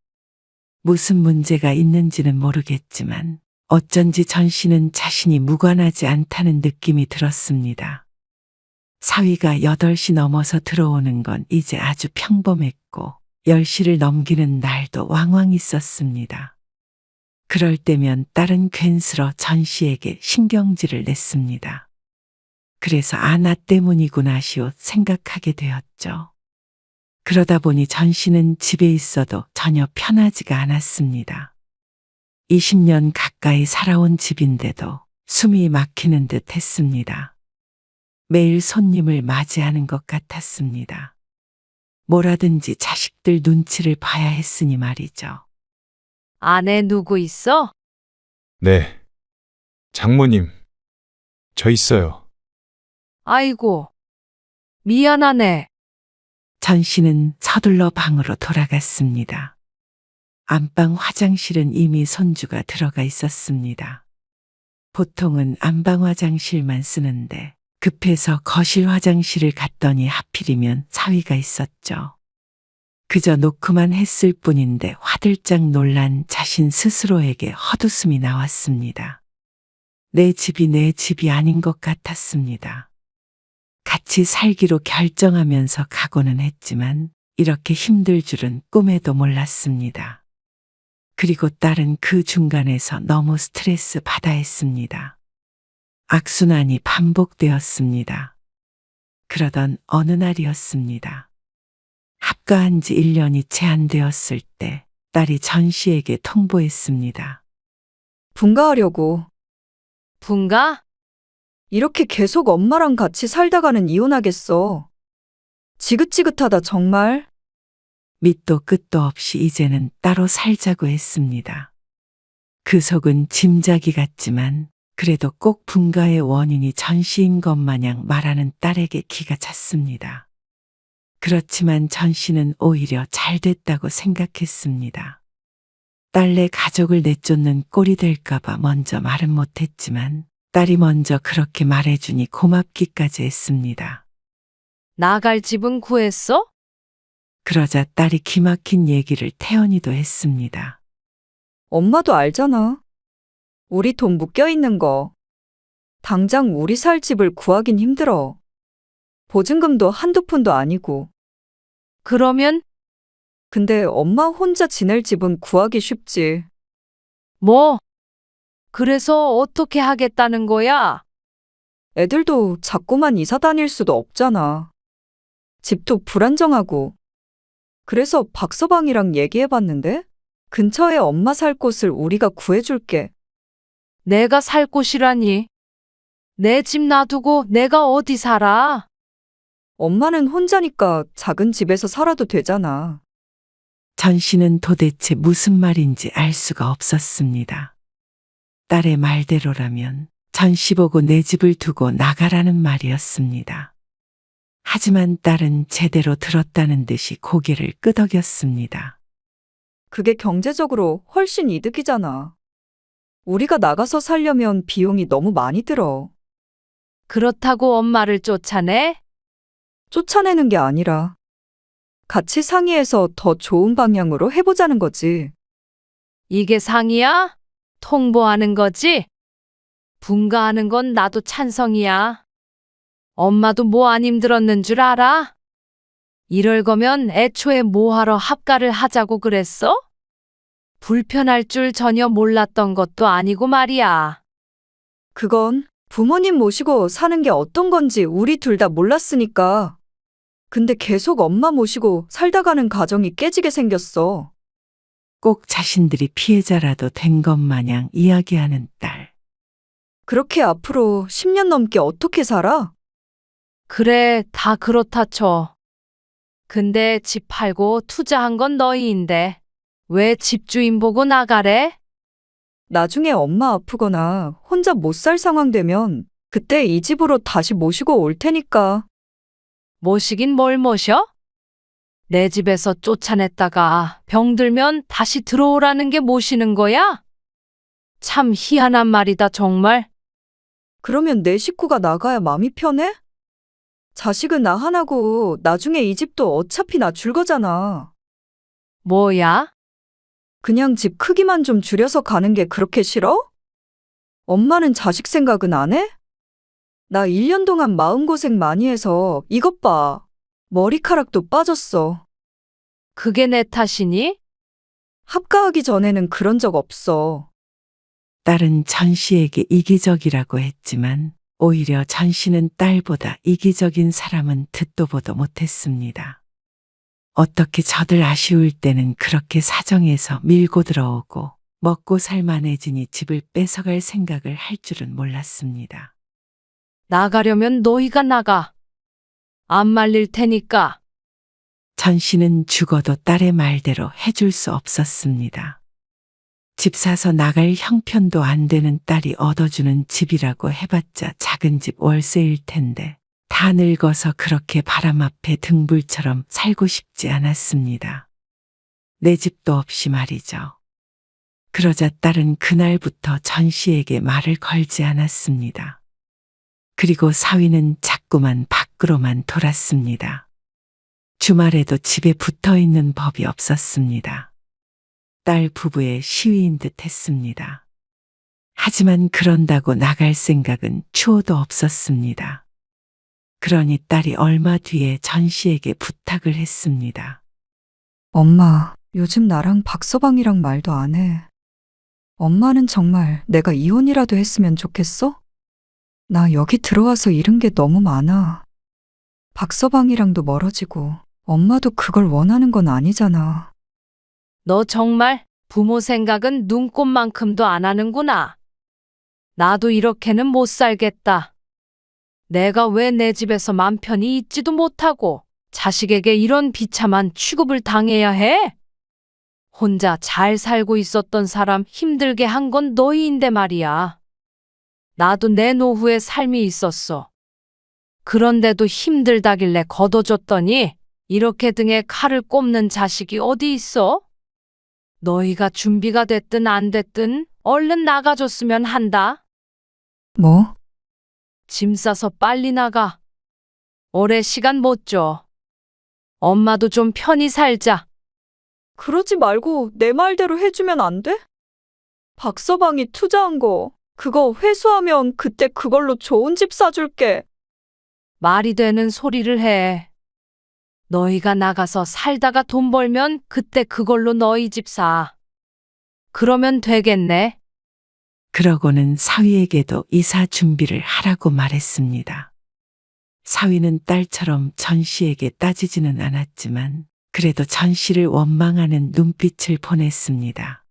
무슨 문제가 있는지는 모르겠지만 어쩐지 전 씨는 자신이 무관하지 않다는 느낌이 들었습니다. 사위가 8시 넘어서 들어오는 건 이제 아주 평범했고 10시를 넘기는 날도 왕왕 있었습니다. 그럴 때면 딸은 괜스러 전 씨에게 신경질을 냈습니다. 그래서 나 때문이구나 시옷 생각하게 되었죠. 그러다 보니 전 씨는 집에 있어도 전혀 편하지가 않았습니다. 20년 가까이 살아온 집인데도 숨이 막히는 듯 했습니다. 매일 손님을 맞이하는 것 같았습니다. 뭐라든지 자식들 눈치를 봐야 했으니 말이죠. 아내 누구 있어? 네. 장모님, 저 있어요. 아이고, 미안하네. 전 씨는 서둘러 방으로 돌아갔습니다. 안방 화장실은 이미 손주가 들어가 있었습니다. 보통은 안방 화장실만 쓰는데 급해서 거실 화장실을 갔더니 하필이면 사위가 있었죠. 그저 놓고만 했을 뿐인데 화들짝 놀란 자신 스스로에게 헛웃음이 나왔습니다. 내 집이 아닌 것 같았습니다. 같이 살기로 결정하면서 각오는 했지만 이렇게 힘들 줄은 꿈에도 몰랐습니다. 그리고 딸은 그 중간에서 너무 스트레스 받아 했습니다. 악순환이 반복되었습니다. 그러던 어느 날이었습니다. 합가한 지 1년이 채 안 되었을 때 딸이 전 씨에게 통보했습니다. 분가하려고. 분가? 이렇게 계속 엄마랑 같이 살다가는 이혼하겠어. 지긋지긋하다 정말. 밑도 끝도 없이 이제는 따로 살자고 했습니다. 그 속은 짐작이 같지만 그래도 꼭 분가의 원인이 전 씨인 것 마냥 말하는 딸에게 기가 찼습니다. 그렇지만 전 씨는 오히려 잘 됐다고 생각했습니다. 딸내 가족을 내쫓는 꼴이 될까봐 먼저 말은 못했지만 딸이 먼저 그렇게 말해주니 고맙기까지 했습니다. 나갈 집은 구했어? 그러자 딸이 기막힌 얘기를 태연이도 했습니다. 엄마도 알잖아. 우리 돈 묶여 있는 거. 당장 우리 살 집을 구하긴 힘들어. 보증금도 한두 푼도 아니고. 그러면 근데 엄마 혼자 지낼 집은 구하기 쉽지. 뭐? 그래서 어떻게 하겠다는 거야? 애들도 자꾸만 이사 다닐 수도 없잖아. 집도 불안정하고. 그래서 박서방이랑 얘기해봤는데 근처에 엄마 살 곳을 우리가 구해줄게. 내가 살 곳이라니. 내 집 놔두고 내가 어디 살아? 엄마는 혼자니까 작은 집에서 살아도 되잖아. 전 씨는 도대체 무슨 말인지 알 수가 없었습니다. 딸의 말대로라면 전 씨 보고 내 집을 두고 나가라는 말이었습니다. 하지만 딸은 제대로 들었다는 듯이 고개를 끄덕였습니다. 그게 경제적으로 훨씬 이득이잖아. 우리가 나가서 살려면 비용이 너무 많이 들어. 그렇다고 엄마를 쫓아내? 쫓아내는 게 아니라 같이 상의해서 더 좋은 방향으로 해보자는 거지. 이게 상이야? 통보하는 거지? 분가하는 건 나도 찬성이야. 엄마도 뭐 안 힘들었는 줄 알아? 이럴 거면 애초에 뭐하러 합가를 하자고 그랬어? 불편할 줄 전혀 몰랐던 것도 아니고 말이야. 그건 부모님 모시고 사는 게 어떤 건지 우리 둘 다 몰랐으니까. 근데 계속 엄마 모시고 살다 가는 가정이 깨지게 생겼어. 꼭 자신들이 피해자라도 된 것 마냥 이야기하는 딸. 그렇게 앞으로 10년 넘게 어떻게 살아? 그래, 다 그렇다 쳐. 근데 집 팔고 투자한 건 너희인데 왜 집주인 보고 나가래? 나중에 엄마 아프거나 혼자 못 살 상황 되면 그때 이 집으로 다시 모시고 올 테니까. 모시긴 뭘 모셔? 내 집에서 쫓아냈다가 병들면 다시 들어오라는 게 모시는 거야? 참 희한한 말이다 정말. 그러면 내 식구가 나가야 마음이 편해? 자식은 나 하나고 나중에 이 집도 어차피 나 줄 거잖아. 뭐야? 그냥 집 크기만 좀 줄여서 가는 게 그렇게 싫어? 엄마는 자식 생각은 안 해? 나 1년 동안 마음고생 많이 해서 이것 봐. 머리카락도 빠졌어. 그게 내 탓이니? 합가하기 전에는 그런 적 없어. 딸은 전 씨에게 이기적이라고 했지만 오히려 전 씨는 딸보다 이기적인 사람은 듣도 보도 못했습니다. 어떻게 저들 아쉬울 때는 그렇게 사정해서 밀고 들어오고 먹고 살만해지니 집을 뺏어갈 생각을 할 줄은 몰랐습니다. 나가려면 너희가 나가. 안 말릴 테니까. 전 씨는 죽어도 딸의 말대로 해줄 수 없었습니다. 집 사서 나갈 형편도 안 되는 딸이 얻어주는 집이라고 해봤자 작은 집 월세일 텐데 다 늙어서 그렇게 바람 앞에 등불처럼 살고 싶지 않았습니다. 내 집도 없이 말이죠. 그러자 딸은 그날부터 전 씨에게 말을 걸지 않았습니다. 그리고 사위는 자꾸만 밖으로만 돌았습니다. 주말에도 집에 붙어 있는 법이 없었습니다. 딸 부부의 시위인 듯 했습니다. 하지만 그런다고 나갈 생각은 추호도 없었습니다. 그러니 딸이 얼마 뒤에 전 씨에게 부탁을 했습니다. 엄마, 요즘 나랑 박서방이랑 말도 안 해. 엄마는 정말 내가 이혼이라도 했으면 좋겠어? 나 여기 들어와서 잃은 게 너무 많아. 박서방이랑도 멀어지고 엄마도 그걸 원하는 건 아니잖아. 너 정말 부모 생각은 눈꼽만큼도 안 하는구나. 나도 이렇게는 못 살겠다. 내가 왜 내 집에서 맘 편히 있지도 못하고 자식에게 이런 비참한 취급을 당해야 해? 혼자 잘 살고 있었던 사람 힘들게 한 건 너희인데 말이야. 나도 내 노후의 삶이 있었어. 그런데도 힘들다길래 걷어줬더니 이렇게 등에 칼을 꼽는 자식이 어디 있어? 너희가 준비가 됐든 안 됐든 얼른 나가줬으면 한다. 뭐? 짐 싸서 빨리 나가. 오래 시간 못 줘. 엄마도 좀 편히 살자. 그러지 말고 내 말대로 해주면 안 돼? 박서방이 투자한 거, 그거 회수하면 그때 그걸로 좋은 집 사줄게. 말이 되는 소리를 해. 너희가 나가서 살다가 돈 벌면 그때 그걸로 너희 집 사. 그러면 되겠네. 그러고는 사위에게도 이사 준비를 하라고 말했습니다. 사위는 딸처럼 전 씨에게 따지지는 않았지만 그래도 전 씨를 원망하는 눈빛을 보냈습니다.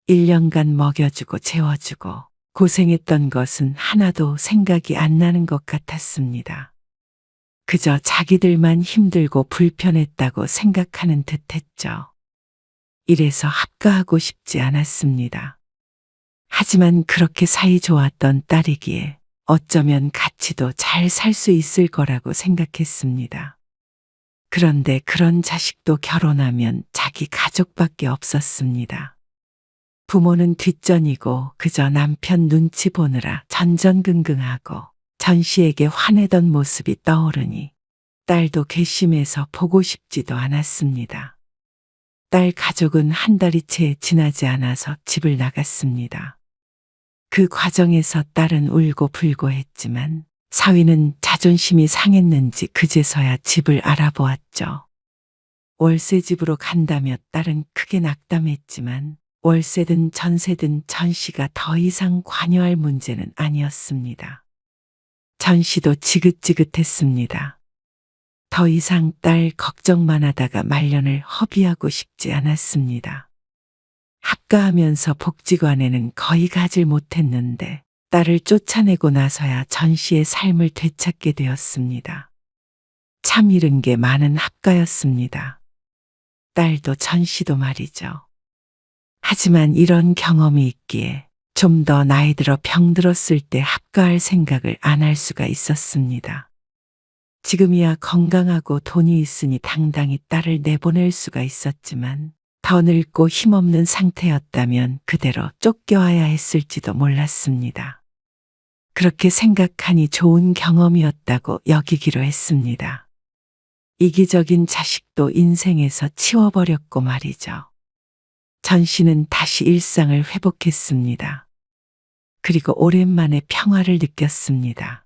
1년간 먹여주고 재워주고 고생했던 것은 하나도 생각이 안 나는 것 같았습니다. 그저 자기들만 힘들고 불편했다고 생각하는 듯했죠. 이래서 합가하고 싶지 않았습니다. 하지만 그렇게 사이 좋았던 딸이기에 어쩌면 같이도 잘 살 수 있을 거라고 생각했습니다. 그런데 그런 자식도 결혼하면 자기 가족밖에 없었습니다. 부모는 뒷전이고 그저 남편 눈치 보느라 전전긍긍하고 전 씨에게 화내던 모습이 떠오르니 딸도 괘씸해서 보고 싶지도 않았습니다. 딸 가족은 한 달이 채 지나지 않아서 집을 나갔습니다. 그 과정에서 딸은 울고 불고 했지만 사위는 자존심이 상했는지 그제서야 집을 알아보았죠. 월세집으로 간다며 딸은 크게 낙담했지만 월세든 전세든 전 씨가 더 이상 관여할 문제는 아니었습니다. 전 씨도 지긋지긋했습니다. 더 이상 딸 걱정만 하다가 말년을 허비하고 싶지 않았습니다. 합가하면서 복지관에는 거의 가질 못했는데 딸을 쫓아내고 나서야 전 씨의 삶을 되찾게 되었습니다. 참 잃은 게 많은 합가였습니다. 딸도 전 씨도 말이죠. 하지만 이런 경험이 있기에 좀 더 나이 들어 병들었을 때 합가할 생각을 안 할 수가 있었습니다. 지금이야 건강하고 돈이 있으니 당당히 딸을 내보낼 수가 있었지만 더 늙고 힘없는 상태였다면 그대로 쫓겨와야 했을지도 몰랐습니다. 그렇게 생각하니 좋은 경험이었다고 여기기로 했습니다. 이기적인 자식도 인생에서 치워버렸고 말이죠. 전 씨는 다시 일상을 회복했습니다. 그리고 오랜만에 평화를 느꼈습니다.